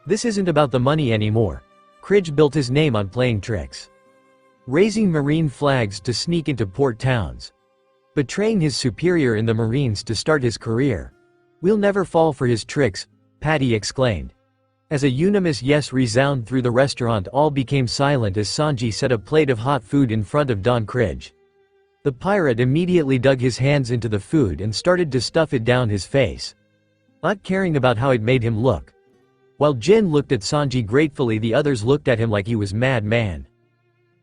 This isn't about the money anymore. Kridge built his name on playing tricks. raising marine flags to sneak into port towns, betraying his superior in the Marines to start his career. "We'll never fall for his tricks," Patty exclaimed. As a unanimous yes resounded through the restaurant, all became silent as Sanji set a plate of hot food in front of Don Cridge. The pirate immediately dug his hands into the food and started to stuff it down his face, not caring about how it made him look. While Jin looked at Sanji gratefully, the others looked at him like he was mad man.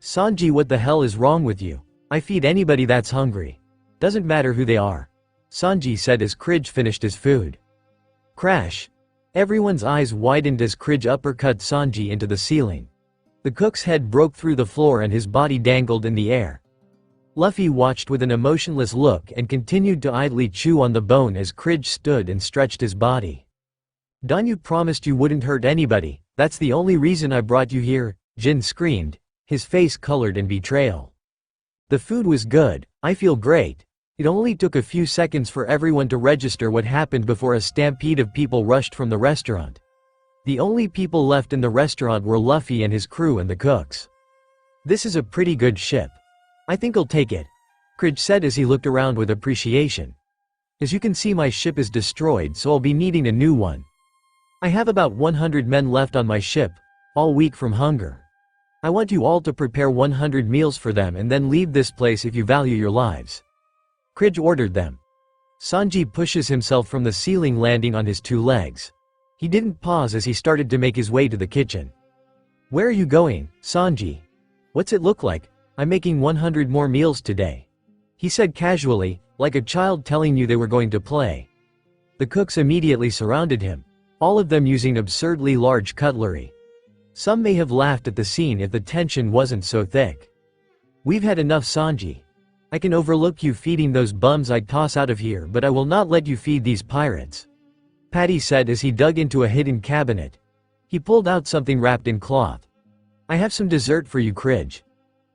"Sanji, what the hell is wrong with you? I feed anybody that's hungry. Doesn't matter who they are," Sanji said as Cridge finished his food. Crash! Everyone's eyes widened as Cridge uppercut Sanji into the ceiling. The cook's head broke through the floor and his body dangled in the air. Luffy watched with an emotionless look and continued to idly chew on the bone as Cridge stood and stretched his body. "Don, you promised you wouldn't hurt anybody. That's the only reason I brought you here," Jin screamed, his face colored in betrayal. "The food was good. I feel great. It only took a few seconds for everyone to register what happened before a stampede of people rushed from the restaurant. The only people left in the restaurant were Luffy and his crew and the cooks. This is a pretty good ship. I think I'll take it," Cridge said as he looked around with appreciation. "As you can see, my ship is destroyed, so I'll be needing a new one. I have about 100 men left on my ship, all weak from hunger. I want you all to prepare 100 meals for them and then leave this place if you value your lives," Cridge ordered them. Sanji pushes himself from the ceiling, landing on his two legs. He didn't pause as he started to make his way to the kitchen. "Where are you going, Sanji? What's it look like? I'm making 100 more meals today," he said casually, like a child telling you they were going to play. The cooks immediately surrounded him, all of them using absurdly large cutlery. Some may have laughed at the scene if the tension wasn't so thick. "We've had enough, Sanji. I can overlook you feeding those bums I'd toss out of here, but I will not let you feed these pirates," Patty said as he dug into a hidden cabinet. He pulled out something wrapped in cloth. "I have some dessert for you, Cridge."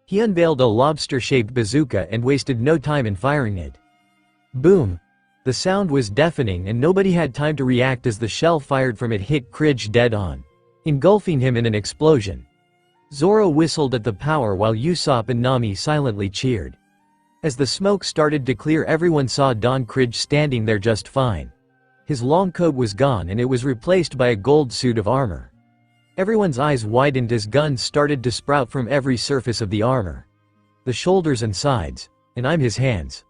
He unveiled a lobster-shaped bazooka and wasted no time in firing it. Boom! The sound was deafening and nobody had time to react as the shell fired from it hit Cridge dead on, engulfing him in an explosion. Zoro whistled at the power while Usopp and Nami silently cheered. As the smoke started to clear, everyone saw Don Cridge standing there just fine. His long coat was gone and it was replaced by a gold suit of armor. Everyone's eyes widened as guns started to sprout from every surface of the armor. The shoulders and sides. And I'm his hands.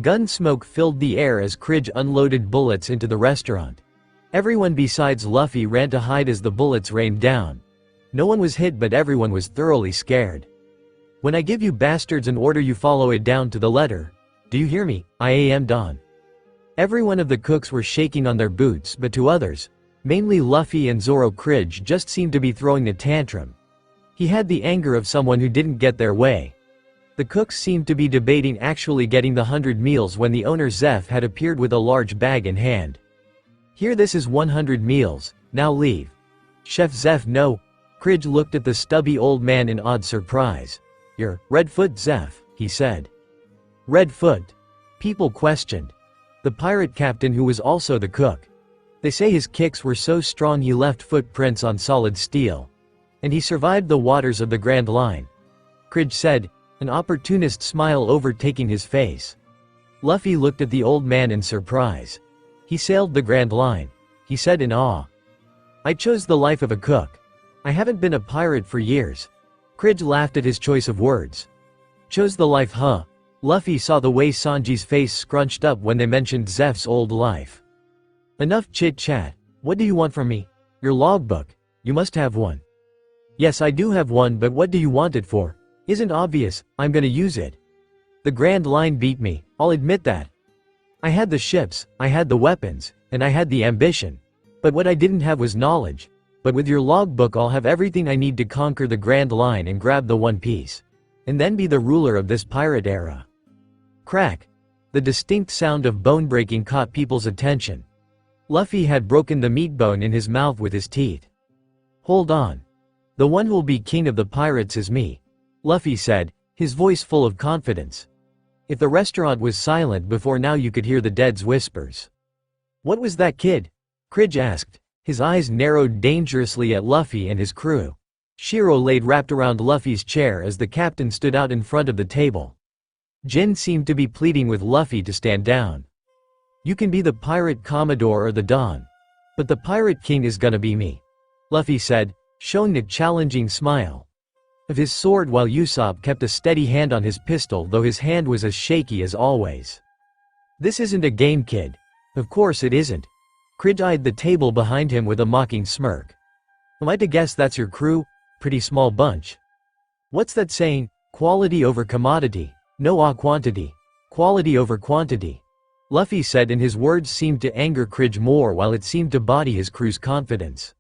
Gun smoke filled the air as Cridge unloaded bullets into the restaurant. Everyone besides Luffy ran to hide as the bullets rained down. No one was hit, but everyone was thoroughly scared. "When I give you bastards an order, you follow it down to the letter. Do you hear me? I am Don." Every one of the cooks were shaking on their boots, but to others, mainly Luffy and Zoro, Cridge just seemed to be throwing a tantrum. He had the anger of someone who didn't get their way. The cooks seemed to be debating actually getting the 100 meals when the owner Zeph had appeared with a large bag in hand. "Here, this is 100 meals, now leave." "Chef Zeph, no." Cridge looked at the stubby old man in odd surprise. "You're Redfoot Zeph," he said. "Redfoot?" People questioned. The pirate captain who was also the cook. They say his kicks were so strong he left footprints on solid steel. And he survived the waters of the Grand Line, Cridge said, an opportunist smile overtaking his face. Luffy looked at the old man in surprise. "He sailed the Grand Line," he said in awe. "I chose the life of a cook. I haven't been a pirate for years." Cridge laughed at his choice of words. "Chose the life, huh?" Luffy saw the way Sanji's face scrunched up when they mentioned Zeph's old life. "Enough chit-chat. What do you want from me?" "Your logbook. You must have one." "Yes, I do have one, but what do you want it for?" "Isn't obvious. I'm gonna use it. The Grand Line beat me, I'll admit that. I had the ships, I had the weapons, and I had the ambition. But what I didn't have was knowledge. But with your logbook I'll have everything I need to conquer the Grand Line and grab the One Piece. And then be the ruler of this pirate era." Crack! The distinct sound of bone breaking caught people's attention. Luffy had broken the meat bone in his mouth with his teeth. "Hold on. The one who'll be king of the pirates is me," Luffy said, his voice full of confidence. If the restaurant was silent before now, you could hear the dead's whispers. "What was that, kid?" Cridge asked, his eyes narrowed dangerously at Luffy and his crew. Shiro laid wrapped around Luffy's chair as the captain stood out in front of the table. Jin seemed to be pleading with Luffy to stand down. "You can be the pirate commodore or the Don. But the pirate king is gonna be me," Luffy said, showing a challenging smile of his sword while Usopp kept a steady hand on his pistol, though his hand was as shaky as always. "This isn't a game, kid." "Of course it isn't." Kridge eyed the table behind him with a mocking smirk. "Am I to guess that's your crew? Pretty small bunch." "What's that saying? Quality over commodity. No quantity. Quality over quantity," Luffy said, and his words seemed to anger Kridge more while it seemed to body his crew's confidence.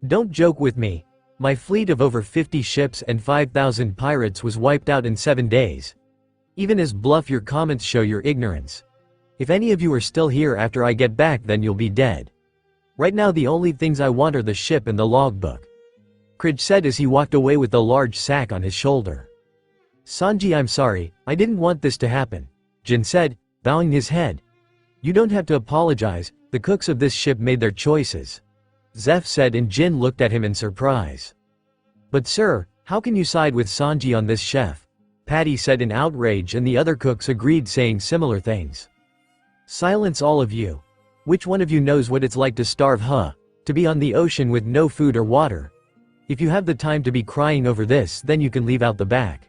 "Don't joke with me. My fleet of over 50 ships and 5,000 pirates was wiped out in 7 days. Even as bluff your comments show your ignorance. If any of you are still here after I get back, then you'll be dead. Right now the only things I want are the ship and the logbook," Kridge said as he walked away with the large sack on his shoulder. "Sanji, I'm sorry, I didn't want this to happen," Jin said, bowing his head. "You don't have to apologize, the cooks of this ship made their choices," Zeph said, and Jin looked at him in surprise. "But sir, how can you side with Sanji on this, chef?" Patty said in outrage, and the other cooks agreed, saying similar things. "Silence, all of you. Which one of you knows what it's like to starve, huh? To be on the ocean with no food or water? If you have the time to be crying over this, then you can leave out the back."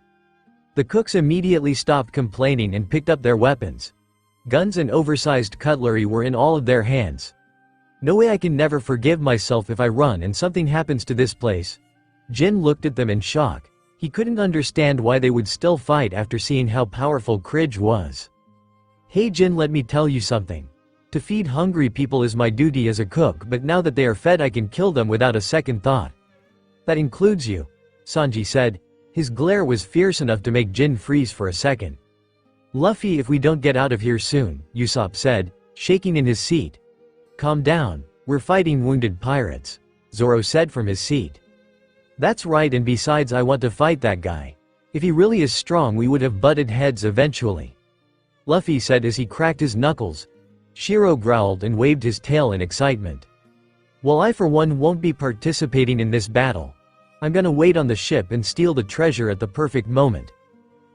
The cooks immediately stopped complaining and picked up their weapons. Guns and oversized cutlery were in all of their hands. "No way, I can never forgive myself if I run and something happens to this place." Jin looked at them in shock. He couldn't understand why they would still fight after seeing how powerful Kridge was. "Hey Jin, let me tell you something. To feed hungry people is my duty as a cook, but now that they are fed I can kill them without a second thought. That includes you," Sanji said. His glare was fierce enough to make Jin freeze for a second. "Luffy, if we don't get out of here soon," Usopp said, shaking in his seat. "Calm down, we're fighting wounded pirates," Zoro said from his seat. "That's right, and besides I want to fight that guy. If he really is strong we would have butted heads eventually," Luffy said as he cracked his knuckles. Shiro growled and waved his tail in excitement. "Well, I for one won't be participating in this battle. I'm gonna wait on the ship and steal the treasure at the perfect moment,"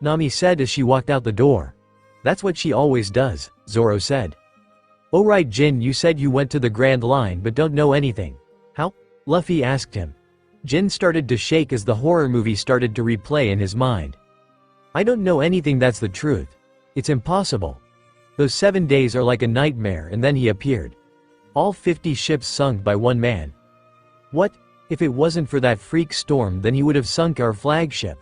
Nami said as she walked out the door. "That's what she always does," Zoro said. "Oh right Jin, you said you went to the Grand Line but don't know anything. How?" Luffy asked him. Jin started to shake as the horror movie started to replay in his mind. "I don't know anything, that's the truth. It's impossible. Those 7 days are like a nightmare, and then he appeared. All 50 ships sunk by one man. What? If it wasn't for that freak storm, then he would have sunk our flagship."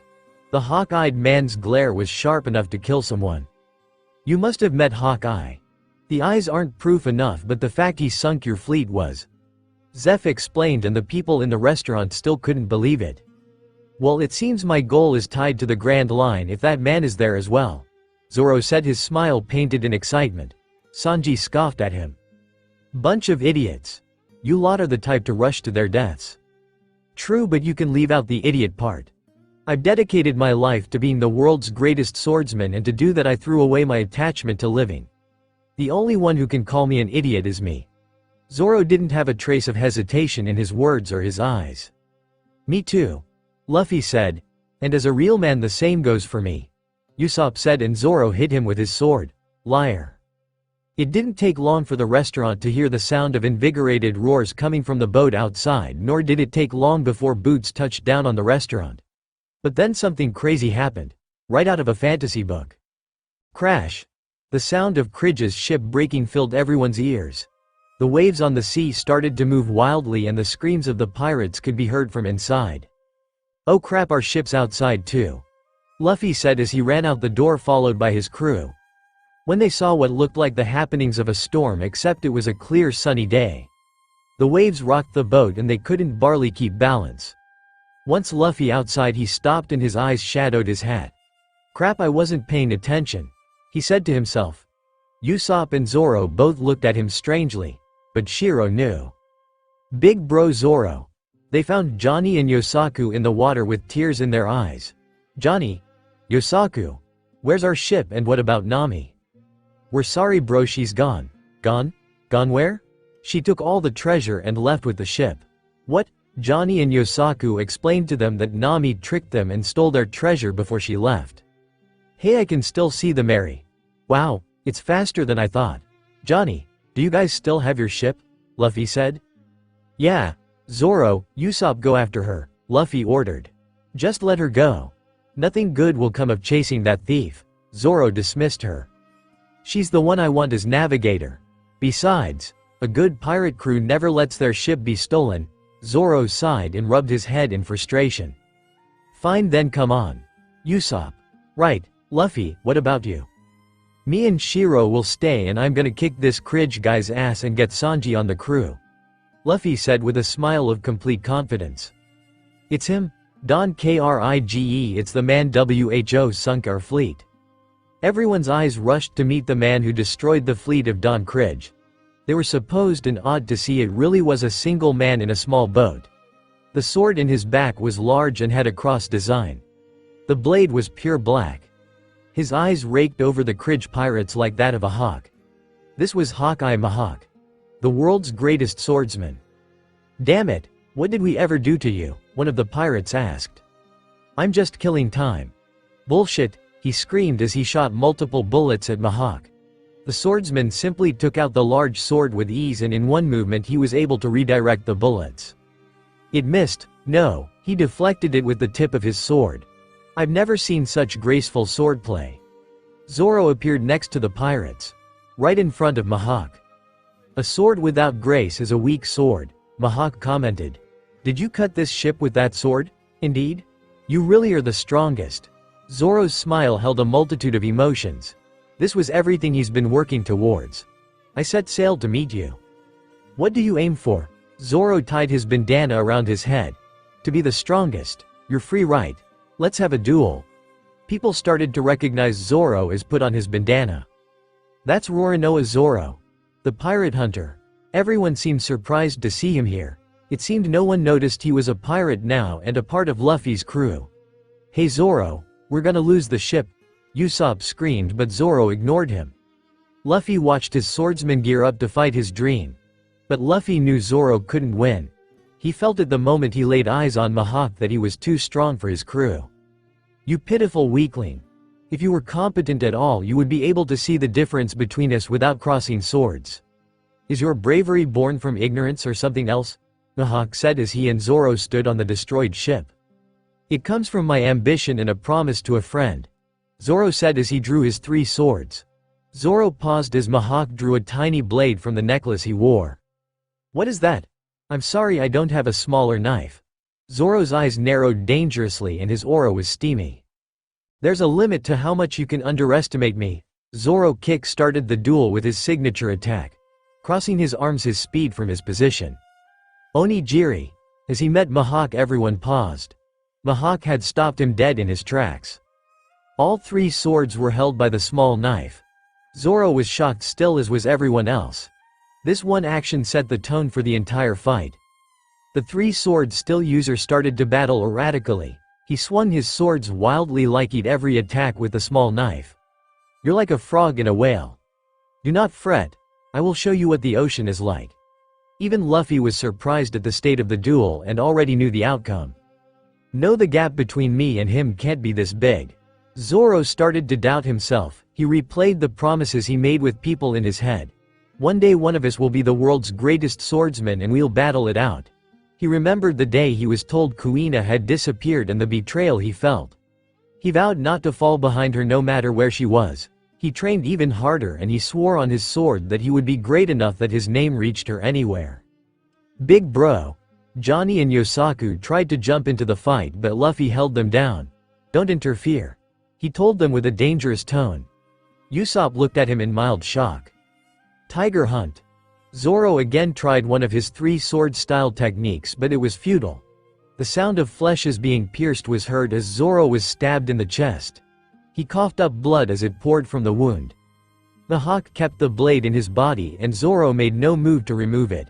The hawk-eyed man's glare was sharp enough to kill someone. "You must have met Hawkeye. The eyes aren't proof enough, but the fact he sunk your fleet was," Zeph explained, and the people in the restaurant still couldn't believe it. "Well, it seems my goal is tied to the Grand Line if that man is there as well," Zoro said, his smile painted in excitement. Sanji scoffed at him. "Bunch of idiots. You lot are the type to rush to their deaths." "True, but you can leave out the idiot part. I've dedicated my life to being the world's greatest swordsman, and to do that I threw away my attachment to living. The only one who can call me an idiot is me." Zoro didn't have a trace of hesitation in his words or his eyes. "Me too," Luffy said. "And as a real man the same goes for me," Usopp said, and Zoro hit him with his sword. "Liar." It didn't take long for the restaurant to hear the sound of invigorated roars coming from the boat outside, nor did it take long before boots touched down on the restaurant. But then something crazy happened. Right out of a fantasy book. Crash. The sound of Kridge's ship breaking filled everyone's ears. The waves on the sea started to move wildly, and the screams of the pirates could be heard from inside. "Oh crap, our ship's outside too," Luffy said as he ran out the door followed by his crew. When they saw what looked like the happenings of a storm, except it was a clear sunny day. The waves rocked the boat and they couldn't barely keep balance. Once Luffy outside, he stopped and his eyes shadowed his hat. "Crap, I wasn't paying attention," he said to himself. Usopp and Zoro both looked at him strangely, but Shiro knew. "Big bro Zoro." They found Johnny and Yosaku in the water with tears in their eyes. "Johnny? Yosaku? Where's our ship, and what about Nami?" "We're sorry bro, she's gone." "Gone? Gone where?" "She took all the treasure and left with the ship." "What?" Johnny and Yosaku explained to them that Nami tricked them and stole their treasure before she left. Hey, I can still see the Mary. Wow, it's faster than I thought. Johnny, do you guys still have your ship? Luffy said. Yeah. Zoro, Usopp, go after her, Luffy ordered. Just let her go. Nothing good will come of chasing that thief. Zoro dismissed her. She's the one I want as navigator. Besides, a good pirate crew never lets their ship be stolen. Zoro sighed and rubbed his head in frustration. Fine then, come on. Usopp. Right. Luffy, what about you? Me and Shiro will stay and I'm gonna kick this Kridge guy's ass and get Sanji on the crew. Luffy said with a smile of complete confidence. It's him, Don Krige, it's the man who sunk our fleet. Everyone's eyes rushed to meet the man who destroyed the fleet of Don Kridge. They were surprised and awed to see it really was a single man in a small boat. The sword in his back was large and had a cross design. The blade was pure black. His eyes raked over the Kridge pirates like that of a hawk. This was Hawkeye Mihawk, the world's greatest swordsman. Damn it, what did we ever do to you? One of the pirates asked. I'm just killing time. Bullshit, he screamed as he shot multiple bullets at Mihawk. The swordsman simply took out the large sword with ease and in one movement he was able to redirect the bullets. It missed. No, he deflected it with the tip of his sword. I've never seen such graceful swordplay. Zoro appeared next to the pirates, right in front of Mihawk. A sword without grace is a weak sword, Mihawk commented. Did you cut this ship with that sword? Indeed? You really are the strongest. Zoro's smile held a multitude of emotions. This was everything he's been working towards. I set sail to meet you. What do you aim for? Zoro tied his bandana around his head. To be the strongest. You're free, right? Let's have a duel. People started to recognize Zoro as put on his bandana. That's Roronoa Zoro, the pirate hunter. Everyone seemed surprised to see him here. It seemed no one noticed he was a pirate now and a part of Luffy's crew. Hey Zoro, we're gonna lose the ship. Usopp screamed but Zoro ignored him. Luffy watched his swordsman gear up to fight his dream. But Luffy knew Zoro couldn't win. He felt it the moment he laid eyes on Mihawk that he was too strong for his crew. You pitiful weakling. If you were competent at all you would be able to see the difference between us without crossing swords. Is your bravery born from ignorance or something else? Mihawk said as he and Zoro stood on the destroyed ship. It comes from my ambition and a promise to a friend, Zoro said as he drew his 3 swords. Zoro paused as Mihawk drew a tiny blade from the necklace he wore. What is that? I'm sorry I don't have a smaller knife. Zoro's eyes narrowed dangerously and his aura was steamy. There's a limit to how much you can underestimate me. Zoro kick-started the duel with his signature attack, crossing his arms his speed from his position. Onigiri. As he met Mihawk everyone paused. Mihawk had stopped him dead in his tracks. All 3 swords were held by the small knife. Zoro was shocked still as was everyone else. This one action set the tone for the entire fight. The 3 sword still user started to battle erratically. He swung his swords wildly like he'd every attack with the small knife. You're like a frog in a whale. Do not fret. I will show you what the ocean is like. Even Luffy was surprised at the state of the duel and already knew the outcome. No, the gap between me and him can't be this big. Zoro started to doubt himself. He replayed the promises he made with people in his head. One day one of us will be the world's greatest swordsman and we'll battle it out. He remembered the day he was told Kuina had disappeared and the betrayal he felt. He vowed not to fall behind her no matter where she was. He trained even harder and he swore on his sword that he would be great enough that his name reached her anywhere. Big bro. Johnny and Yosaku tried to jump into the fight but Luffy held them down. Don't interfere, he told them with a dangerous tone. Usopp looked at him in mild shock. Tiger hunt. Zoro again tried one of his 3 sword-style techniques but it was futile. The sound of fleshes being pierced was heard as Zoro was stabbed in the chest. He coughed up blood as it poured from the wound. Mihawk kept the blade in his body and Zoro made no move to remove it.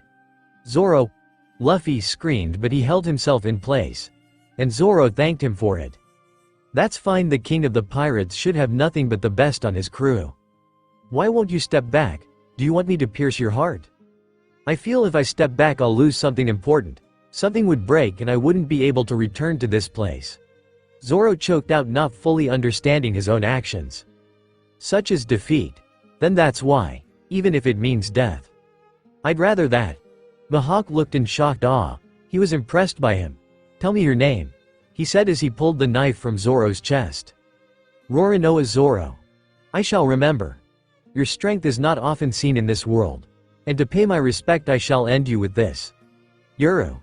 Zoro! Luffy screamed but he held himself in place. And Zoro thanked him for it. That's fine, the king of the pirates should have nothing but the best on his crew. Why won't you step back? Do you want me to pierce your heart? I feel if I step back I'll lose something important. Something would break and I wouldn't be able to return to this place. Zoro choked out, not fully understanding his own actions. Such is defeat. Then that's why, even if it means death. I'd rather that. Mihawk looked in shocked awe. He was impressed by him. Tell me your name, he said as he pulled the knife from Zoro's chest. Roronoa Zoro. I shall remember. Your strength is not often seen in this world. And to pay my respect I shall end you with this. Yuru.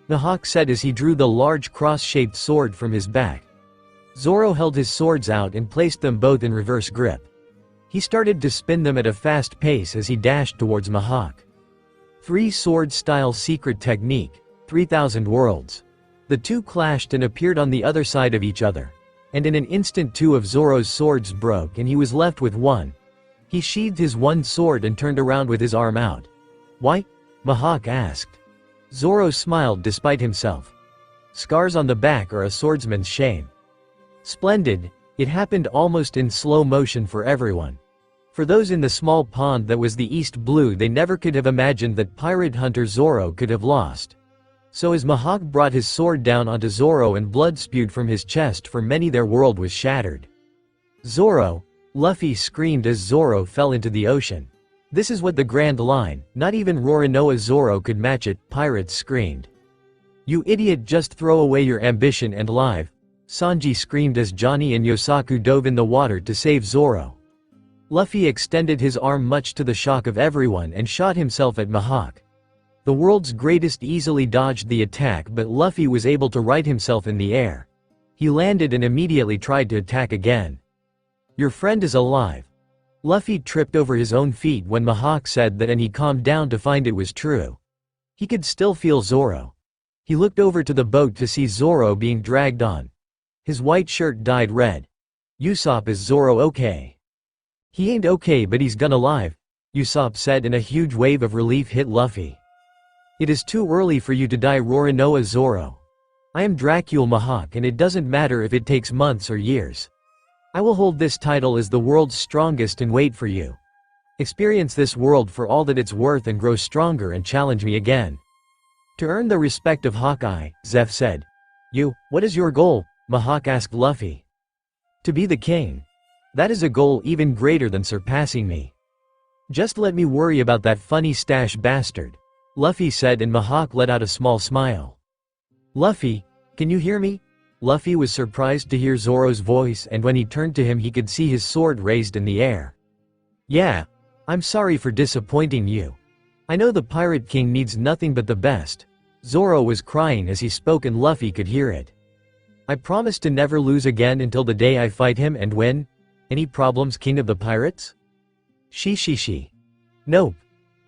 Mihawk said as he drew the large cross-shaped sword from his back. Zoro held his swords out and placed them both in reverse grip. He started to spin them at a fast pace as he dashed towards Mihawk. 3 sword-style secret technique, 3,000 worlds. The two clashed and appeared on the other side of each other. And in an instant 2 of Zoro's swords broke and he was left with 1. He sheathed his 1 sword and turned around with his arm out. Why? Mihawk asked. Zoro smiled despite himself. Scars on the back are a swordsman's shame. Splendid. It happened almost in slow motion for everyone. For those in the small pond that was the East Blue, they never could have imagined that pirate hunter Zoro could have lost. So as Mihawk brought his sword down onto Zoro and blood spewed from his chest, for many their world was shattered. Zoro! Luffy screamed as Zoro fell into the ocean. This is what the Grand Line, not even Roronoa Zoro could match it, pirates screamed. You idiot, just throw away your ambition and live. Sanji screamed as Johnny and Yosaku dove in the water to save Zoro. Luffy extended his arm much to the shock of everyone and shot himself at Mihawk. The world's greatest easily dodged the attack, but Luffy was able to right himself in the air. He landed and immediately tried to attack again. Your friend is alive. Luffy tripped over his own feet when Mihawk said that, and he calmed down to find it was true. He could still feel Zoro. He looked over to the boat to see Zoro being dragged on. His white shirt dyed red. Usopp, is Zoro okay? He ain't okay, but he's gone alive, Usopp said, and a huge wave of relief hit Luffy. It is too early for you to die, Roronoa Zoro. I am Dracula Mihawk, and it doesn't matter if it takes months or years. I will hold this title as the world's strongest and wait for you. Experience this world for all that it's worth and grow stronger and challenge me again. To earn the respect of Hawkeye, Zeph said. What is your goal? Mihawk asked Luffy. To be the king. That is a goal even greater than surpassing me. Just let me worry about that funny stash bastard, Luffy said, and Mihawk let out a small smile. Luffy, can you hear me? Luffy was surprised to hear Zoro's voice, and when he turned to him he could see his sword raised in the air. Yeah. I'm sorry for disappointing you. I know the Pirate King needs nothing but the best. Zoro was crying as he spoke and Luffy could hear it. I promise to never lose again until the day I fight him and win. Any problems, King of the Pirates? She. Nope.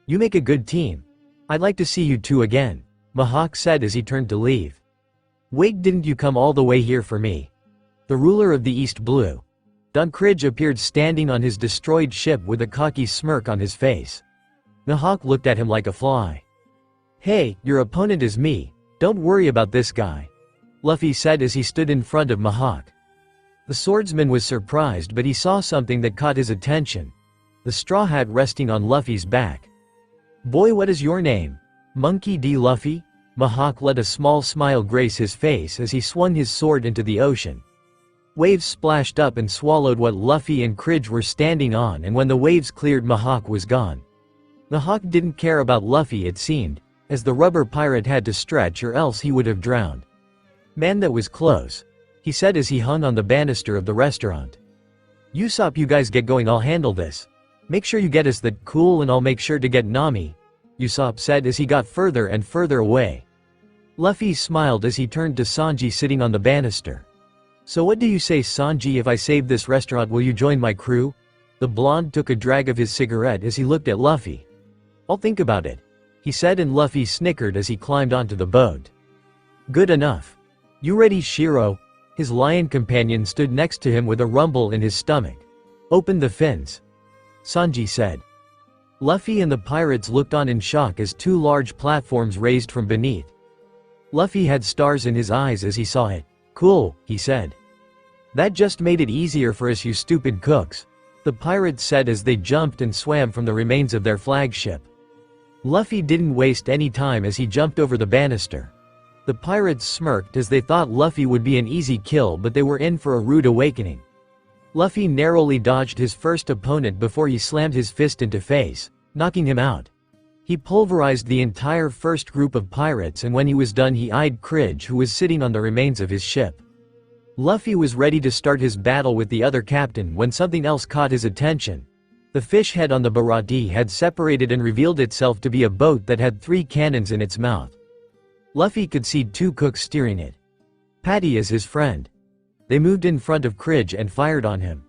You make a good team. I'd like to see you two again, Mihawk said as he turned to leave. Wait, didn't you come all the way here for me? The ruler of the East Blue. Dunkridge appeared standing on his destroyed ship with a cocky smirk on his face. Mihawk looked at him like a fly. Hey, your opponent is me, don't worry about this guy, Luffy said as he stood in front of Mihawk. The swordsman was surprised, but he saw something that caught his attention. The straw hat resting on Luffy's back. Boy, what is your name? Monkey D. Luffy? Mihawk let a small smile grace his face as he swung his sword into the ocean. Waves splashed up and swallowed what Luffy and Cridge were standing on, and when the waves cleared, Mihawk was gone. Mihawk didn't care about Luffy, it seemed, as the rubber pirate had to stretch or else he would have drowned. Man, that was close, he said as he hung on the banister of the restaurant. Usopp, you guys get going, I'll handle this. Make sure you get us that cool and I'll make sure to get Nami, Usopp said as he got further and further away. Luffy smiled as he turned to Sanji sitting on the banister. So what do you say, Sanji, if I save this restaurant, will you join my crew? The blonde took a drag of his cigarette as he looked at Luffy. I'll think about it, he said, and Luffy snickered as he climbed onto the boat. Good enough. You ready, Shiro? His lion companion stood next to him with a rumble in his stomach. Open the fins, Sanji said. Luffy and the pirates looked on in shock as 2 large platforms raised from beneath. Luffy had stars in his eyes as he saw it. Cool, he said. That just made it easier for us, you stupid cooks, the pirates said as they jumped and swam from the remains of their flagship. Luffy didn't waste any time as he jumped over the banister. The pirates smirked as they thought Luffy would be an easy kill, but they were in for a rude awakening. Luffy narrowly dodged his first opponent before he slammed his fist into face, knocking him out. He pulverized the entire first group of pirates, and when he was done he eyed Kridge, who was sitting on the remains of his ship. Luffy was ready to start his battle with the other captain when something else caught his attention. The fish head on the Baratie had separated and revealed itself to be a boat that had 3 cannons in its mouth. Luffy could see 2 cooks steering it. Patty is his friend. They moved in front of Kridge and fired on him.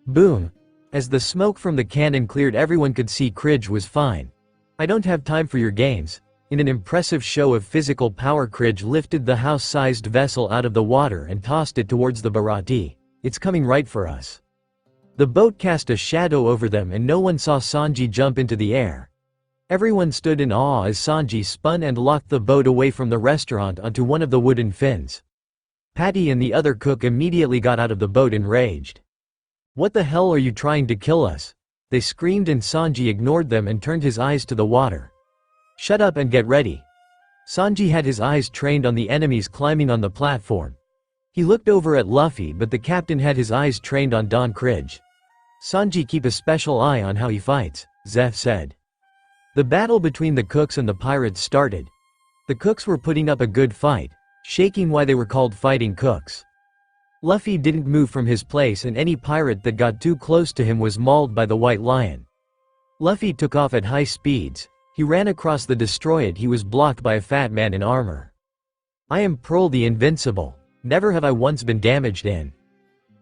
Boom! As the smoke from the cannon cleared, everyone could see Kridge was fine. "I don't have time for your games." In an impressive show of physical power, Kridge lifted the house-sized vessel out of the water and tossed it towards the Baratie. "It's coming right for us." The boat cast a shadow over them and no one saw Sanji jump into the air. Everyone stood in awe as Sanji spun and locked the boat away from the restaurant onto one of the wooden fins. Patty and the other cook immediately got out of the boat enraged. "What the hell are you trying to kill us?" they screamed, and Sanji ignored them and turned his eyes to the water. "Shut up and get ready." Sanji had his eyes trained on the enemies climbing on the platform. He looked over at Luffy, but the captain had his eyes trained on Don Kridge. "Sanji, keep a special eye on how he fights," Zeph said. The battle between the cooks and the pirates started. The cooks were putting up a good fight, shaking why they were called fighting cooks. Luffy didn't move from his place, and any pirate that got too close to him was mauled by the White Lion. Luffy took off at high speeds. He ran across the destroyer. He was blocked by a fat man in armor. "I am Pearl the Invincible. Never have I once been damaged in."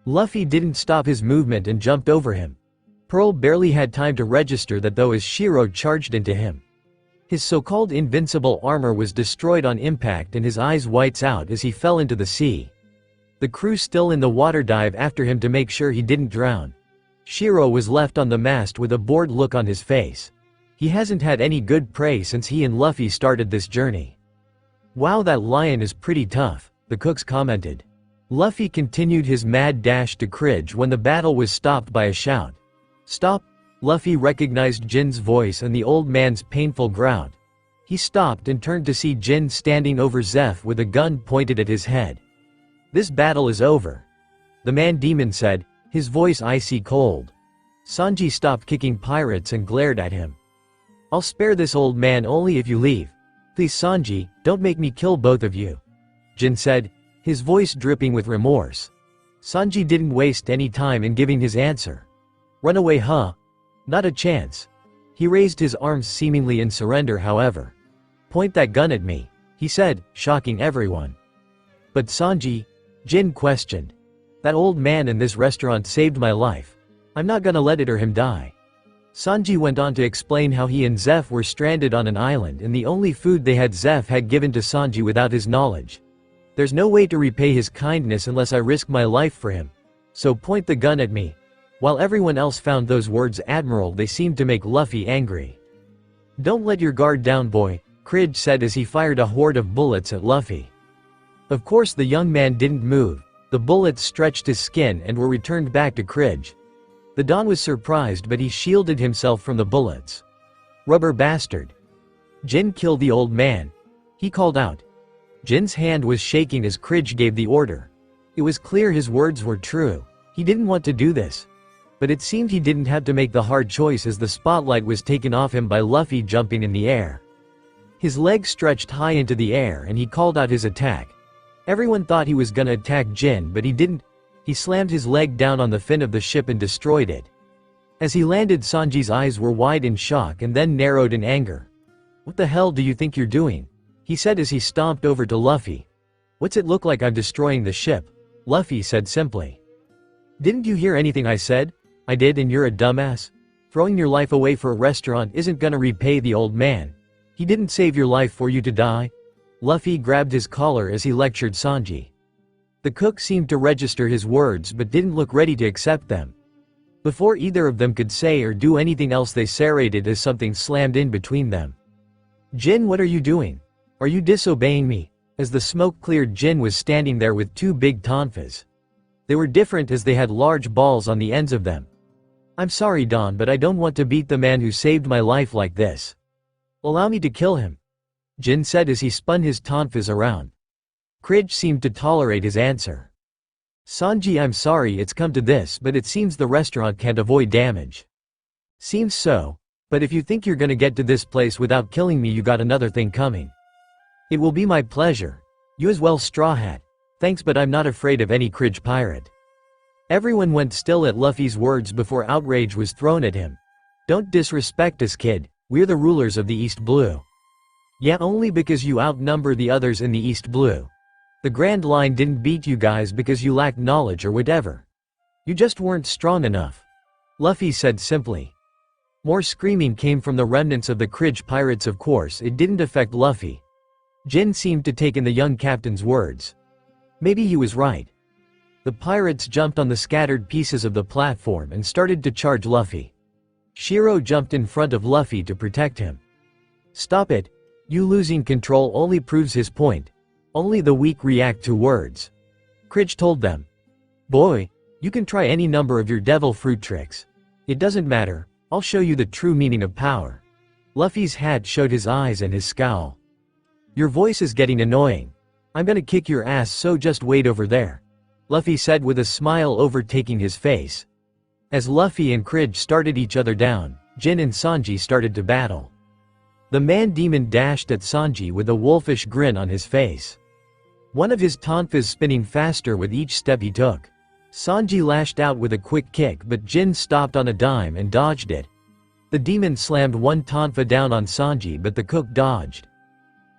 Luffy didn't stop his movement and jumped over him. Pearl barely had time to register that though as Shiro charged into him. His so-called invincible armor was destroyed on impact and his eyes whites out as he fell into the sea. The crew still in the water dive after him to make sure he didn't drown. Shiro was left on the mast with a bored look on his face. He hasn't had any good prey since he and Luffy started this journey. "Wow, that lion is pretty tough," the cooks commented. Luffy continued his mad dash to Kridge when the battle was stopped by a shout. "Stop!" Luffy recognized Jin's voice and the old man's painful growl. He stopped and turned to see Jin standing over Zeph with a gun pointed at his head. "This battle is over," the man-demon said, his voice icy cold. Sanji stopped kicking pirates and glared at him. "I'll spare this old man only if you leave. Please Sanji, don't make me kill both of you," Jin said, his voice dripping with remorse. Sanji didn't waste any time in giving his answer. "Run away, huh? Not a chance." He raised his arms seemingly in surrender, however. "Point that gun at me," he said, shocking everyone. "But Sanji," Jin questioned. "That old man in this restaurant saved my life. I'm not gonna let it or him die." Sanji went on to explain how he and Zeph were stranded on an island and the only food they had Zeph had given to Sanji without his knowledge. "There's no way to repay his kindness unless I risk my life for him. So point the gun at me." While everyone else found those words admirable, they seemed to make Luffy angry. "Don't let your guard down, boy," Kridge said as he fired a horde of bullets at Luffy. Of course the young man didn't move. The bullets stretched his skin and were returned back to Kridge. The Don was surprised, but he shielded himself from the bullets. "Rubber bastard." "Jin, kill the old man," he called out. Jin's hand was shaking as Kridge gave the order. It was clear his words were true. He didn't want to do this. But it seemed he didn't have to make the hard choice as the spotlight was taken off him by Luffy jumping in the air. His legs stretched high into the air and he called out his attack. Everyone thought he was gonna attack Jin, but he didn't. He slammed his leg down on the fin of the ship and destroyed it. As he landed, Sanji's eyes were wide in shock and then narrowed in anger. "What the hell do you think you're doing?" he said as he stomped over to Luffy. "What's it look like I'm destroying the ship?" Luffy said simply. "Didn't you hear anything I said?" "I did, and you're a dumbass. Throwing your life away for a restaurant isn't gonna repay the old man. He didn't save your life for you to die." Luffy grabbed his collar as he lectured Sanji. The cook seemed to register his words but didn't look ready to accept them. Before either of them could say or do anything else, they serrated as something slammed in between them. "Jin, what are you doing? Are you disobeying me?" As the smoke cleared, Jin was standing there with 2 big tonfas. They were different as they had large balls on the ends of them. "I'm sorry, Don, but I don't want to beat the man who saved my life like this. Allow me to kill him." Jin said as he spun his tonfas around. Kridge seemed to tolerate his answer. Sanji, I'm sorry it's come to this, but it seems the restaurant can't avoid damage. Seems so, but if you think you're gonna get to this place without killing me, you got another thing coming. It will be my pleasure. You as well, Straw Hat. Thanks, but I'm not afraid of any Kridge pirate. Everyone went still at Luffy's words before outrage was thrown at him. Don't disrespect us, kid. We're the rulers of the East Blue. Yeah, only because you outnumber the others in the East Blue. The Grand Line didn't beat you guys because you lacked knowledge or whatever. You just weren't strong enough. Luffy said simply. More screaming came from the remnants of the Kridge pirates. Of course, it didn't affect Luffy. Jin seemed to take in the young captain's words. Maybe he was right. The pirates jumped on the scattered pieces of the platform and started to charge Luffy. Shiro jumped in front of Luffy to protect him. Stop it. You losing control only proves his point. Only the weak react to words. Kridge told them. Boy, you can try any number of your devil fruit tricks. It doesn't matter, I'll show you the true meaning of power. Luffy's hat showed his eyes and his scowl. Your voice is getting annoying. I'm gonna kick your ass, so just wait over there. Luffy said with a smile overtaking his face. As Luffy and Kridge started each other down, Jin and Sanji started to battle. The man-demon dashed at Sanji with a wolfish grin on his face. One of his tonfas spinning faster with each step he took. Sanji lashed out with a quick kick, but Jin stopped on a dime and dodged it. The demon slammed one tonfa down on Sanji, but the cook dodged.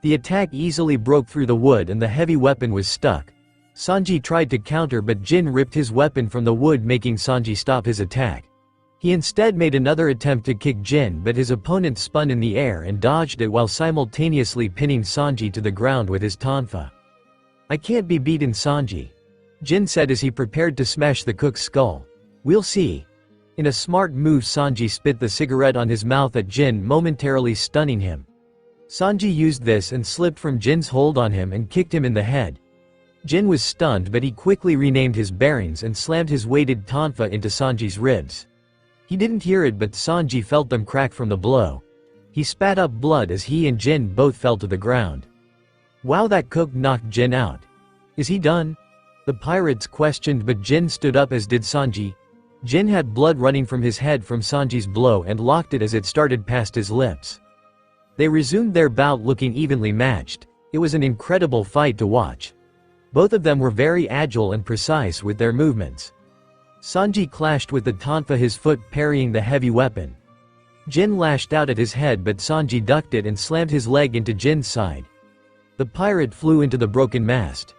The attack easily broke through the wood and the heavy weapon was stuck. Sanji tried to counter, but Jin ripped his weapon from the wood, making Sanji stop his attack. He instead made another attempt to kick Jin, but his opponent spun in the air and dodged it while simultaneously pinning Sanji to the ground with his tonfa. I can't be beaten, Sanji, Jin said as he prepared to smash the cook's skull. We'll see. In a smart move, Sanji spit the cigarette on his mouth at Jin, momentarily stunning him. Sanji used this and slipped from Jin's hold on him and kicked him in the head. Jin was stunned, but he quickly renamed his bearings and slammed his weighted tonfa into Sanji's ribs. He didn't hear it, but Sanji felt them crack from the blow. He spat up blood as he and Jin both fell to the ground. Wow, that cook knocked Jin out. Is he done? The pirates questioned, but Jin stood up, as did Sanji. Jin had blood running from his head from Sanji's blow and locked it as it started past his lips. They resumed their bout looking evenly matched. It was an incredible fight to watch. Both of them were very agile and precise with their movements. Sanji clashed with the tonfa, his foot parrying the heavy weapon. Jin lashed out at his head, but Sanji ducked it and slammed his leg into Jin's side. The pirate flew into the broken mast.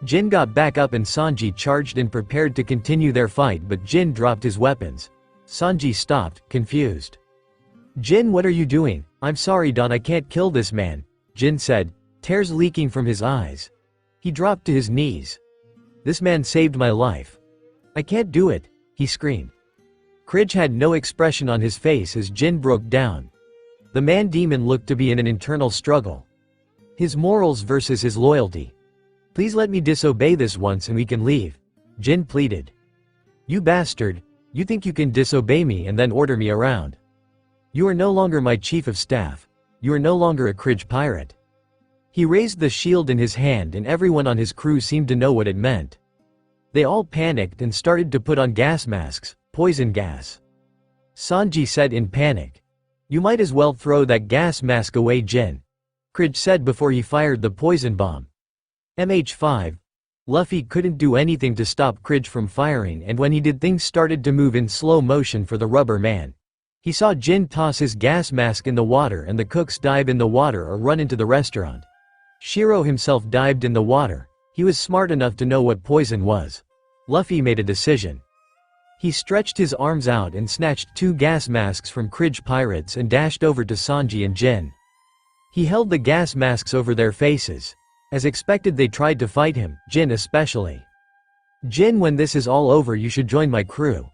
Jin got back up and Sanji charged and prepared to continue their fight, but Jin dropped his weapons. Sanji stopped, confused. Jin, what are you doing? I'm sorry, Don, I can't kill this man, Jin said, tears leaking from his eyes. He dropped to his knees. This man saved my life. I can't do it, he screamed. Kridge had no expression on his face as Jin broke down. The man-demon looked to be in an internal struggle. His morals versus his loyalty. Please let me disobey this once and we can leave, Jin pleaded. You bastard, you think you can disobey me and then order me around? You are no longer my chief of staff. You are no longer a Kridge pirate. He raised the shield in his hand and everyone on his crew seemed to know what it meant. They all panicked and started to put on gas masks, poison gas. Sanji said in panic. You might as well throw that gas mask away, Jin, Kridge said before he fired the poison bomb. MH5. Luffy couldn't do anything to stop Kridge from firing, and when he did, things started to move in slow motion for the rubber man. He saw Jin toss his gas mask in the water and the cooks dive in the water or run into the restaurant. Shiro himself dived in the water. He was smart enough to know what poison was. Luffy made a decision. He stretched his arms out and snatched 2 gas masks from Kridge pirates and dashed over to Sanji and Jin. He held the gas masks over their faces. As expected, they tried to fight him, Jin especially. Jin, when this is all over you should join my crew.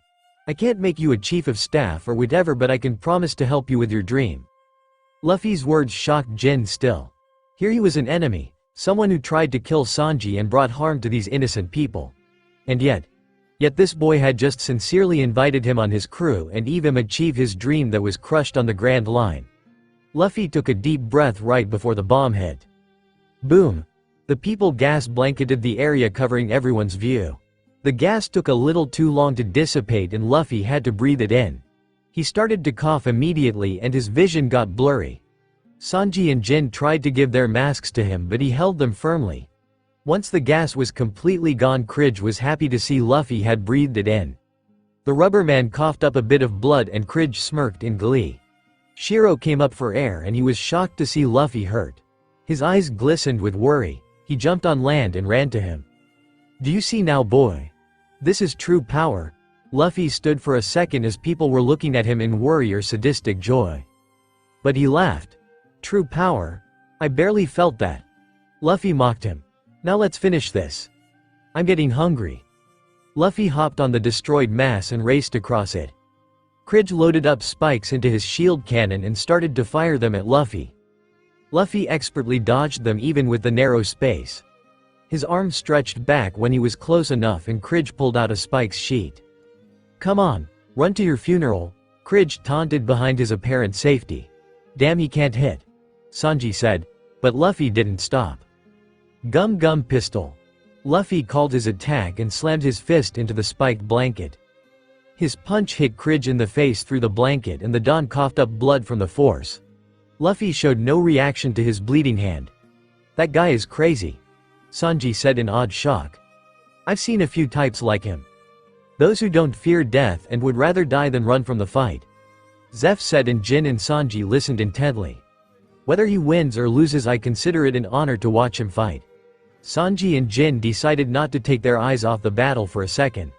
I can't make you a chief of staff or whatever, but I can promise to help you with your dream. Luffy's words shocked Jin still. Here he was an enemy, someone who tried to kill Sanji and brought harm to these innocent people. And yet this boy had just sincerely invited him on his crew and even achieve his dream that was crushed on the Grand Line. Luffy took a deep breath right before the bomb hit. Boom! The people gas blanketed the area, covering everyone's view. The gas took a little too long to dissipate and Luffy had to breathe it in. He started to cough immediately and his vision got blurry. Sanji and Jin tried to give their masks to him, but he held them firmly. Once the gas was completely gone, Kridge was happy to see Luffy had breathed it in. The rubber man coughed up a bit of blood and Kridge smirked in glee. Shiro came up for air and he was shocked to see Luffy hurt. His eyes glistened with worry. He jumped on land and ran to him. "Do you see now, boy? This is true power." Luffy stood for a second as people were looking at him in worry or sadistic joy. But he laughed. "True power? I barely felt that." Luffy mocked him. "Now let's finish this. I'm getting hungry." Luffy hopped on the destroyed mass and raced across it. Kridge loaded up spikes into his shield cannon and started to fire them at Luffy. Luffy expertly dodged them even with the narrow space. His arm stretched back when he was close enough and Kridge pulled out a spikes sheet. "Come on, run to your funeral," Kridge taunted behind his apparent safety. "Damn, he can't hit," Sanji said, but Luffy didn't stop. Gum Gum Pistol. Luffy called his attack and slammed his fist into the spiked blanket. His punch hit Kridge in the face through the blanket and the Don coughed up blood from the force. Luffy showed no reaction to his bleeding hand. "That guy is crazy," Sanji said in odd shock. "I've seen a few types like him. Those who don't fear death and would rather die than run from the fight," Zeph said, and Jin and Sanji listened intently. "Whether he wins or loses, I consider it an honor to watch him fight." Sanji and Jin decided not to take their eyes off the battle for a second.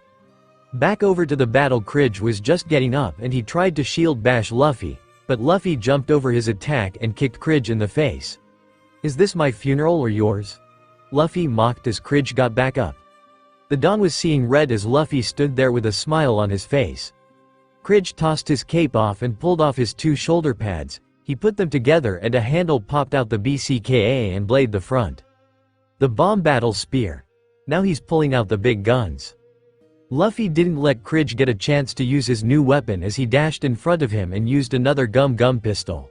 Back over to the battle, Kridge was just getting up and he tried to shield bash Luffy, but Luffy jumped over his attack and kicked Kridge in the face. "Is this my funeral or yours?" Luffy mocked as Kridge got back up. The Don was seeing red as Luffy stood there with a smile on his face. Kridge tossed his cape off and pulled off his two shoulder pads. He put them together and a handle popped out the BCKA and blade the front. The bomb battle spear. Now he's pulling out the big guns. Luffy didn't let Kridge get a chance to use his new weapon as he dashed in front of him and used another Gum Gum pistol.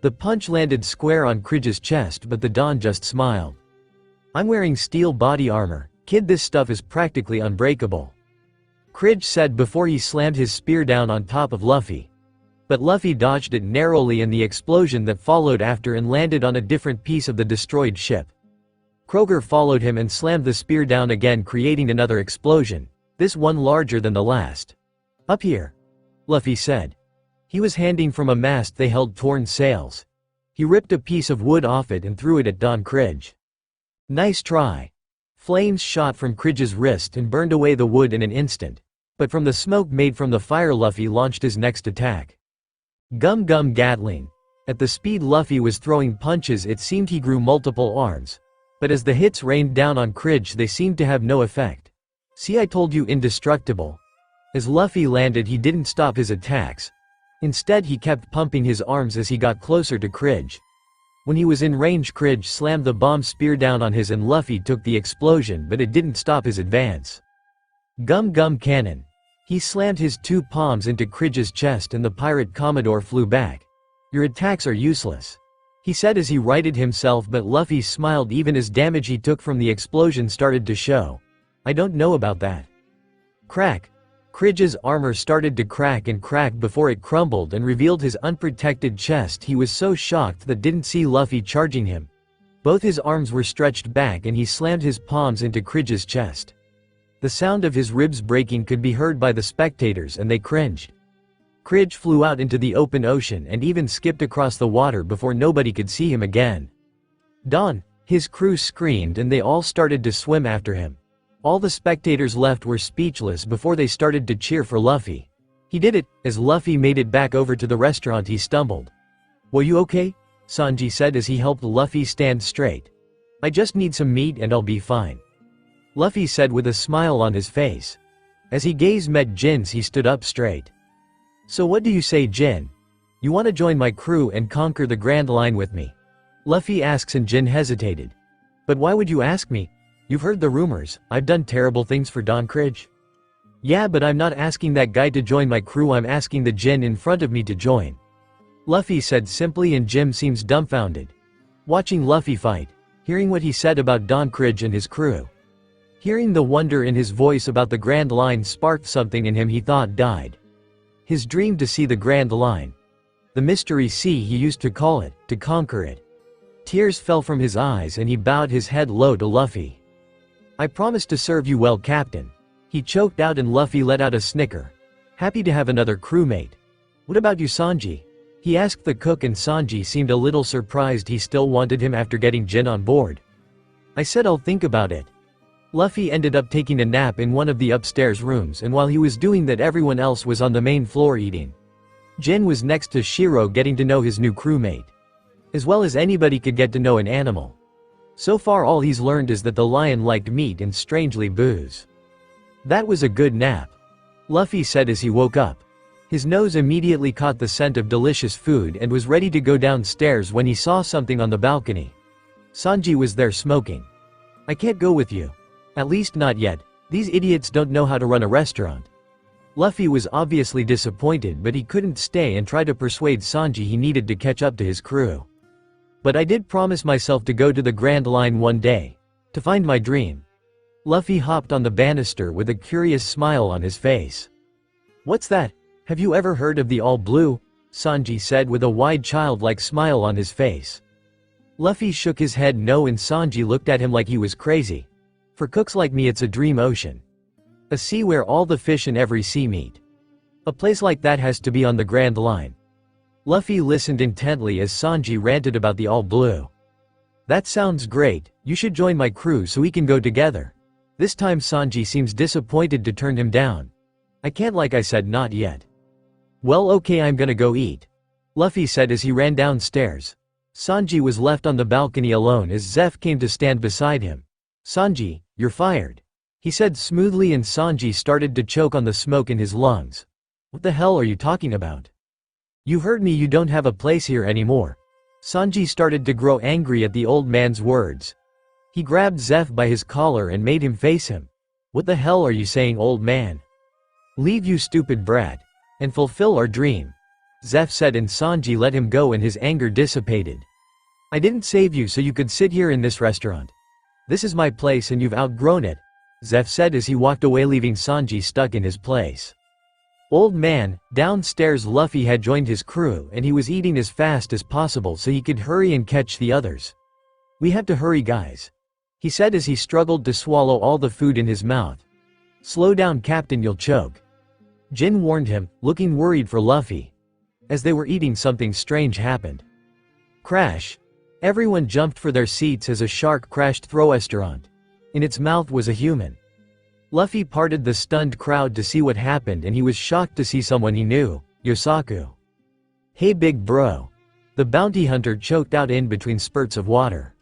The punch landed square on Kridge's chest, but the Don just smiled. "I'm wearing steel body armor, kid, this stuff is practically unbreakable," Kridge said before he slammed his spear down on top of Luffy. But Luffy dodged it narrowly and the explosion that followed after and landed on a different piece of the destroyed ship. Kroger followed him and slammed the spear down again, creating another explosion, this one larger than the last. "Up here," Luffy said. He was handing from a mast they held torn sails. He ripped a piece of wood off it and threw it at Don Kridge. "Nice try." Flames shot from Kridge's wrist and burned away the wood in an instant. But from the smoke made from the fire, Luffy launched his next attack. Gum Gum Gatling. At the speed Luffy was throwing punches, it seemed he grew multiple arms. But as the hits rained down on Kridge, they seemed to have no effect. "See, I told you, indestructible." As Luffy landed, he didn't stop his attacks. Instead, he kept pumping his arms as he got closer to Kridge. When he was in range, Kridge slammed the bomb spear down on his and Luffy took the explosion, but it didn't stop his advance. Gum Gum Cannon. He slammed his two palms into Kridge's chest and the pirate Commodore flew back. "Your attacks are useless," he said as he righted himself, but Luffy smiled even as damage he took from the explosion started to show. "I don't know about that." Crack. Kridge's armor started to crack and crack before it crumbled and revealed his unprotected chest. He was so shocked that didn't see Luffy charging him. Both his arms were stretched back and he slammed his palms into Kridge's chest. The sound of his ribs breaking could be heard by the spectators and they cringed. Kridge flew out into the open ocean and even skipped across the water before nobody could see him again. "Don!" His crew screamed and they all started to swim after him. All the spectators left were speechless before they started to cheer for Luffy. He did it. As Luffy made it back over to the restaurant, he stumbled. "Were you okay?" Sanji said as he helped Luffy stand straight. "I just need some meat and I'll be fine," Luffy said with a smile on his face. As he gaze met Jin's, he stood up straight. "So what do you say, Jin? You want to join my crew and conquer the Grand Line with me?" Luffy asks and Jin hesitated. "But why would you ask me? You've heard the rumors, I've done terrible things for Don Kridge." "Yeah, but I'm not asking that guy to join my crew, I'm asking the Jin in front of me to join." Luffy said simply, and Jim seems dumbfounded. Watching Luffy fight, hearing what he said about Don Cridge and his crew. Hearing the wonder in his voice about the Grand Line sparked something in him he thought died. His dream to see the Grand Line. The Mystery Sea he used to call it, to conquer it. Tears fell from his eyes and he bowed his head low to Luffy. "I promise to serve you well, Captain." He choked out and Luffy let out a snicker. "Happy to have another crewmate. What about you, Sanji?" He asked the cook, and Sanji seemed a little surprised he still wanted him after getting Jin on board. "I said I'll think about it." Luffy ended up taking a nap in one of the upstairs rooms, and while he was doing that everyone else was on the main floor eating. Jin was next to Shiro getting to know his new crewmate. As well as anybody could get to know an animal. So far all he's learned is that the lion liked meat and strangely booze. "That was a good nap," Luffy said as he woke up. His nose immediately caught the scent of delicious food and was ready to go downstairs when he saw something on the balcony. Sanji was there smoking. "I can't go with you. At least not yet. These idiots don't know how to run a restaurant." Luffy was obviously disappointed, but he couldn't stay and tried to persuade Sanji he needed to catch up to his crew. "But I did promise myself to go to the Grand Line one day. To find my dream." Luffy hopped on the banister with a curious smile on his face. "What's that? Have you ever heard of the All Blue?" Sanji said with a wide childlike smile on his face. Luffy shook his head no, and Sanji looked at him like he was crazy. "For cooks like me it's a dream ocean. A sea where all the fish in every sea meet. A place like that has to be on the Grand Line." Luffy listened intently as Sanji ranted about the All Blue. "That sounds great, you should join my crew so we can go together." This time Sanji seems disappointed to turn him down. "I can't, like I said, not yet." "Well, okay, I'm gonna go eat," Luffy said as he ran downstairs. Sanji was left on the balcony alone as Zeph came to stand beside him. "Sanji, you're fired," he said smoothly, and Sanji started to choke on the smoke in his lungs. "What the hell are you talking about? You heard me, you don't have a place here anymore." Sanji started to grow angry at the old man's words. He grabbed Zeph by his collar and made him face him. "What the hell are you saying, old man? Leave, you stupid brat, and fulfill our dream," Zeph said, and Sanji let him go and his anger dissipated. "I didn't save you so you could sit here in this restaurant. This is my place and you've outgrown it," Zeph said as he walked away, leaving Sanji stuck in his place. "Old man." Downstairs Luffy had joined his crew and he was eating as fast as possible so he could hurry and catch the others. "We have to hurry, guys," he said as he struggled to swallow all the food in his mouth. "Slow down, Captain, you'll choke," Jin warned him, looking worried for Luffy. As they were eating, something strange happened. Crash! Everyone jumped for their seats as a shark crashed through a restaurant. In its mouth was a human. Luffy parted the stunned crowd to see what happened, and he was shocked to see someone he knew, Yosaku. "Hey big bro." The bounty hunter choked out in between spurts of water.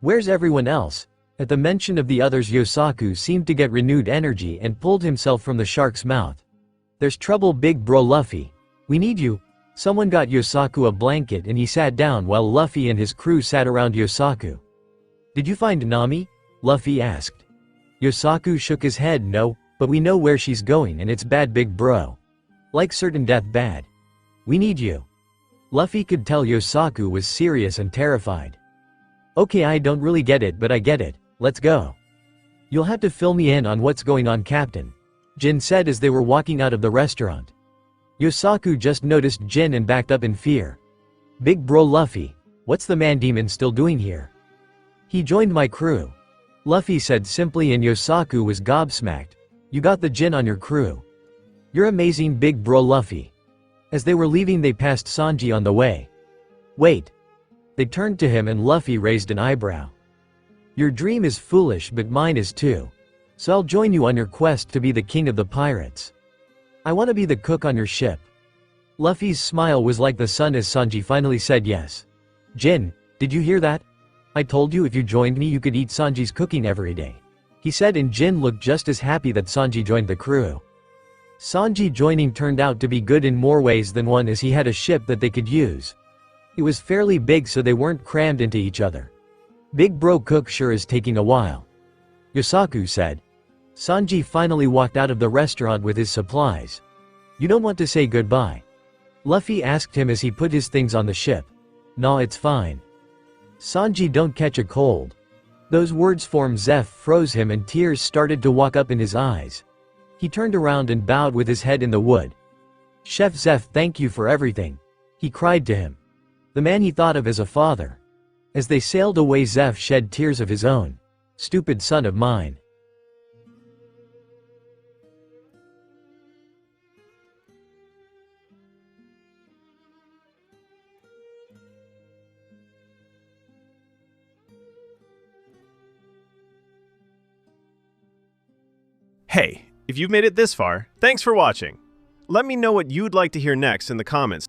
"Where's everyone else?" At the mention of the others, Yosaku seemed to get renewed energy and pulled himself from the shark's mouth. "There's trouble, big bro Luffy. We need you." Someone got Yosaku a blanket and he sat down while Luffy and his crew sat around Yosaku. "Did you find Nami?" Luffy asked. Yosaku shook his head. "No, but we know where she's going and it's bad, big bro. Like certain death bad. We need you." Luffy could tell Yosaku was serious and terrified. "Okay, I don't really get it, but I get it. Let's go." "You'll have to fill me in on what's going on, Captain," Jin said as they were walking out of the restaurant. Yosaku just noticed Jin and backed up in fear. "Big bro Luffy, what's the man-demon still doing here?" "He joined my crew," Luffy said simply, and Yosaku was gobsmacked. "You got the Jin on your crew. You're amazing, big bro Luffy." As they were leaving they passed Sanji on the way. "Wait." They turned to him and Luffy raised an eyebrow. "Your dream is foolish, but mine is too. So I'll join you on your quest to be the king of the pirates. I want to be the cook on your ship." Luffy's smile was like the sun as Sanji finally said yes. "Jin, did you hear that? I told you if you joined me you could eat Sanji's cooking every day," he said, and Jin looked just as happy that Sanji joined the crew. Sanji joining turned out to be good in more ways than one, as he had a ship that they could use. It was fairly big so they weren't crammed into each other. "Big bro cook sure is taking a while," Yosaku said. Sanji finally walked out of the restaurant with his supplies. "You don't want to say goodbye?" Luffy asked him as he put his things on the ship. "Nah, it's fine. Sanji, don't catch a cold." Those words from Zeph froze him and tears started to walk up in his eyes. He turned around and bowed with his head in the wood. "Chef Zeph, thank you for everything," he cried to him. The man he thought of as a father. As they sailed away, Zeph shed tears of his own. "Stupid son of mine." Hey, if you've made it this far, thanks for watching. Let me know what you'd like to hear next in the comments.